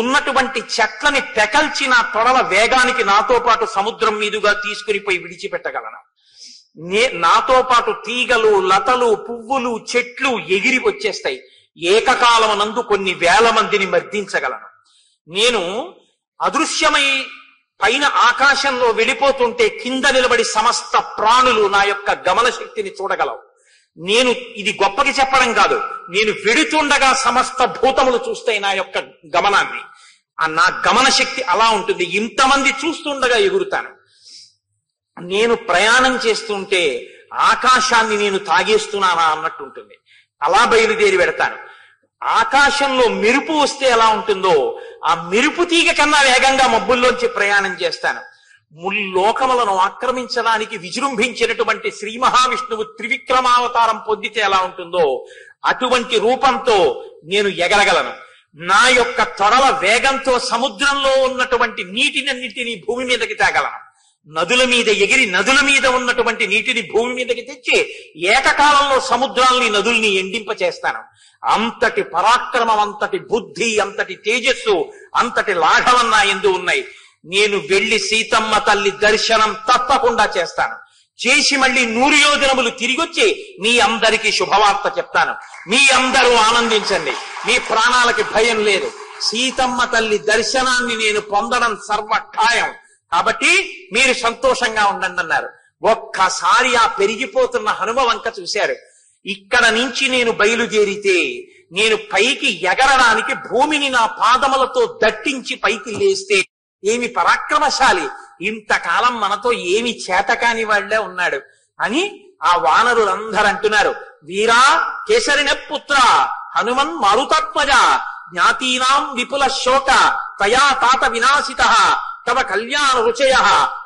ఉన్నటువంటి చెట్లని పెకల్చి నా తొడల వేగానికి నాతో పాటు సముద్రం మీదుగా తీసుకుని పోయి విడిచిపెట్టగలను. నాతో పాటు తీగలు, లతలు, పువ్వులు, చెట్లు ఎగిరి వచ్చేస్తాయి. ఏకకాలమునందు కొన్ని వేల మందిని మర్దించగలను. నేను అదృశ్యమై పైన ఆకాశంలో వెళ్ళిపోతుంటే కింద నిలబడి సమస్త ప్రాణులు నా యొక్క గమన శక్తిని చూడగలవు. నేను ఇది గొప్పకి చెప్పడం కాదు, నేను వెడుతుండగా సమస్త భూతములు చూస్తాయి నా యొక్క గమనాన్ని. నా గమన శక్తి అలా ఉంటుంది. ఇంతమంది చూస్తుండగా ఎగురుతాను. నేను ప్రయాణం చేస్తుంటే ఆకాశాన్ని నేను తాగేస్తున్నానా అన్నట్టు ఉంటుంది. అలా బయలుదేరి పెడతాను. ఆకాశంలో మెరుపు వస్తే ఎలా ఉంటుందో ఆ మెరుపు తీగ కన్నా వేగంగా మబ్బుల్లోంచి ప్రయాణం చేస్తాను. ముల్లోకములను ఆక్రమించడానికి విజృంభించినటువంటి శ్రీ మహావిష్ణువు త్రివిక్రమావతారం పొందితే ఎలా ఉంటుందో అటువంటి రూపంతో నేను ఎగరగలను. నా యొక్క తొడల వేగంతో సముద్రంలో ఉన్నటువంటి నీటినన్నిటినీ భూమి మీదకి తేగలను. నదుల మీద ఎగిరి నదుల మీద ఉన్నటువంటి నీటిని భూమి మీదకి తెచ్చి ఏకకాలంలో సముద్రాల్ని, నదుల్ని ఎండింపచేస్తాను. అంతటి పరాక్రమం, అంతటి బుద్ధి, అంతటి తేజస్సు, అంతటి లాఘవం నా యందు ఉన్నాయి. నేను వెళ్లి సీతమ్మ తల్లి దర్శనం తప్పకుండా చేస్తాను. చేసి మళ్ళీ 100 యోజనములు తిరిగొచ్చి మీ అందరికీ శుభవార్త చెప్తాను. మీ అందరూ ఆనందించండి. మీ ప్రాణాలకి భయం లేదు. సీతమ్మ తల్లి దర్శనాన్ని నేను పొందడం సర్వఖాయం. కాబట్టి మీరు సంతోషంగా ఉండండి అన్నారు. ఒక్కసారి ఆ పెరిగిపోతున్న హనుమ వంక చూశారు. ఇక్కడ నుంచి నేను బయలుదేరితే నేను పైకి ఎగరడానికి భూమిని నా పాదములతో దట్టించి పైకి లేస్తే ఏమి పరాక్రమశాలి, ఇంతకాలం మనతో ఏమి చేతకాని వాళ్లే ఉన్నాడు అని ఆ వానరులందరూ అంటున్నారు. వీరా కేసరిన పుత్ర హనుమన్ మారుతాత్మజ జ్ఞాతీనాం విపుల శోక తయా తాత వినాశిత తవ కళ్యాణ రుచయ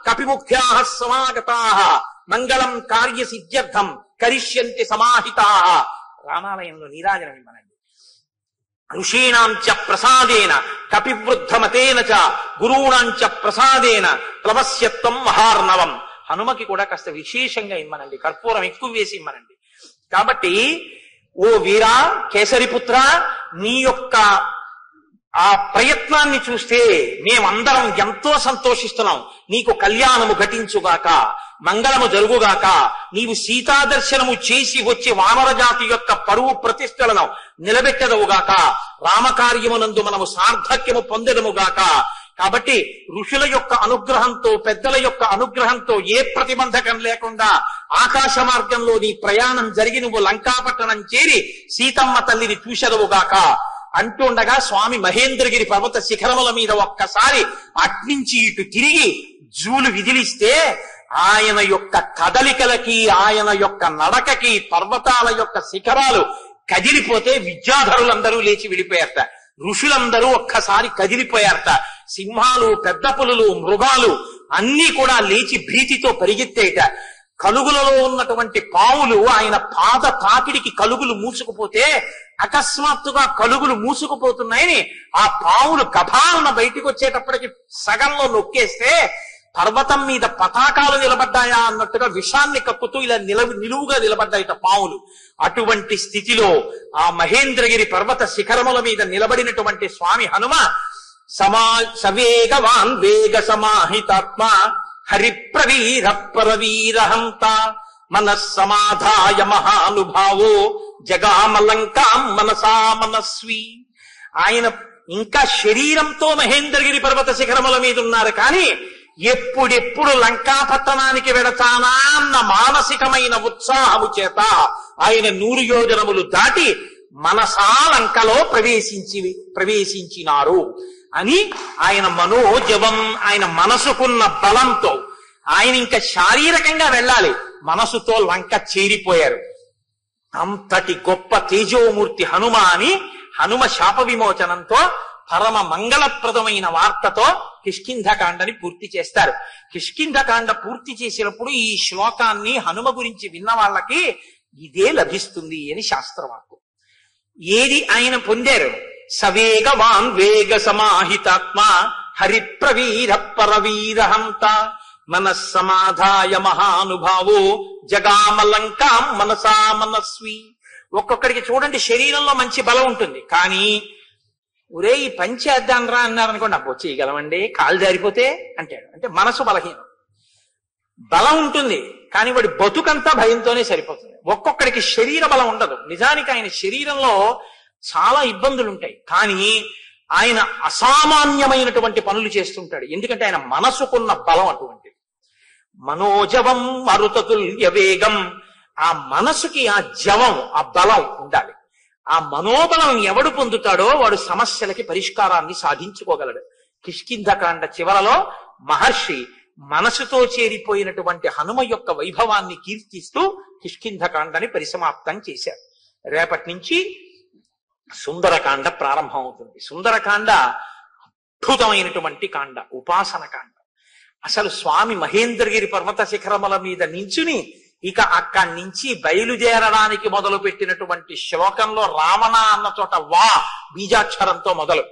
కపిముఖ్యా సమాగతా మంగళం కార్య సిద్ధ్యర్థం కరిష్యంతి సమాహితా. రామాలయంలో నీరాజనం ఇవ్వనండి. ఋషీణాంచ ప్రసాదేన కపివృద్ధమతేన చ గురూణాంచ ప్రసాదేన ప్లవస్యత్వం మహార్ణవం. హనుమకి కూడా కాస్త విశేషంగా ఇమ్మనండి, కర్పూరం ఎక్కువ వేసి ఇమ్మనండి. కాబట్టి ఓ వీరా కేసరిపుత్ర, నీ యొక్క ఆ ప్రయత్నాన్ని చూస్తే మేమందరం ఎంతో సంతోషిస్తున్నాం. నీకు కళ్యాణము ఘటించుగాక, మంగళము జరుగుగాక. నీవు సీతా దర్శనము చేసి వచ్చి వానర జాతి యొక్క పరువు ప్రతిష్టలను నిలబెట్టదవుగాక. రామకార్యమునందు మనము సార్థక్యము పొందడముగాక. కాబట్టి ఋషుల యొక్క అనుగ్రహంతో, పెద్దల యొక్క అనుగ్రహంతో ఏ ప్రతిబంధకం లేకుండా ఆకాశ మార్గంలో నీ ప్రయాణం జరిగి నువ్వు లంకాపట్టణం చేరి సీతమ్మ తల్లిని చూసెదవుగాక అంటుండగా స్వామి మహేంద్రగిరి పర్వత శిఖరముల మీద ఒక్కసారి అట్నుంచి ఇటు తిరిగి జూలు విదిలిస్తే ఆయన యొక్క కదలికలకి, ఆయన యొక్క నడకకి పర్వతాల యొక్క శిఖరాలు కదిలిపోతే విద్యాధరులందరూ లేచి విడిపోయారట. ఋషులందరూ ఒక్కసారి కదిలిపోయారట. సింహాలు, పెద్ద పులులు, మృగాలు అన్నీ కూడా లేచి భీతితో పరిగెత్తేట. కలుగులలో ఉన్నటువంటి పావులు ఆయన పాద తాకిడికి కలుగులు మూసుకుపోతే అకస్మాత్తుగా కలుగులు మూసుకుపోతున్నాయని ఆ పావులు గభాలన బయటికి వచ్చేటప్పటికి సగంలో నొక్కేస్తే పర్వతం మీద పతాకాలు నిలబడ్డాయా అన్నట్టుగా విషాన్ని కక్కుతూ ఇలా నిలువుగా నిలబడ్డాయిట పావులు. అటువంటి స్థితిలో ఆ మహేంద్రగిరి పర్వత శిఖరముల మీద నిలబడినటువంటి స్వామి హనుమ సవేగవాన్ వేగ సమాహితాత్మ హరిప్రవీర పరవీరహంత మనస్సమాధాయ మహానుభావో జగామలంకాం మనసా మనస్వి. ఆయన ఇంకా శరీరంతో మహేంద్రగిరి పర్వత శిఖరముల మీద ఉన్నారు, కానీ ఎప్పుడెప్పుడు లంకాపట్టణానికి వెడతానా అన్న మానసికమైన ఉత్సాహము చేత ఆయన 100 యోజనములు దాటి మనసా లంకలో ప్రవేశించినారు అని ఆయన మనోజవం, ఆయన మనసుకున్న బలంతో ఆయన ఇంకా శారీరకంగా వెళ్ళాలి, మనసుతో లంక చేరిపోయారు. అంతటి గొప్ప తేజోమూర్తి హనుమ అని హనుమ శాప విమోచనంతో పరమ మంగళప్రదమైన వార్తతో కిష్కింధకాండని పూర్తి చేస్తారు. కిష్కింధకాండ పూర్తి చేసినప్పుడు ఈ శ్లోకాన్ని హనుమ గురించి విన్న వాళ్ళకి ఇదే లభిస్తుంది అని శాస్త్రవాక్కు. ఏది ఆయన పొందారు? సవేగవాన్ వేగ సమాహితాత్మ హరిప్రవీర పరవీరహంత మనస్సమాధాయ మహానుభావో జగామలంకాం మనసా మనస్వి. ఒక్కొక్కడికి చూడండి శరీరంలో మంచి బలం ఉంటుంది, కానీ ఒరే ఈ పని చేద్దాం రా అన్నారనుకోండి, అబ్బో చేయగలమండి, కాలు జారిపోతే అంటాడు. అంటే మనసు బలహీనం. బలం ఉంటుంది, కానీ వాడి బతుకంతా భయంతోనే సరిపోతుంది. ఒక్కొక్కడికి శరీర బలం ఉండదు. నిజానికి ఆయన శరీరంలో చాలా ఇబ్బందులు ఉంటాయి, కానీ ఆయన అసామాన్యమైనటువంటి పనులు చేస్తుంటాడు. ఎందుకంటే ఆయన మనసుకున్న బలం అటువంటిది. మనోజవం మరుతతుల్య వేగం. ఆ మనసుకి ఆ జవం, ఆ బలం ఉండాలి. ఆ మనోబలం ఎవడు పొందుతాడో వాడు సమస్యలకి పరిష్కారాన్ని సాధించుకోగలడు. కిష్కింధకాండ చివరలో మహర్షి మనసుతో చేరిపోయినటువంటి హనుమ యొక్క వైభవాన్ని కీర్తిస్తూ కిష్కింధకాండని పరిసమాప్తం చేశారు. రేపటి నుంచి సుందరకాండ ప్రారంభం అవుతుంది. సుందరకాండ అద్భుతమైనటువంటి కాండ, ఉపాసన కాండ. అసలు స్వామి మహేంద్రగిరి పర్వత శిఖరముల మీద నించుని ఇక అక్కడి నుంచి బయలుదేరడానికి మొదలు పెట్టినటువంటి శ్లోకంలో రావణ అన్న చోట వా బీజాక్షరంతో మొదలు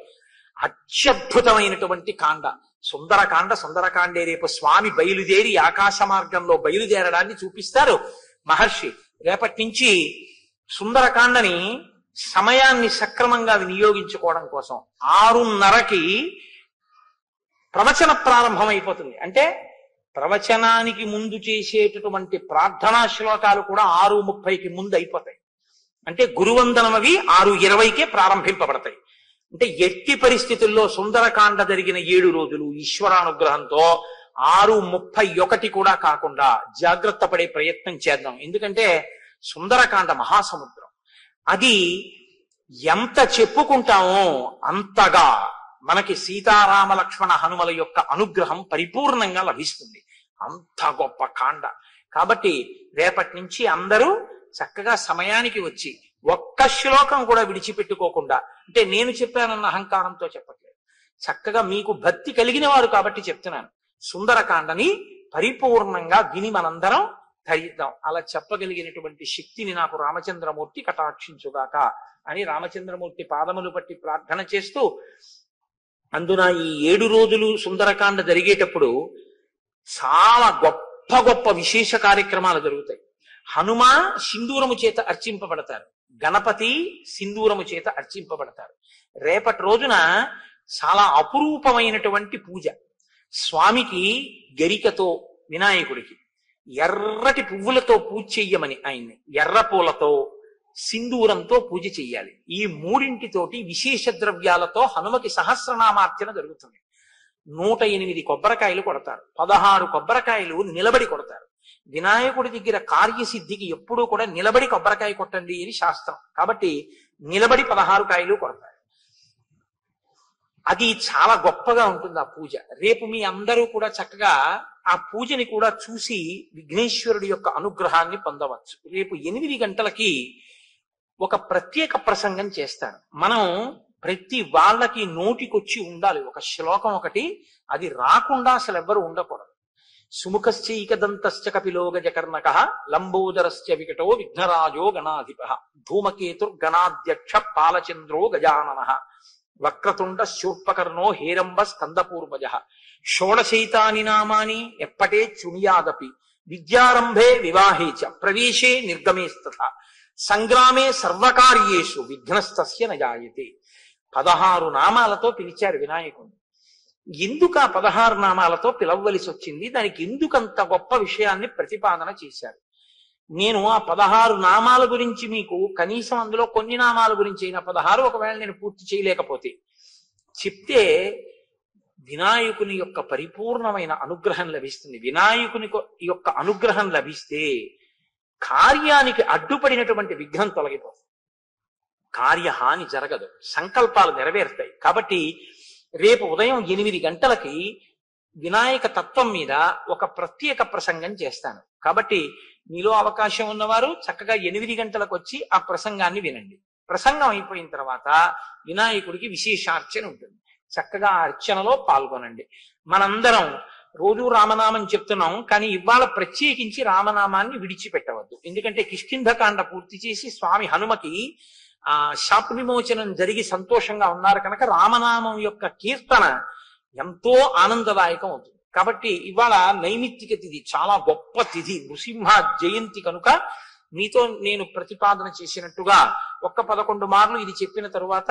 అత్యద్భుతమైనటువంటి కాండ సుందరకాండ. సుందరకాండే రేపు స్వామి బయలుదేరి ఆకాశ మార్గంలో బయలుదేరడాన్ని చూపిస్తారు మహర్షి. రేపటి నుంచి సుందరకాండని సమయాన్ని సక్రమంగా వినియోగించుకోవడం కోసం 6:30కి ప్రవచన ప్రారంభమైపోతుంది. అంటే ప్రవచనానికి ముందు చేసేటటువంటి ప్రార్థనా శ్లోకాలు కూడా 6:30కి ముందు అయిపోతాయి. అంటే గురువందనం అవి 6:20కే ప్రారంభింపబడతాయి. అంటే ఎట్టి పరిస్థితుల్లో సుందరకాండ జరిగిన 7 రోజులు ఈశ్వరానుగ్రహంతో 6:31 కూడా కాకుండా జాగ్రత్త పడే ప్రయత్నం చేద్దాం. ఎందుకంటే సుందరకాండ మహాసముద్రం. అది ఎంత చెప్పుకుంటామో అంతగా మనకి సీతారామ లక్ష్మణ హనుమల యొక్క అనుగ్రహం పరిపూర్ణంగా లభిస్తుంది. అంత గొప్ప కాండ. కాబట్టి రేపటి నుంచి అందరూ చక్కగా సమయానికి వచ్చి ఒక్క శ్లోకం కూడా విడిచిపెట్టుకోకుండా, అంటే నేను చెప్పానన్న అహంకారంతో చెప్పట్లేదు, చక్కగా మీకు భక్తి కలిగిన వారు కాబట్టి చెప్తున్నాను, సుందరకాండని పరిపూర్ణంగా విని మనందరం ధరిద్దాం. అలా చెప్పగలిగినటువంటి శక్తిని నాకు రామచంద్రమూర్తి కటాక్షించుగాక అని రామచంద్రమూర్తి పాదములు పట్టి ప్రార్థన చేస్తూ, అందున ఈ 7 రోజులు సుందరకాండ జరిగేటప్పుడు చాలా గొప్ప గొప్ప విశేష కార్యక్రమాలు జరుగుతాయి. హనుమ సింధూరము చేత అర్చింపబడతారు, గణపతి సింధూరము చేత అర్చింపబడతారు. రేపటి రోజున చాలా అపురూపమైనటువంటి పూజ. స్వామికి గరికతో, వినాయకుడికి ఎర్రటి పువ్వులతో పూజ చెయ్యమని ఆయన్ని, ఎర్ర పూలతో సింధూరంతో పూజ చెయ్యాలి. ఈ మూడింటితోటి విశేష ద్రవ్యాలతో హనుమకి సహస్రనామార్చన జరుగుతుంది. 108 కొబ్బరికాయలు కొడతారు, 16 కొబ్బరికాయలు నిలబడి కొడతారు. వినాయకుడి దగ్గర కార్యసిద్ధికి ఎప్పుడూ కూడా నిలబడి కొబ్బరికాయ కొట్టండి అని శాస్త్రం. కాబట్టి నిలబడి 16 కాయలు కొడతారు. అది చాలా గొప్పగా ఉంటుంది ఆ పూజ. రేపు మీ అందరూ కూడా చక్కగా ఆ పూజని కూడా చూసి విఘ్నేశ్వరుడి యొక్క అనుగ్రహాన్ని పొందవచ్చు. రేపు 8 గంటలకి ఒక ప్రత్యేక ప్రసంగం చేస్తాను. మనం ప్రతి వాళ్ళకి నోటికొచ్చి ఉండాలి ఒక శ్లోకం ఒకటి. అది రాకుండా అసలు ఎవ్వరు ఉండకూడదు. సుముఖశ్చైకదంతశ్చ కపిలో గజకర్ణకః లంబోదరశ్చ వికటో విఘ్నరాజో గణాధిపః ధూమకేతుర్గణాధ్యక్ష పాలచంద్రో గజాననః వక్రతుండ శూర్పకర్ణో హేరంబ స్కందపూర్వజః షోడశైతాని నామాని ఎప్పటే చుణియాదపి విద్యారంభే వివాహే చ ప్రవేశే నిర్గమేస్తథా సంగ్రామే సర్వకార్యేషు విఘ్నస్తస్య నజాయతే. 16 నామాలతో పిలిచారు వినాయకుడిని. ఎందుకు ఆ 16 నామాలతో పిలవవలసి వచ్చింది, దానికి ఎందుకంత గొప్ప విషయాన్ని ప్రతిపాదన చేశారు. నేను ఆ 16 నామాల గురించి మీకు కనీసం అందులో కొన్ని నామాల గురించి అయినా 16 ఒకవేళ నేను పూర్తి చేయలేకపోతే చెప్తే వినాయకుని యొక్క పరిపూర్ణమైన అనుగ్రహం లభిస్తుంది. వినాయకుని యొక్క అనుగ్రహం లభిస్తే కార్యానికి అడ్డుపడినటువంటి విఘ్నం తొలగిపోతుంది, కార్యహాని జరగదు, సంకల్పాలు నెరవేరుతాయి. కాబట్టి రేపు ఉదయం 8 గంటలకి వినాయక తత్వం మీద ఒక ప్రత్యేక ప్రసంగం చేస్తాను. కాబట్టి మీలో అవకాశం ఉన్నవారు చక్కగా 8 గంటలకు వచ్చి ఆ ప్రసంగాన్ని వినండి. ప్రసంగం అయిపోయిన తర్వాత వినాయకుడికి విశేషార్చన ఉంటుంది. చక్కగా ఆ అర్చనలో పాల్గొనండి. మనందరం రోజు రామనామం చెప్తున్నాం, కానీ ఇవాళ ప్రత్యేకించి రామనామాన్ని విడిచిపెట్టవద్దు. ఎందుకంటే కిష్కింధకాండ పూర్తి చేసి స్వామి హనుమకి శాప విమోచనం జరిగి సంతోషంగా ఉన్నారు కనుక రామనామం యొక్క కీర్తన ఎంతో ఆనందదాయకం అవుతుంది. కాబట్టి ఇవాళ నైమిత్తిక తిథి, చాలా గొప్ప తిథి, నృసింహ జయంతి కనుక మీతో నేను ప్రతిపాదన చేసినట్టుగా 11 మార్లు ఇది చెప్పిన తరువాత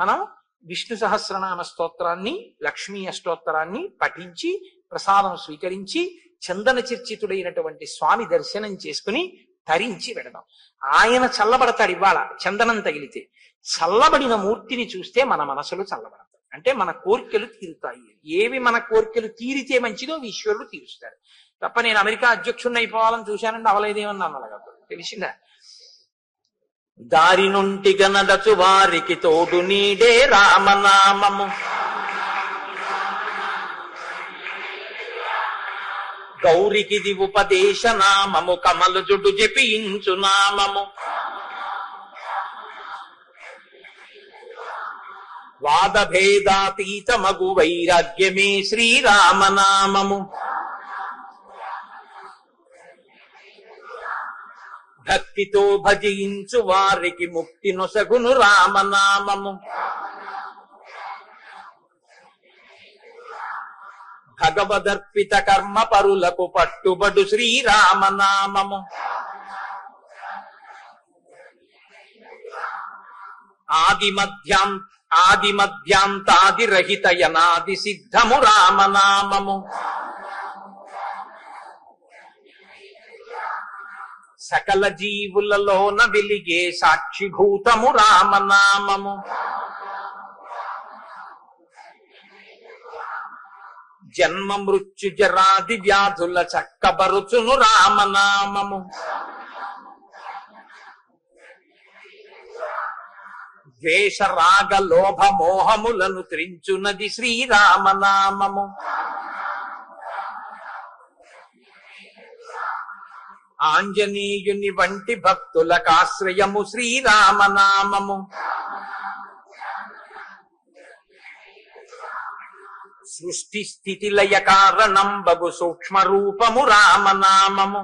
మనం విష్ణు సహస్రనామ స్తోత్రాన్ని, లక్ష్మీ అష్టోత్తరాన్ని పఠించి ప్రసాదం స్వీకరించి చందన చర్చితుడైనటువంటి స్వామి దర్శనం చేసుకుని తరించి వెడదాం. ఆయన చల్లబడతాడు. ఇవాళ చందనం తగిలితే చల్లబడిన మూర్తిని చూస్తే మన మనసులు చల్లబడతాయి. అంటే మన కోరికలు తీరుతాయి. ఏవి మన కోరికలు తీరితే మంచిదో ఈశ్వరుడు తీరుస్తాడు తప్ప నేను అమెరికా అధ్యక్షుడిని అయిపోవాలని చూశానండి, అవలేదేమన్నా అలాగా తెలిసిందా. దారి నుంటిగ నడచు వారికి తోడు నీడే రామనామము, గౌరికిది ఉపదేశ నామము, కమలు జుడు జపించు నామము, వాదభేదాతీత మగు వైరాగ్యమే శ్రీరామనామము, భక్తితో భజించు వారికి ముక్తి నొసగును రామనామము, భగవదర్పిత కర్మ పరులకు పట్టుబడు శ్రీరామనామము, ఆది మధ్యాంతాది రహిత యనాది సిద్ధము రామనామము, సకల జీవులలోన వెలిగే సాక్షిభూతము రామనామము, జన్మ మృత్యు జరాది వ్యాధుల చక్కబరుచును రామనామము, ద్వేష రాగ లోభ మోహములను త్రించునది శ్రీరామనామము, ఆంజనేయుని వంటి భక్తులకు ఆశ్రయము శ్రీరామనామము, సృష్టి స్థితి లయ కారణం బగు సూక్ష్మ రూపము రామనామము,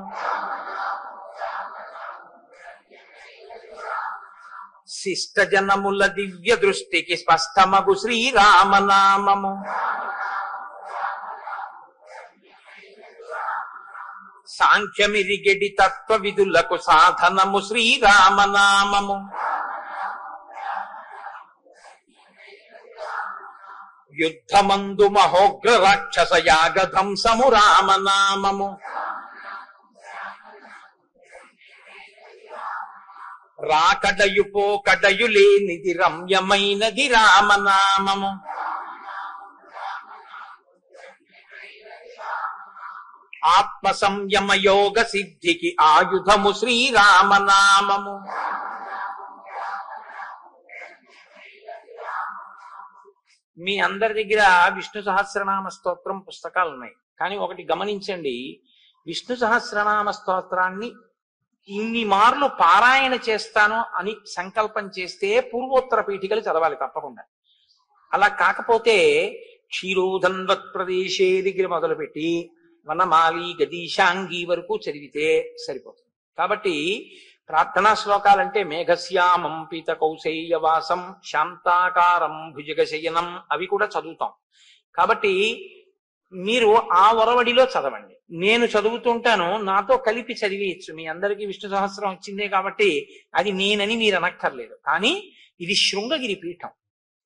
శిష్ట జనముల దివ్య దృష్టికి స్పష్టమగు శ్రీరామనామము, సాంఖ్యమిరిగెడి తత్వ విధులకు సాధనము శ్రీరామనామము, యుద్ధమందు మహోగ్ర రాక్షస యాగధంసము రామనామము, రాకడయు పోకడయు లేనిది రమ్యమైనది రామనామము, ఆత్మ సంయమ యోగ సిద్ధికి ఆయుధము శ్రీరామనామము, మీ అందరి దగ్గర విష్ణు సహస్రనామ స్తోత్రం పుస్తకాలు ఉన్నాయి. కానీ ఒకటి గమనించండి, విష్ణు సహస్రనామ స్తోత్రాన్ని ఇన్ని మార్లు పారాయణ చేస్తాను అని సంకల్పం చేస్తే పూర్వోత్తర పీఠికలు చదవాలి తప్పకుండా. అలా కాకపోతే క్షీరోధన్వత్ ప్రదేశే దగ్గర మొదలుపెట్టి వనమాలి గదీశాంగి వరకు చదివితే సరిపోతుంది. కాబట్టి ప్రార్థనా శ్లోకాలంటే మేఘశ్యామం పీత కౌశేయవాసం శాంతాకారం భుజగశయనం అవి కూడా చదువుతాం. కాబట్టి మీరు ఆ ఒరవడిలో చదవండి. నేను చదువుతుంటాను, నాతో కలిపి చదివేయచ్చు. మీ అందరికీ విష్ణు సహస్రం వచ్చిందే కాబట్టి అది నేనని మీరు అనక్కర్లేదు. కానీ ఇది శృంగగిరి పీఠం.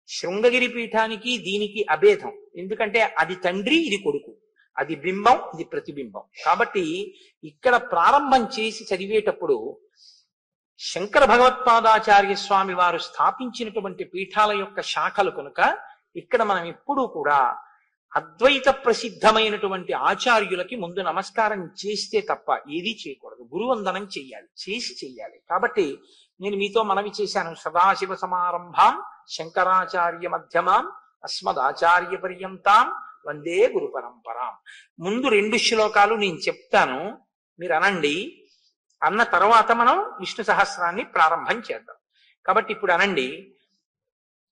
శృంగగిరి పీఠానికి దీనికి అభేదం. ఎందుకంటే అది తండ్రి, ఇది కొడుకు, అది బింబం, ఇది ప్రతిబింబం. కాబట్టి ఇక్కడ ప్రారంభం చేసి చదివేటప్పుడు శంకర భగవత్పాదాచార్య స్వామి వారు స్థాపించినటువంటి పీఠాల యొక్క శాఖలు కనుక ఇక్కడ మనం ఎప్పుడూ కూడా అద్వైత ప్రసిద్ధమైనటువంటి ఆచార్యులకి ముందు నమస్కారం చేస్తే తప్ప ఏదీ చేయకూడదు. గురువందనం చెయ్యాలి. కాబట్టి నేను మీతో మనవి చేశాను, సదాశివ సమారంభాం శంకరాచార్య మధ్యమాం అస్మదాచార్య పర్యంతాం వందే గురు పరంపరాం. ముందు 2 శ్లోకాలు నేను చెప్తాను, మీరు అనండి. అన్న తర్వాత మనం విష్ణు సహస్రాన్ని ప్రారంభం చేద్దాం. కాబట్టి ఇప్పుడు అనండి.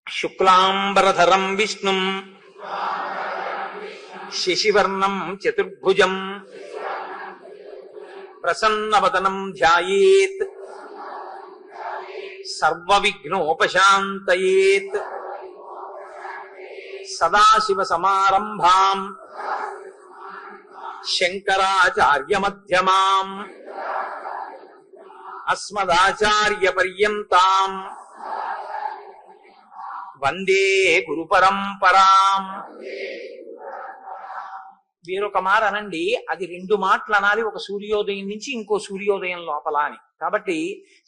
శుక్లాంబరధరం విష్ణుం శశివర్ణం చతుర్భుజం ప్రసన్నవదనం ధ్యాయేత్ సర్వవిఘ్నోపశాంతయేత్ సదాశివ సమారంభాం శంకరాచార్య మధ్యమాం అస్మదాచార్య పర్యంతాం వందే గురు పరంపరాం. వేరొక మాట అనండి, అది 2 మాటలు అనాలి, ఒక సూర్యోదయం నుంచి ఇంకో సూర్యోదయం లోపల అని. కాబట్టి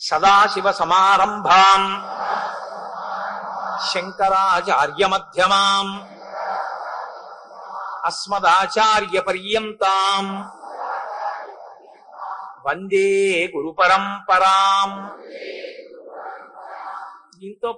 సదాశివ సమారంభాం శంకరాచార్య మధ్యమాం అస్మదాచార్య పర్యంతాం వందే గురు పరంపరాం. దీంతో